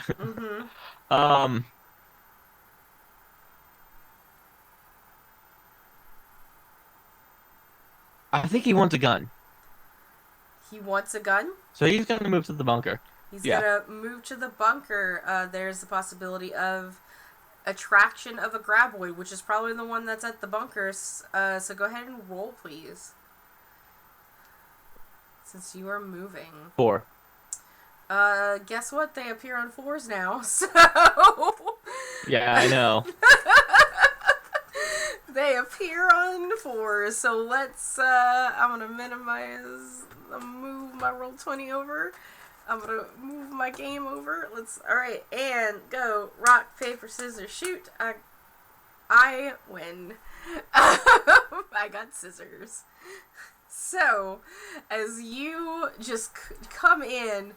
I think he wants a gun. He wants a gun? So he's gonna move to the bunker. He's gonna move to the bunker. There's the possibility of attraction of a graboid, which is probably the one that's at the bunkers. So go ahead and roll, please. Since you are moving. 4. Guess what? They appear on 4s now, so... Yeah, I know. They appear on 4s, so let's, I'm gonna move my roll 20 over. I'm gonna move my game over. Alright, and go. Rock, paper, scissors, shoot. I win. I got scissors. So, as you just come in,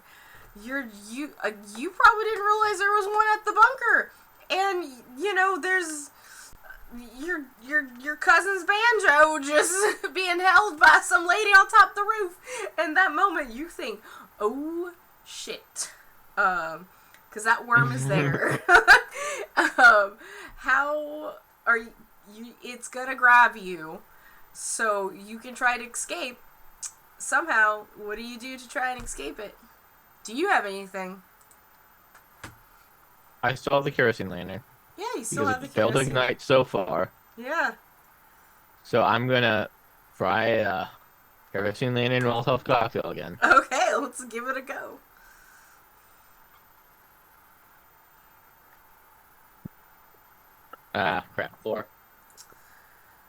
you probably didn't realize there was one at the bunker. And, you know, there's your cousin's banjo just being held by some lady on top of the roof. And that moment you think, oh shit, because that worm is there. How are you? It's gonna grab you, so you can try to escape somehow. What do you do to try and escape it? Do you have anything? I still have the kerosene lantern. Yeah, you still Because have the it failed to kerosene. ignite so far. Yeah. So I'm gonna try kerosene lantern Molotov cocktail again. Okay, let's give it a go. Ah, crap. 4.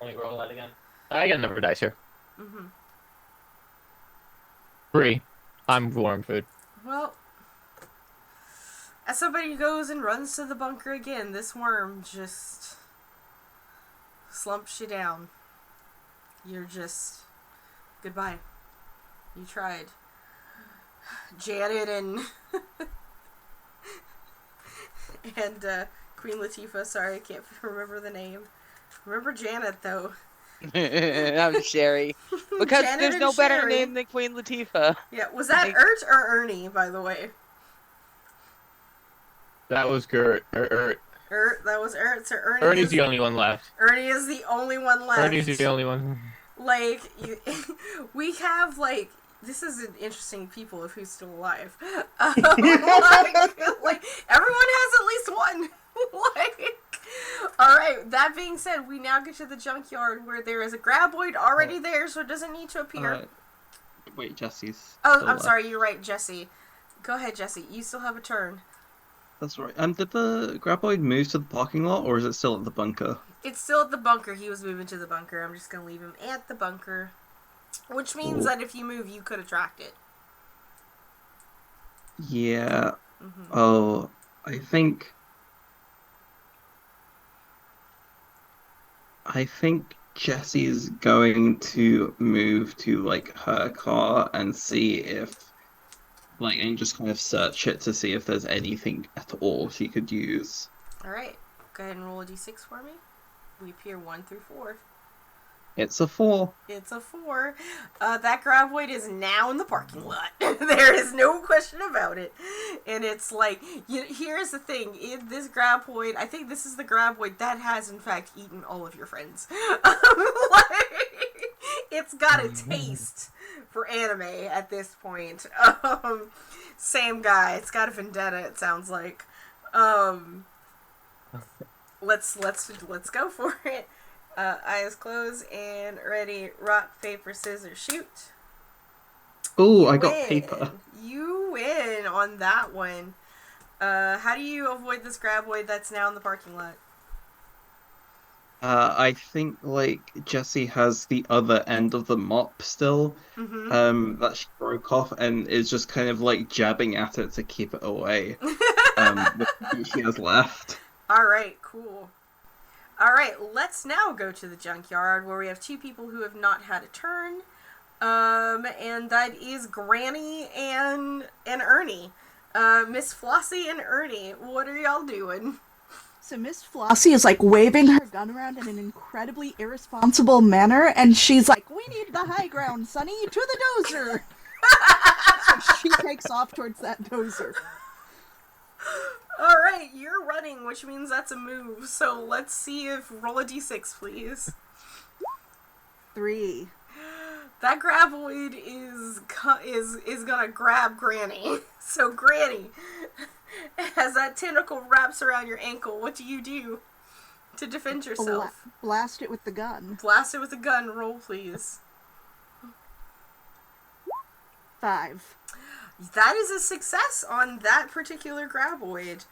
Let me roll that again. I got another dice here. Mm-hmm. 3. I'm warm food. Well, as somebody goes and runs to the bunker again, this worm just slumps you down. You're just... Goodbye. You tried. Janet and... and, Queen Latifah, sorry, I can't remember the name. Remember Janet, though. I'm Sherry. Because Janet there's and no better Sherry. name than Queen Latifah. Yeah, was that Ert or Ernie, by the way? That was Gert. Ert, that was Ert, so Ernie Ernie's is... the only one left. Ernie is the only one left. Ernie's the only one. Like, we have, like... This is an interesting people of who's still alive. Like, everyone has at least one. Like, alright, that being said, we now get to the junkyard where there is a graboid already there, so it doesn't need to appear. Wait, Jesse's. Oh, still I'm left. sorry, you're right, Jesse. Go ahead, Jesse. You still have a turn. That's right. Did the graboid move to the parking lot, or is it still at the bunker? It's still at the bunker. He was moving to the bunker. I'm just gonna leave him at the bunker. Which means that if you move, you could attract it. Yeah. Mm-hmm. Oh, I think Jesse's going to move to like her car and see if and just kind of search it to see if there's anything at all she could use. Alright, go ahead and roll a d6 for me. We appear 1 through 4. It's a 4. It's a 4. That graboid is now in the parking lot. There is no question about it. And it's like, here's the thing. This graboid, I think this is the graboid that has, in fact, eaten all of your friends. It's got a taste for anime at this point. Same guy. It's got a vendetta, it sounds like. Let's go for it. Eyes closed and ready. Rock, paper, scissors, shoot. Oh, You I got win. paper. You win on that one. How do you avoid this graboid that's now in the parking lot? I think Jessie has the other end of the mop still, Mm-hmm. that she broke off and is just kind of jabbing at it to keep it away. With what she has left. Alright, cool. Alright, let's now go to the junkyard where we have 2 people who have not had a turn. And that is Granny and Ernie. Miss Flossie and Ernie, what are y'all doing? So Miss Flossie is like waving her gun around in an incredibly irresponsible manner, and she's like, "We need the high ground, Sonny, to the dozer!" So she takes off towards that dozer. Alright, you're running, which means that's a move. So let's see if... Roll a d6, please. 3. That graboid is gonna grab Granny. So Granny, as that tentacle wraps around your ankle, what do you do to defend yourself? Blast it with the gun. Blast it with a gun. Roll, please. 5. That is a success on that particular graboid.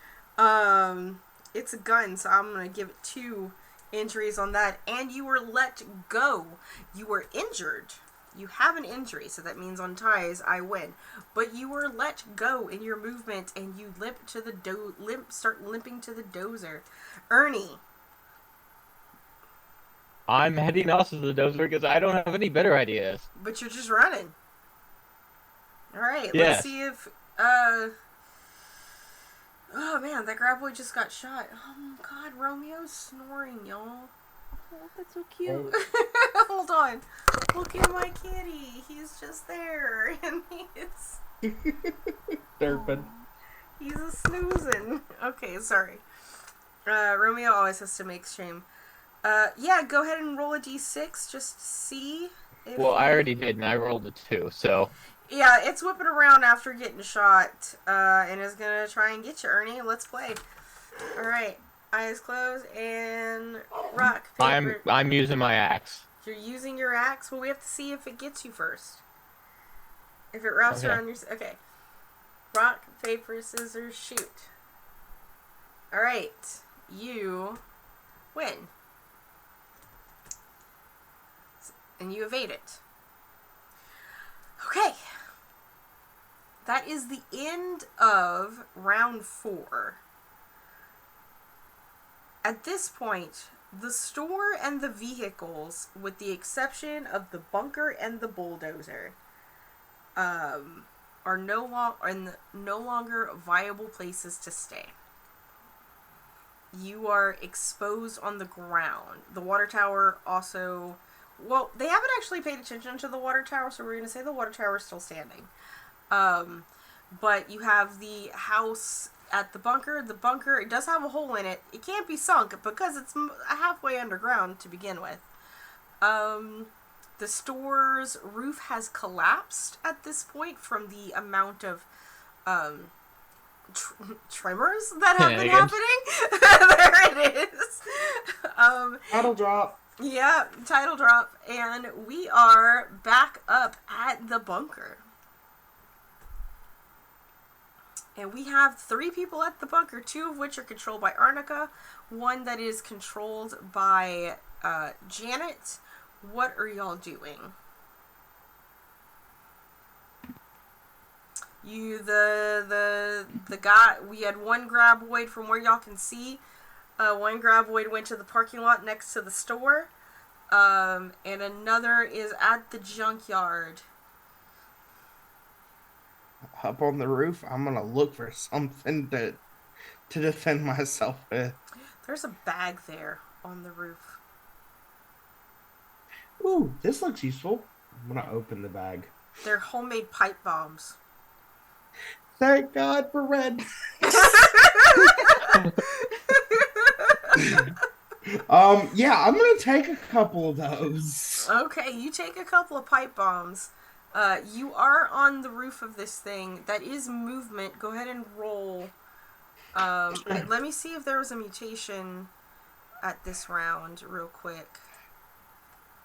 It's a gun, so I'm gonna give it 2 injuries on that. And you were let go. You were injured. You have an injury, so that means on ties I win. But you were let go in your movement, and you start limping to the dozer. Ernie. I'm heading off to the dozer because I don't have any better ideas. But you're just running. Alright, Yes. let's see if, Oh man, that graboid just got shot. Oh god, Romeo's snoring, y'all. Oh, that's so cute. Hold on. Look at my kitty. He's just there. And he's Derpin. he's a snoozing. Okay, sorry. Romeo always has to make shame. Yeah, go ahead and roll a d6 just to see if Well, I already did, and I rolled a 2, so... Yeah, it's whipping around after getting shot, and is gonna try and get you, Ernie. Let's play. Alright. Eyes closed, and rock, paper... I'm using my axe. You're using your axe? Well, we have to see if it gets you first. If it wraps Okay. around your... Okay. Rock, paper, scissors, shoot. Alright. You win. And you evade it. Okay. That is the end of round 4. At this point, the store and the vehicles, with the exception of the bunker and the bulldozer, are no longer viable places to stay. You are exposed on the ground. The water tower also... Well, they haven't actually paid attention to the water tower, so we're going to say the water tower is still standing. But you have the house at the bunker. The bunker, it does have a hole in it. It can't be sunk because it's halfway underground to begin with. The store's roof has collapsed at this point from the amount of tremors that have been happening. There it is. Title drop. Yeah, title drop. And we are back up at the bunker. And we have 3 people at the bunker, 2 of which are controlled by Arnica, 1 that is controlled by Janet. What are y'all doing? The guy, we had 1 graboid from where y'all can see. 1 graboid went to the parking lot next to the store. And another is at the junkyard. Up on the roof, I'm gonna look for something to defend myself with. There's a bag there on the roof. Ooh, this looks useful. I'm gonna open the bag. They're homemade pipe bombs. Thank God for red. Yeah, I'm gonna take a couple of those. Okay, you take a couple of pipe bombs. You are on the roof of this thing. That is movement. Go ahead and roll. Let me see if there was a mutation at this round real quick.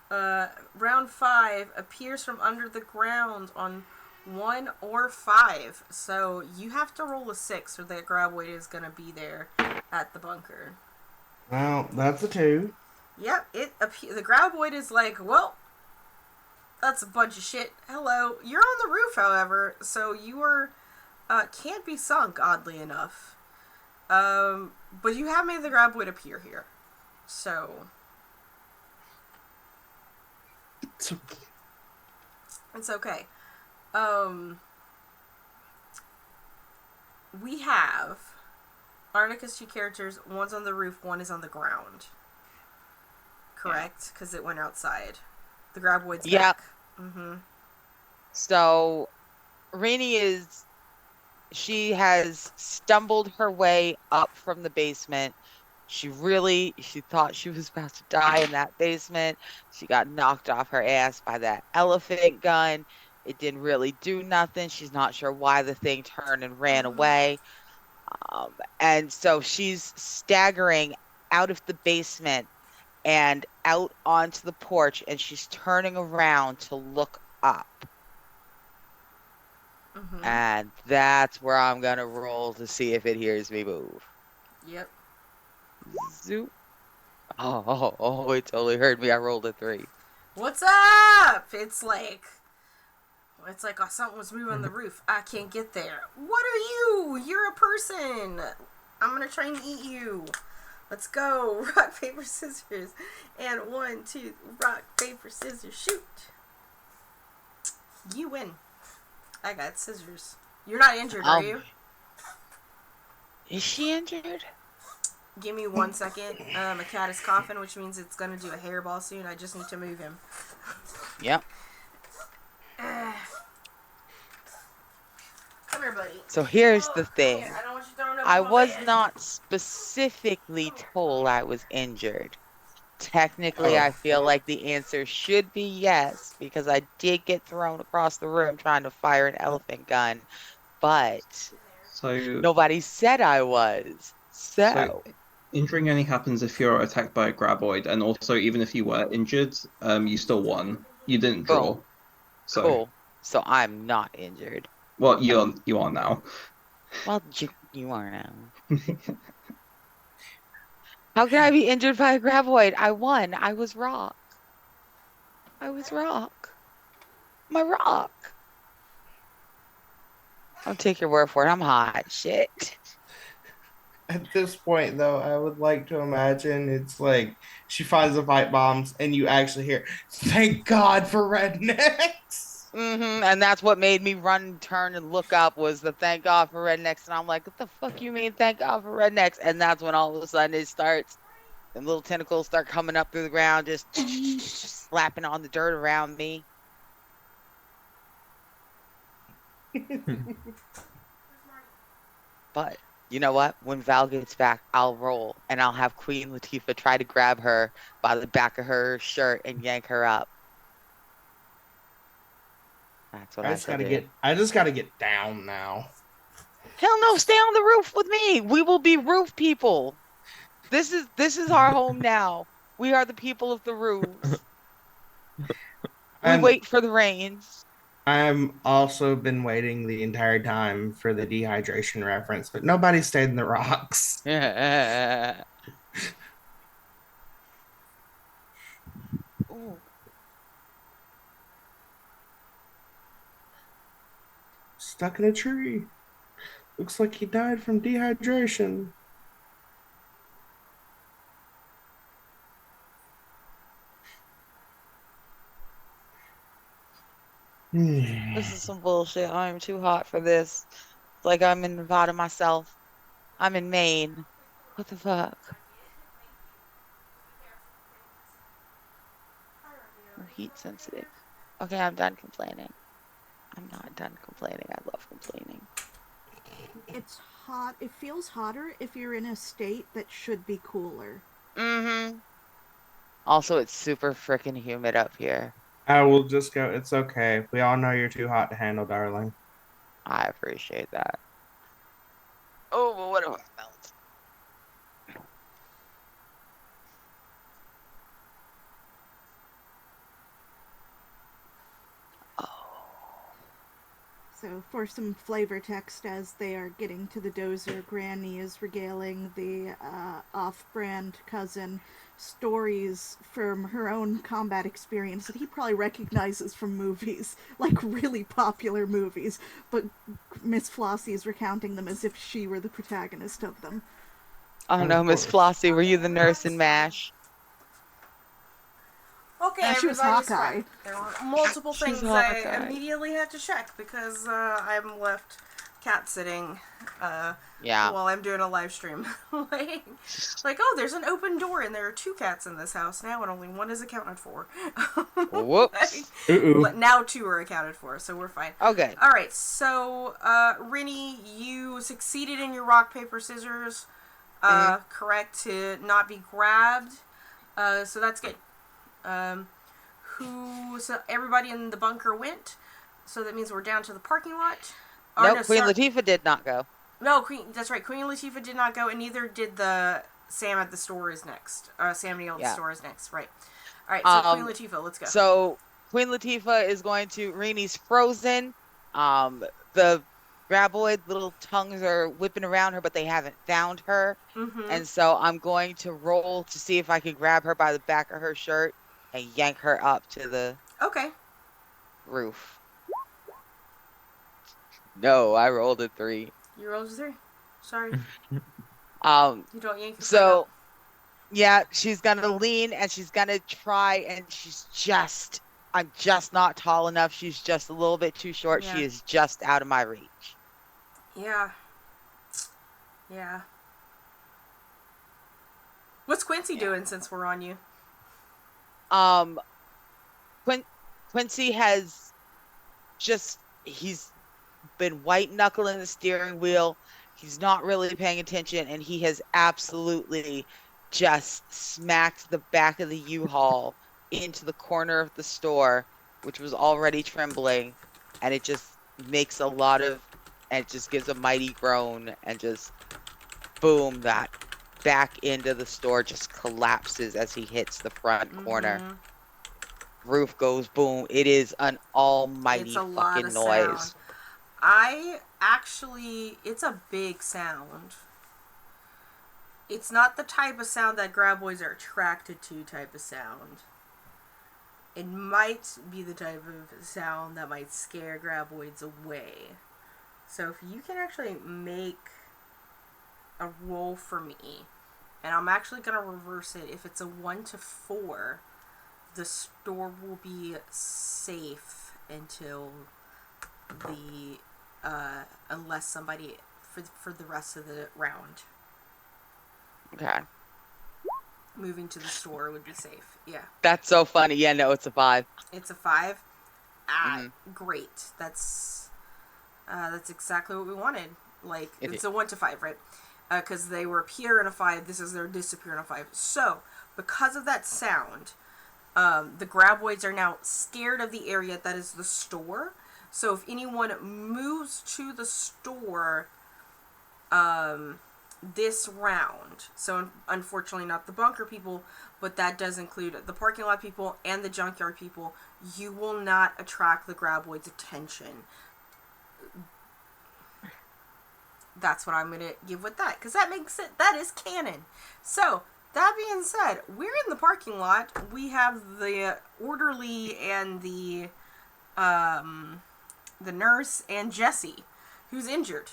Round 5 appears from under the ground on 1 or 5. So you have to roll a 6 or that graboid is going to be there at the bunker. Well, that's a 2. Yep, the graboid is like, well, that's a bunch of shit. Hello. You're on the roof, however, so you are, can't be sunk, oddly enough. But you have made the graboid appear here. So... It's okay. We have Arnica's 2 characters. One's on the roof, 1 is on the ground. Correct? Because it went outside. The graboid's back. Mm-hmm. So, Rainey she has stumbled her way up from the basement. She thought she was about to die in that basement. She got knocked off her ass by that elephant gun. It didn't really do nothing. She's not sure why the thing turned and ran away. And so she's staggering out of the basement and out onto the porch, and she's turning around to look up. Mm-hmm. And that's where I'm going to roll to see if it hears me move. Yep. Zoop. Oh, it totally heard me. I rolled a 3. What's up? It's like something was moving on the roof. I can't get there. What are you? You're a person. I'm gonna try and eat you. Let's go. Rock, paper, scissors. And 1, 2, rock, paper, scissors, shoot. You win. I got scissors. You're not injured, are you? Is she injured? Give me 1 second. A cat is coughing, which means it's gonna do a hairball soon. I just need to move him. Yep. Come here, buddy. So here's the Come thing. here. I don't want you throwing up I on my was bed. not specifically told I was injured. Technically, Oh. I feel like the answer should be yes, because I did get thrown across the room trying to fire an elephant gun, but So, nobody said I was. so So, injuring only happens if you're attacked by a graboid, and also even if you were injured, you still won. You didn't boom, draw. So, cool. So I'm not injured. well, you are now. Well, you are now. How can I be injured by a graboid? I won. I was rock. I was rock. My rock. I'll take your word for it. I'm hot. Shit. At this point, though, I would like to imagine it's like she finds the pipe bombs and you actually hear, thank God for rednecks. And that's what made me run, turn, and look up was the thank God for rednecks. And I'm like, what the fuck you mean thank God for rednecks? And that's when all of a sudden it starts, and little tentacles start coming up through the ground, just slapping on the dirt around me. But you know what? When Val gets back, I'll roll and I'll have Queen Latifah try to grab her by the back of her shirt and yank her up. That's what I shall do. I just gotta get down now. Hell no, stay on the roof with me. We will be roof people. This is our home now. We are the people of the roofs. We And wait for the rains. I'm also been waiting the entire time for the dehydration reference, but nobody stayed in the rocks. Ooh. Stuck in a tree. Looks like he died from dehydration. This is some bullshit. I am too hot for this. It's like I'm in Nevada myself. I'm in Maine. What the fuck? We're heat sensitive. Okay, I'm done complaining. I'm not done complaining. I love complaining. It's hot. It feels hotter if you're in a state that should be cooler. Also, it's super freaking humid up here. I will just go. It's okay. We all know you're too hot to handle, darling. I appreciate that. Oh, but what if I melt? So, for some flavor text, as they are getting to the dozer, Granny is regaling the off-brand cousin stories from her own combat experience that he probably recognizes from movies, like really popular movies, but Miss Flossie is recounting them as if she were the protagonist of them. Oh Of no, Miss course. Flossie, were you the nurse in MASH? Okay, She was everybody's Hawkeye. fine. There were multiple She's things I Hawkeye. immediately had to check because I'm left cat sitting Yeah. while I'm doing a live stream. like, oh, there's an open door and there are 2 cats in this house now and only 1 is accounted for. Whoops. Now 2 are accounted for, so we're fine. Okay. Alright, so, Rinny, you succeeded in your rock, paper, scissors, correct, to not be grabbed. So that's good. So everybody in the bunker went, so that means we're down to the parking lot. Nope, Queen Latifah did not go. No, that's right, Queen Latifah did not go, and neither did the Sam at the store is next. Sam Neill at the store is next, right. Alright, so Queen Latifah, let's go. So, Queen Latifah is going to, Rini's frozen, the graboid little tongues are whipping around her, but they haven't found her, and so I'm going to roll to see if I can grab her by the back of her shirt and yank her up to the roof. No, I rolled a 3. You rolled a 3. Sorry. You don't yank her so, yeah, she's gonna lean and she's gonna try, and I'm just not tall enough. She's just a little bit too short. Yeah. She is just out of my reach. Yeah. Yeah. What's Quincy doing since we're on you? Um, Quincy has he's been white knuckling the steering wheel. He's not really paying attention, and he has absolutely just smacked the back of the U-Haul into the corner of the store, which was already trembling, and it just makes and it just gives a mighty groan, and just boom, that back end of the store just collapses as he hits the front corner. Mm-hmm. Roof goes boom. It is an It's almighty a lot of fucking sound. noise. It's a big sound. It's not the type of sound that graboids are attracted to type of sound. It might be the type of sound that might scare graboids away. So if you can actually make a roll for me, and I'm actually going to reverse it. If it's a 1 to 4, the store will be safe until the unless somebody for the rest of the round. Okay. Moving to the store would be safe. Yeah. That's so funny. Yeah, no, it's a 5. It's a 5. Mm-hmm. Great. That's exactly what we wanted. Like, it's is. a 1 to 5, right? Because they were appear in a 5. This is their disappear in a 5. So, because of that sound, the graboids are now scared of the area that is the store. So if anyone moves to the store this round, so unfortunately not the bunker people, but that does include the parking lot people and the junkyard people, you will not attract the graboids' attention. That's what I'm going to give with that, because that is canon. So, that being said, we're in the parking lot. We have the orderly and the nurse and Jesse, who's injured.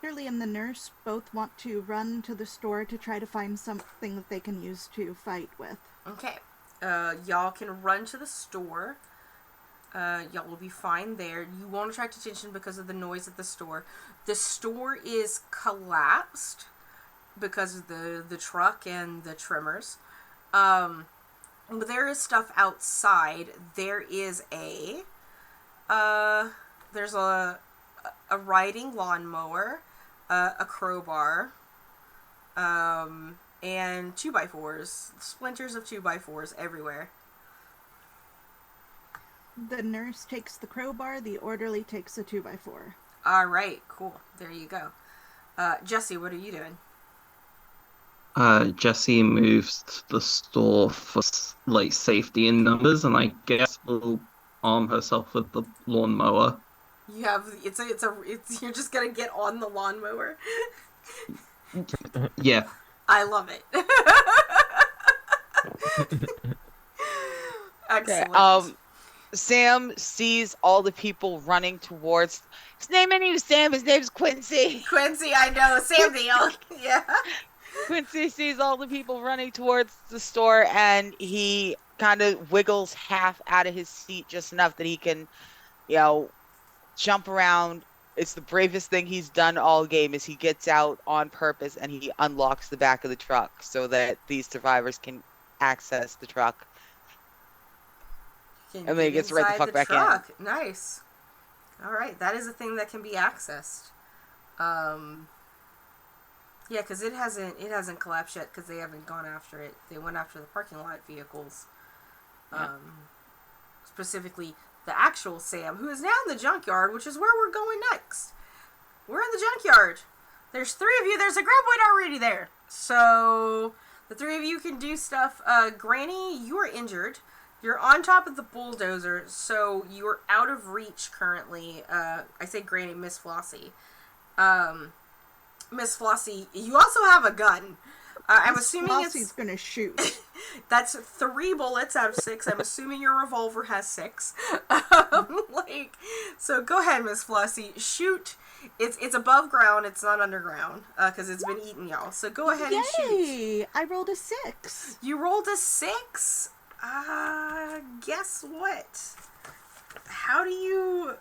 Shirley and the nurse both want to run to the store to try to find something that they can use to fight with. Okay. Y'all can run to the store. Y'all will be fine there. You won't attract attention because of the noise at the store. The store is collapsed because of the truck and the Tremors. But there is stuff outside. There is there's a riding lawnmower, a crowbar, and 2x4s, splinters of 2x4s everywhere. The nurse takes the crowbar, the orderly takes a 2x4. Alright, cool. There you go. Jesse, what are you doing? Jesse moves to the store for like safety in numbers, and I guess will arm herself with the lawnmower. You have you're just gonna get on the lawnmower. Yeah. I love it. Excellent. Okay, Sam sees all the people running towards. His name ain't even Sam. His name's Quincy. Quincy, I know. Sam Deal. Yeah. Quincy sees all the people running towards the store, and he kind of wiggles half out of his seat just enough that he can, jump around. It's the bravest thing he's done all game. Is he gets out on purpose and he unlocks the back of the truck so that these survivors can access the truck. And then he gets right the fuck back in. Nice. All right, that is a thing that can be accessed. Yeah, because it hasn't collapsed yet because they haven't gone after it. They went after the parking lot vehicles. Yeah. Specifically, the actual Sam, who is now in the junkyard, which is where we're going next. We're in the junkyard. There's 3 of you. There's a graboid already there. So, the 3 of you can do stuff. Granny, you are injured. You're on top of the bulldozer, so you're out of reach currently. I say Granny, Miss Flossie. Miss Flossie, you also have a gun. I'm assuming Flossie's gonna shoot. That's 3 bullets out of 6. I'm assuming your revolver has 6. So go ahead, Miss Flossie. Shoot. It's above ground. It's not underground because it's been eating y'all. So go ahead and shoot. Yay! I rolled a 6. You rolled a 6? Guess what? How do you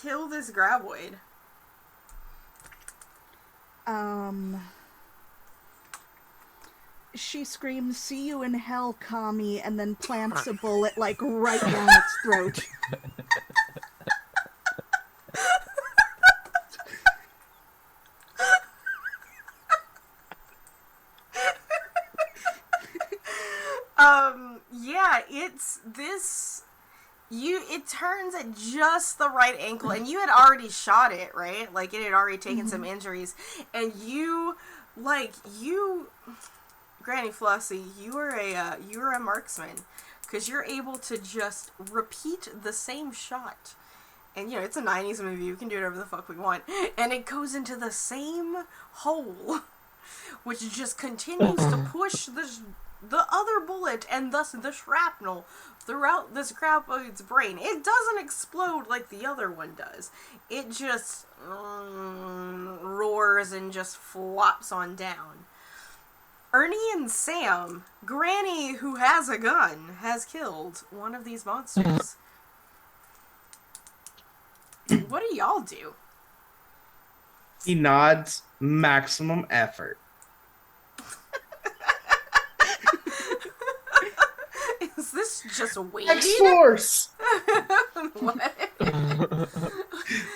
kill this graboid? She screams, "See you in hell, commie," and then plants a bullet, like, right down its throat. Yeah, it's this... It turns at just the right angle, and you had already shot it, right? Like, it had already taken some injuries, and Granny Flossie, you are a marksman, because you're able to just repeat the same shot. And, you know, it's a 90s movie, we can do whatever the fuck we want, and it goes into the same hole, which just continues to push the other bullet, and thus the shrapnel, throughout this graboid's brain. It doesn't explode like the other one does. It just roars and just flops on down. Ernie and Sam, Granny, who has a gun, has killed one of these monsters. What do y'all do? He nods, maximum effort. Is this just weed? X-Force! What?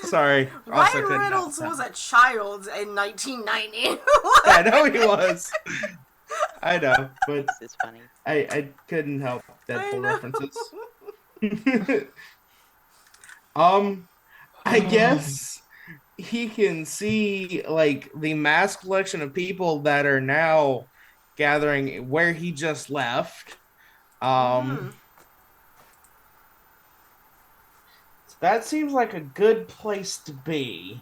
Sorry. Ryan Reynolds was a child in 1990. I know he was. I know, but This is funny. I couldn't help I Deadpool know. references. I guess he can see, like, the mass collection of people that are now gathering where he just left. So that seems like a good place to be.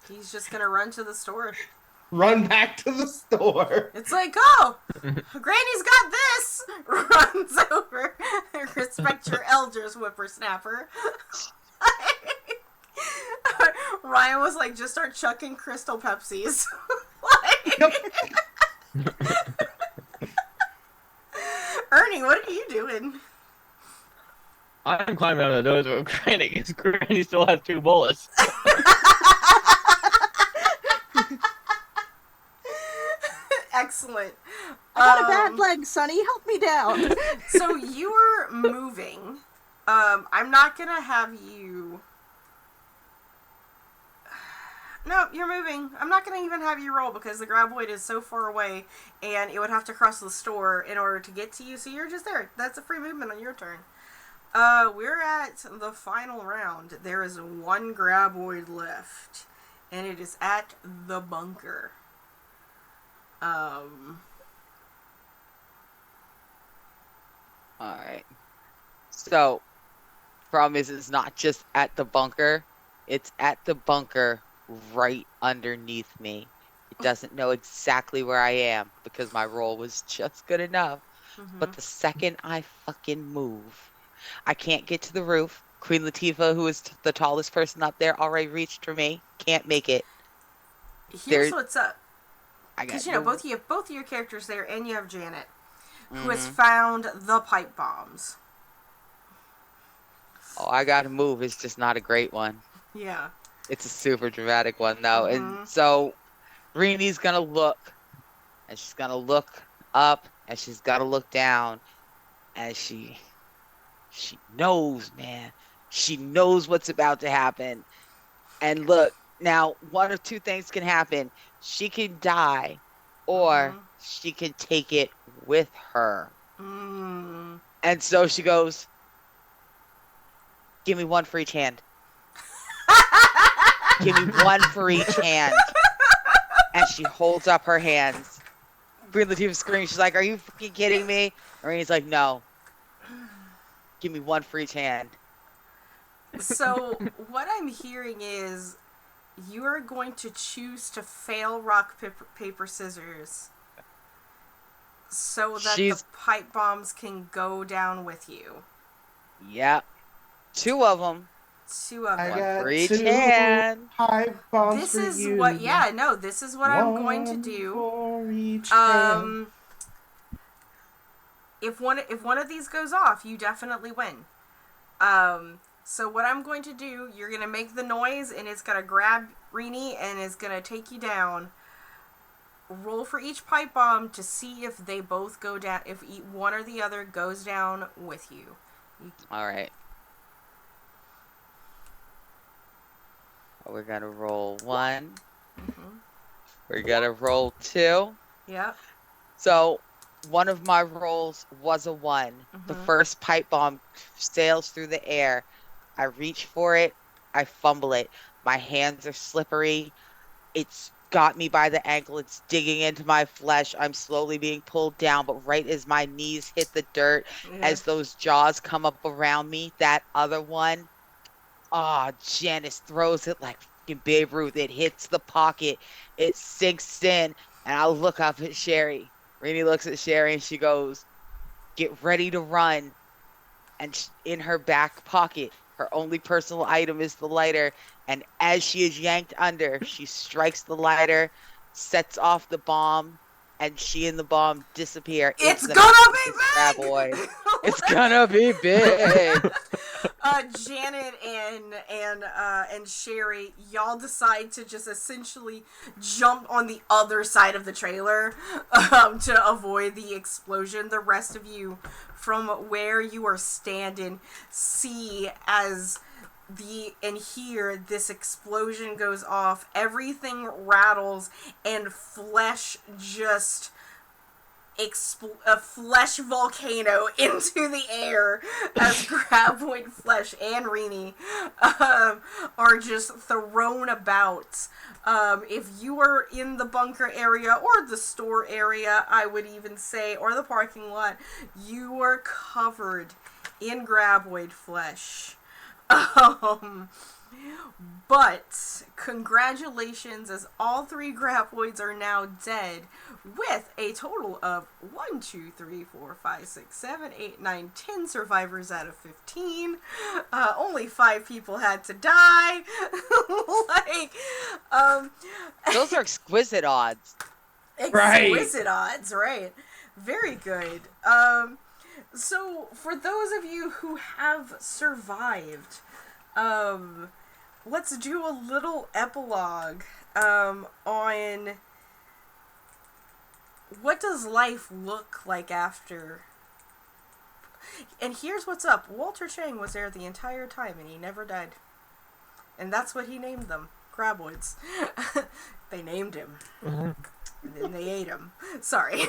He's just gonna run to the store. Run back to the store. It's like, oh, Granny's got this. Runs over. Respect your elders, whippersnapper. Ryan was like, just start chucking Crystal Pepsis. Ernie, what are you doing? I'm climbing on the nose of Granny because Granny still has 2 bullets. Excellent. I got a bad leg, Sonny. Help me down. So you were moving. I'm not gonna have you... No, you're moving. I'm not gonna even have you roll because the graboid is so far away and it would have to cross the store in order to get to you, so you're just there. That's a free movement on your turn. We're at the final round. There is 1 graboid left, and it is at the bunker. Alright. So, problem is, it's not just at the bunker. It's at the bunker right underneath me. It doesn't know exactly where I am because my roll was just good enough. But the second I fucking move, I can't get to the roof. Queen Latifah, who is the tallest person up there, already reached for me. Can't make it. Here's what's up. I got Because, you know, both of your characters there, and you have Janet, who has found the pipe bombs. Oh, I gotta move. It's just not a great one. Yeah. It's a super dramatic one, though. And so, Reenie's gonna look. And she's gonna look up. And she's gotta look down. And she knows, man. She knows what's about to happen. And look, now, one of 2 things can happen. She can die. Or she can take it with her. And so she goes, give me 1 for each hand. Give me 1 for each hand. And she holds up her hands. Queen Latifah screams. She's like, are you fucking kidding me? And he's like, no. Give me 1 for each hand. So, what I'm hearing is you are going to choose to fail rock, paper, scissors so that the pipe bombs can go down with you. Yep. 2 of them. 2 of them. I got for each 2 hand. pipe bombs This for is you. what, yeah, no, this is what I'm going to do. For each hand. If one of these goes off, you definitely win. So what I'm going to do, you're going to make the noise, and it's going to grab Rini, and it's going to take you down. Roll for each pipe bomb to see if they both go down, if one or the other goes down with you. All right. We're gonna roll 1. We're gonna roll 2. Yep. So one of my rolls was a 1. The first pipe bomb sails through the air. I reach for it. I fumble it. My hands are slippery. It's got me by the ankle. It's digging into my flesh. I'm slowly being pulled down, but right as my knees hit the dirt, as those jaws come up around me, that other one, Janice throws it like fucking Babe Ruth. It hits the pocket. It sinks in, and I look up at Sherry. Rainey looks at Sherry, and she goes, "Get ready to run." And in her back pocket, her only personal item is the lighter. And as she is yanked under, she strikes the lighter, sets off the bomb, and she and the bomb disappear. It's gonna be big! It's gonna be big! Janet and Sherry, y'all decide to just essentially jump on the other side of the trailer to avoid the explosion. The rest of you, from where you are standing, see as and hear this explosion goes off. Everything rattles and flesh just a flesh volcano into the air as Graboid Flesh and Rini are just thrown about. If you are in the bunker area or the store area, I would even say, or the parking lot, you are covered in Graboid Flesh. But congratulations, as all 3 Graboids are now dead, with a total of 1, 2, 3, 4, 5, 6, 7, 8, 9, 10 survivors out of 15. Only 5 people had to die. Those are exquisite odds. Exquisite odds, right? Very good. So for those of you who have survived, let's do a little epilogue on what does life look like after. And here's what's up. Walter Chang was there the entire time and he never died. And that's what he named them. Graboids. They named him. And then they ate him. Sorry.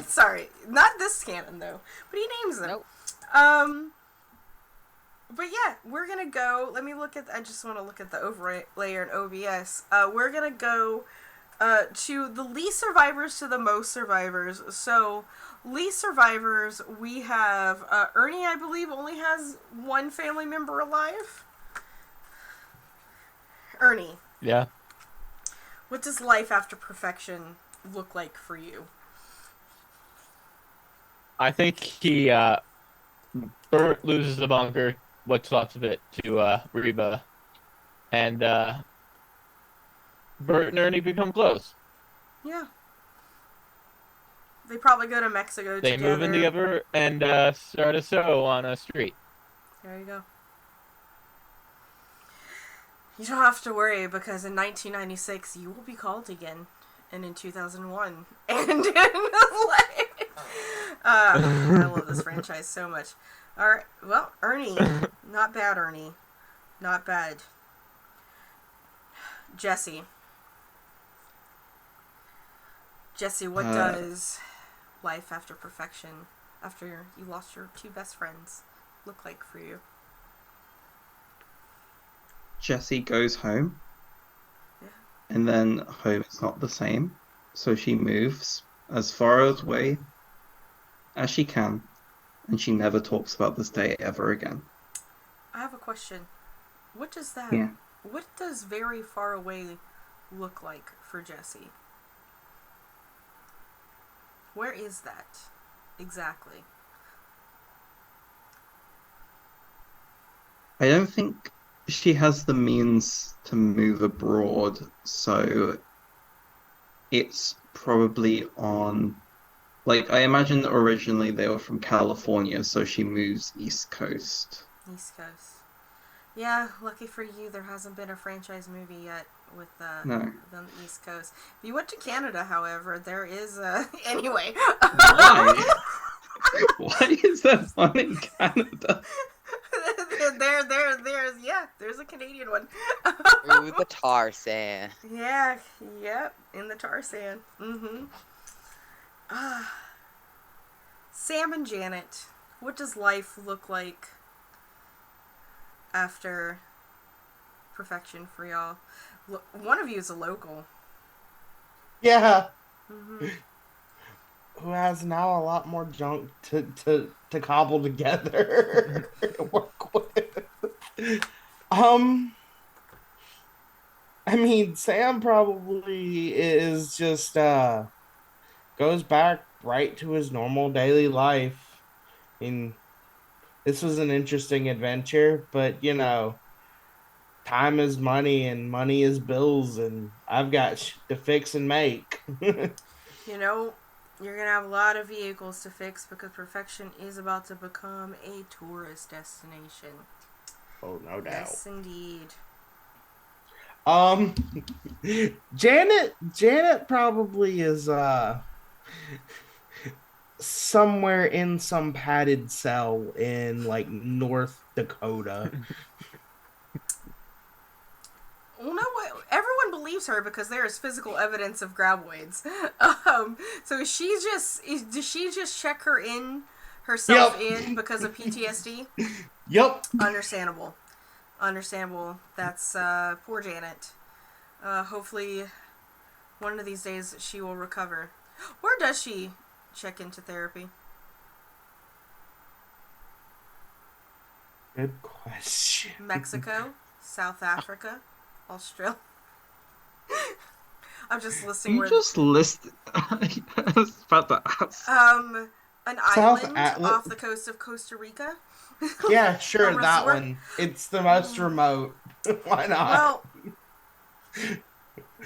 Sorry. Not this canon though. But he names them. Nope. But yeah, we're gonna go. Let me look at. I just want to look at the overlay in OBS. We're gonna go to the least survivors to the most survivors. So, least survivors, we have Ernie. I believe only has 1 family member alive. Ernie. Yeah. What does life after perfection look like for you? I think Bert loses the bunker, what's left of it, to Reba, and Bert and Ernie become close. Yeah. They probably go to Mexico together. They move in together and start a show on a street. There you go. You don't have to worry, because in 1996 you will be called again, and in 2001, and in I love this franchise so much. Alright, well, Ernie. Not bad, Ernie. Not bad. Jesse. Jesse, what does life after perfection, after you lost your 2 best friends, look like for you? Jessie goes home. Yeah. And then home is not the same. So she moves as far away as she can. And she never talks about this day ever again. I have a question. What does that... Yeah. What does very far away look like for Jessie? Where is that exactly? I don't think she has the means to move abroad, so it's probably on Like, I imagine originally they were from California, so she moves East Coast. East Coast. Yeah, lucky for you, there hasn't been a franchise movie yet with No. on the East Coast. If you went to Canada, however, there is anyway. Why? Why is there one in Canada? There's a Canadian one. Through the tar sand. Yeah, yep, in the tar sand. Sam and Janet, what does life look like after perfection for y'all? One of you is a local. Yeah. Who has now a lot more junk to cobble together and work with. I mean, Sam probably is just goes back right to his normal daily life. I mean, this was an interesting adventure, but time is money and money is bills, and I've got to fix and make. You know, you're gonna have a lot of vehicles to fix because perfection is about to become a tourist destination. Oh, no doubt. Yes, indeed. Um, Janet probably is somewhere in some padded cell in like North Dakota. Well, no, everyone believes her because there is physical evidence of graboids. So does she just check herself in because of PTSD? Yep. Understandable. That's poor Janet. Hopefully, one of these days she will recover. Where does she check into therapy? Good question. Mexico, South Africa, Australia. I'm just listing You where. just list. I was about to ask. An South island Atlas. off the coast of Costa Rica. Yeah, sure, A that resort? one. It's the most remote. Why not? Well,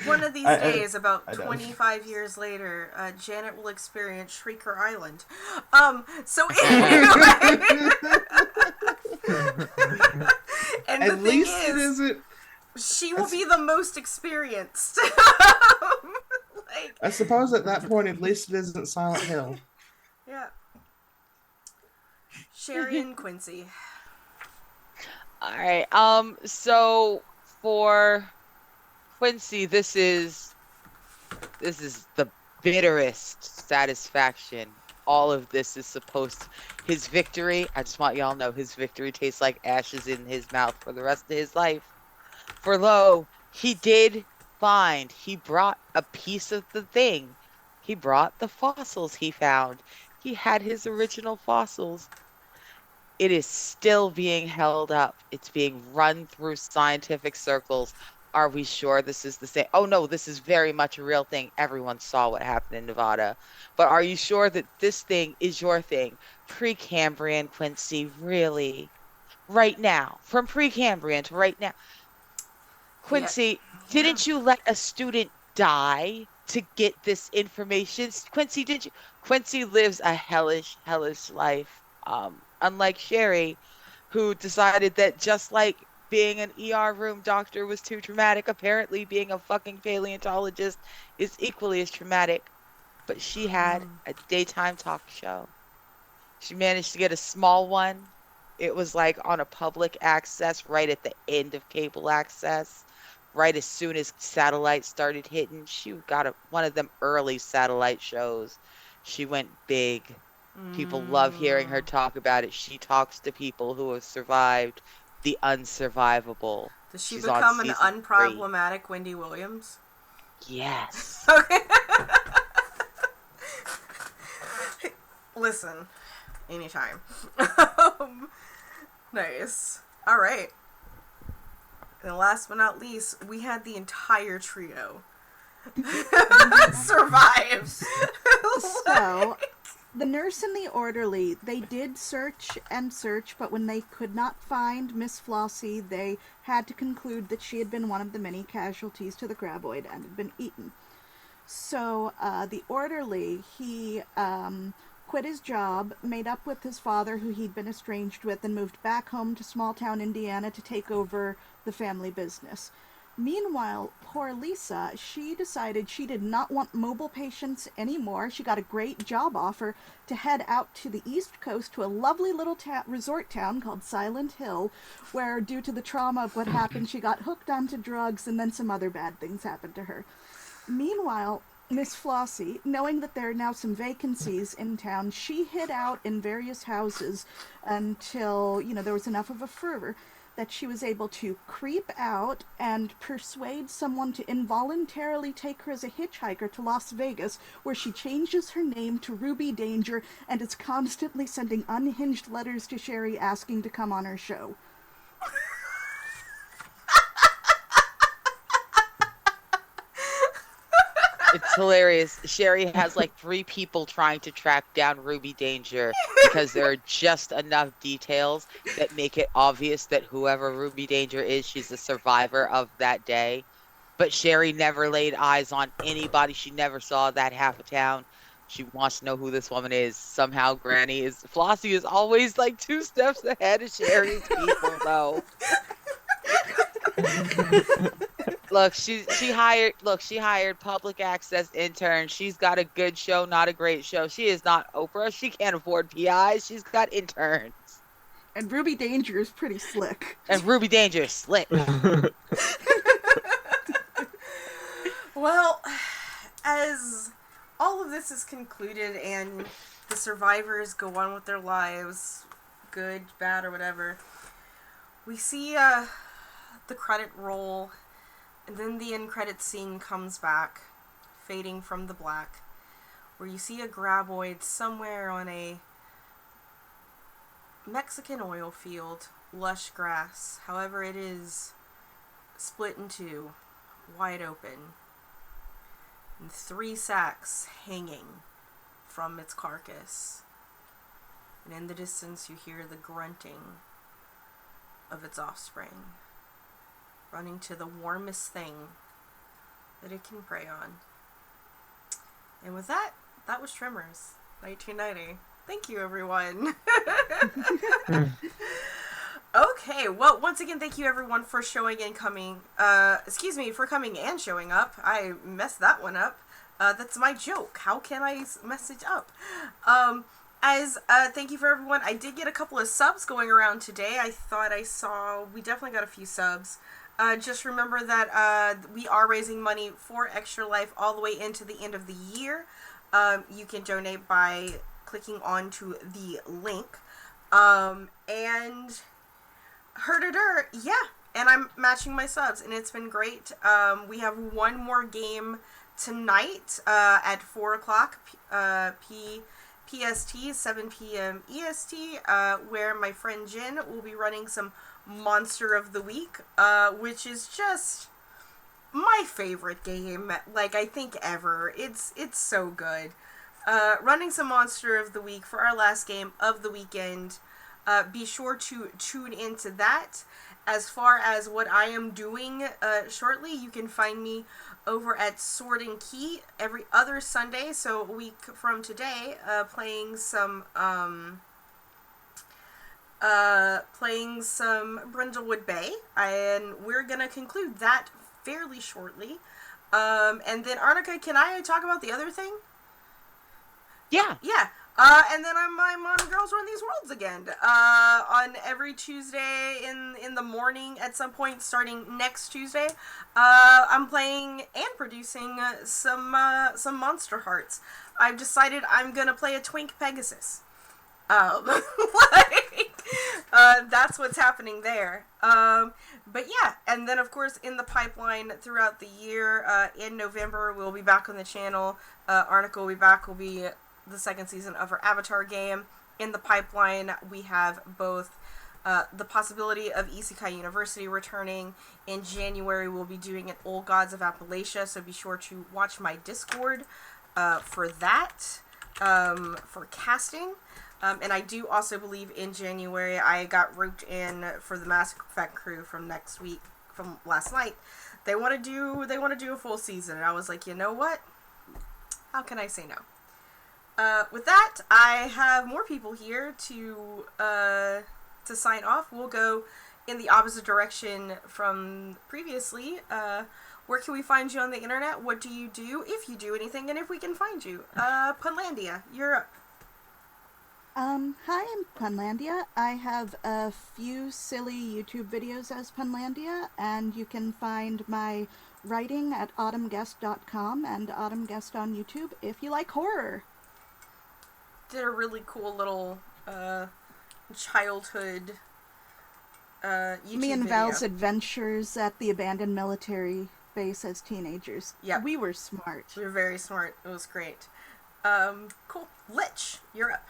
one of these days, about I know. 25 years later, Janet will experience Shrieker Island. So anyway. And At least it isn't. She will be the most experienced. I suppose at that point, at least it isn't Silent Hill. Yeah. Sherry and Quincy. All right. So for Quincy, this is the bitterest satisfaction. All of this is his victory. I just want y'all to know his victory tastes like ashes in his mouth for the rest of his life. For lo, he brought a piece of the thing. He brought the fossils he found. He had his original fossils. It is still being held up. It's being run through scientific circles. Are we sure this is the same? Oh, no, this is very much a real thing. Everyone saw what happened in Nevada. But are you sure that this thing is your thing? Precambrian, Quincy, really? Right now, from Precambrian to right now. Quincy, Yeah. didn't you let a student die to get this information? Quincy, did you? Quincy lives a hellish, hellish life. Unlike Sherry, who decided that just like being an ER room doctor was too traumatic, apparently being a fucking paleontologist is equally as traumatic. But she had a daytime talk show. She managed to get a small one. It was like on a public access right at the end of cable access. Right as soon as satellite started hitting, she got one of them early satellite shows. She went big. People love hearing her talk about it. She talks to people who have survived the unsurvivable. Does she She's on become an season 3. unproblematic Wendy Williams? Yes. Okay. Listen, anytime. Nice. All right. And last but not least, we had the entire trio survives. So, the nurse and the orderly, they did search and search, but when they could not find Miss Flossie, they had to conclude that she had been one of the many casualties to the graboid and had been eaten. So the orderly, he quit his job, made up with his father, who he'd been estranged with, and moved back home to small town Indiana to take over the family business. Meanwhile, poor Lisa, she decided she did not want mobile patients anymore. She got a great job offer to head out to the East Coast to a lovely little resort town called Silent Hill, where, due to the trauma of what happened, she got hooked onto drugs and then some other bad things happened to her. Meanwhile, Miss Flossie, knowing that there are now some vacancies in town, she hid out in various houses until, there was enough of a fervor that she was able to creep out and persuade someone to involuntarily take her as a hitchhiker to Las Vegas, where she changes her name to Ruby Danger and is constantly sending unhinged letters to Sherry asking to come on her show. It's hilarious. Sherry has like 3 people trying to track down Ruby Danger because there are just enough details that make it obvious that whoever Ruby Danger is, she's a survivor of that day. But Sherry never laid eyes on anybody. She never saw that half of town. She wants to know who this woman is. Somehow Flossie is always like 2 steps ahead of Sherry's people, though. Look, she hired public access interns. She's got a good show, not a great show. She is not Oprah. She can't afford PIs. She's got interns. And Ruby Danger is pretty slick. And Ruby Danger is slick. Well, as all of this is concluded and the survivors go on with their lives, good, bad, or whatever, we see the credit roll, and then the end credit scene comes back, fading from the black, where you see a graboid somewhere on a Mexican oil field, lush grass. However, it is split in two, wide open, and 3 sacks hanging from its carcass. And in the distance you hear the grunting of its offspring, running to the warmest thing that it can prey on. And with that, that was Tremors, 1990. Thank you, everyone. Okay, well, once again, thank you, everyone, for showing and coming. For coming and showing up. I messed that one up. That's my joke. How can I mess it up? Thank you for everyone. I did get a couple of subs going around today. I thought I saw, we definitely got a few subs. Just remember that we are raising money for Extra Life all the way into the end of the year. You can donate by clicking onto the link. And herder, yeah, and I'm matching my subs, and it's been great. We have one more game tonight at 4 o'clock PST, 7 p.m. EST, where my friend Jin will be running some Monster of the Week, which is just my favorite game, like, I think ever. It's so good. Running some Monster of the Week for our last game of the weekend. Be sure to tune into that. As far as what I am doing shortly, you can find me over at Sword and Key every other Sunday, so a week from today, playing some Brindlewood Bay, and we're gonna conclude that fairly shortly. And then, Arnica, can I talk about the other thing? Yeah. Yeah. And then I'm on Girls Run These Worlds again, on every Tuesday in the morning at some point starting next Tuesday. I'm playing and producing some Monster Hearts. I've decided I'm gonna play a Twink Pegasus. That's what's happening there. But yeah, and then of course in the pipeline throughout the year, in November we'll be back on the channel. Arnica will be back, will be the second season of our Avatar game. In the pipeline, we have both the possibility of Isekai University returning. In January, we'll be doing an Old Gods of Appalachia, so be sure to watch my Discord for that, for casting. And I do also believe in January, I got roped in for the Mass Effect crew from next week, from last night. They want to do a full season, and I was like, you know what? How can I say no? With that, I have more people here to sign off. We'll go in the opposite direction from previously. Where can we find you on the internet? What do you do, if you do anything, and if we can find you? Punlandia, you're up. Hi, I'm Punlandia. I have a few silly YouTube videos as Punlandia, and you can find my writing at autumnguest.com and autumnguest on YouTube if you like horror. Did a really cool little childhood YouTube Me and video. Val's adventures at the abandoned military base as teenagers. Yeah. We were smart. We were very smart. It was great. Cool. Lich, you're up.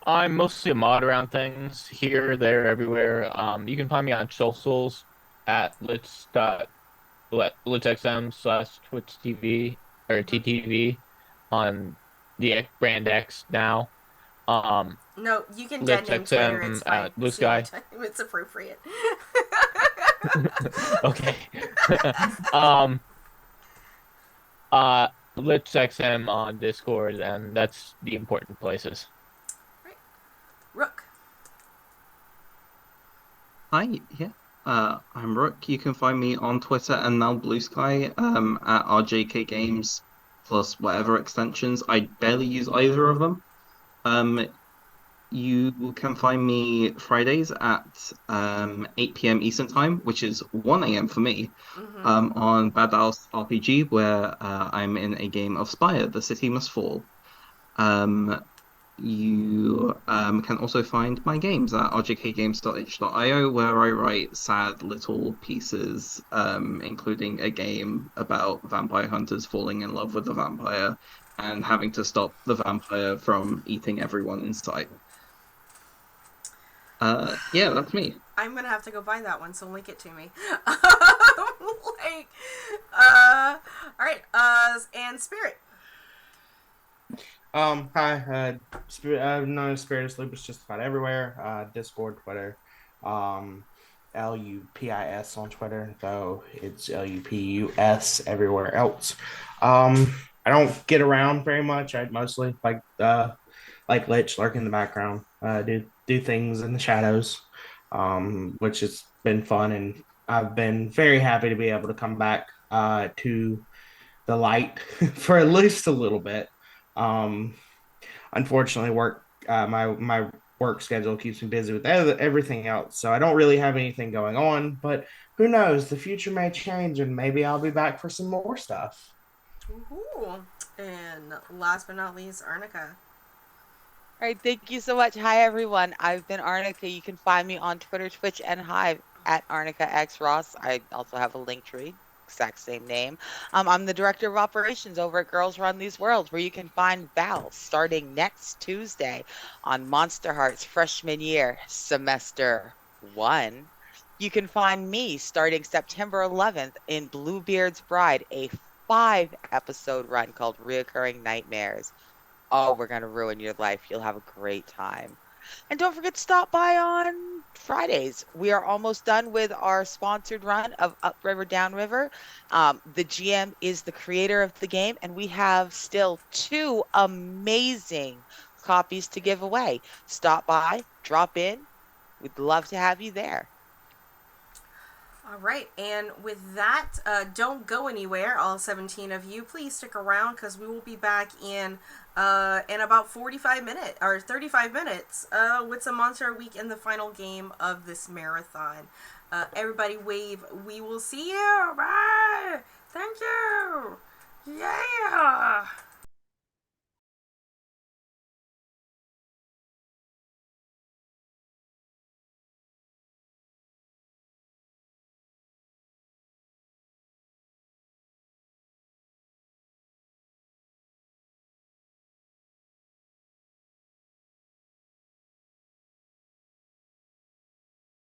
I'm mostly a mod around things here, there, everywhere. You can find me on socials at litxm/Twitch TV or TTV on the brand X now. No, you can dead name Twitter. It's fine. Blue Sky. It's appropriate. Okay. LitchXM on Discord, and that's the important places. Right. Rook. Hi, yeah. I'm Rook. You can find me on Twitter and now Blue Sky at RJK Games plus whatever extensions. I barely use either of them. You can find me Fridays at 8 p.m. Eastern Time, which is 1 a.m. for me, on Bad House RPG, where I'm in a game of Spire, The City Must Fall. You can also find my games at rjkgames.itch.io, where I write sad little pieces, including a game about vampire hunters falling in love with a vampire and having to stop the vampire from eating everyone in sight. Yeah, that's me. I'm gonna have to go buy that one, so link it to me. Alright, and Spirit. Hi, Spirit, I've known Spirit of Lupus just about everywhere. Discord, Twitter, LUPIS on Twitter, though it's LUPUS everywhere else. I don't get around very much. I mostly like Lich, lurk in the background, do things in the shadows, which has been fun, and I've been very happy to be able to come back to the light for at least a little bit. Um, Unfortunately, my work schedule keeps me busy with everything else, so I don't really have anything going on. But who knows? The future may change, and maybe I'll be back for some more stuff. Ooh. And last but not least, Arnica. All right, thank you so much. Hi, everyone. I've been Arnica. You can find me on Twitter, Twitch, and Hive at Arnica X Ross. I also have a link tree, exact same name. I'm the director of operations over at Girls Run These Worlds, where you can find Val starting next Tuesday on Monster Hearts Freshman Year, Semester 1. You can find me starting September 11th in Bluebeard's Bride, a 5-episode run called Reoccurring Nightmares. Oh, we're going to ruin your life. You'll have a great time. And don't forget to stop by on Fridays. We are almost done with our sponsored run of Upriver Downriver. The GM is the creator of the game, and we have still 2 amazing copies to give away. Stop by, drop in. We'd love to have you there. All right, and with that, don't go anywhere, all 17 of you. Please stick around, because we will be back in about 45 minutes, or 35 minutes, with some Monster Week in the final game of this marathon. Everybody wave. We will see you. Bye. Thank you. Yeah.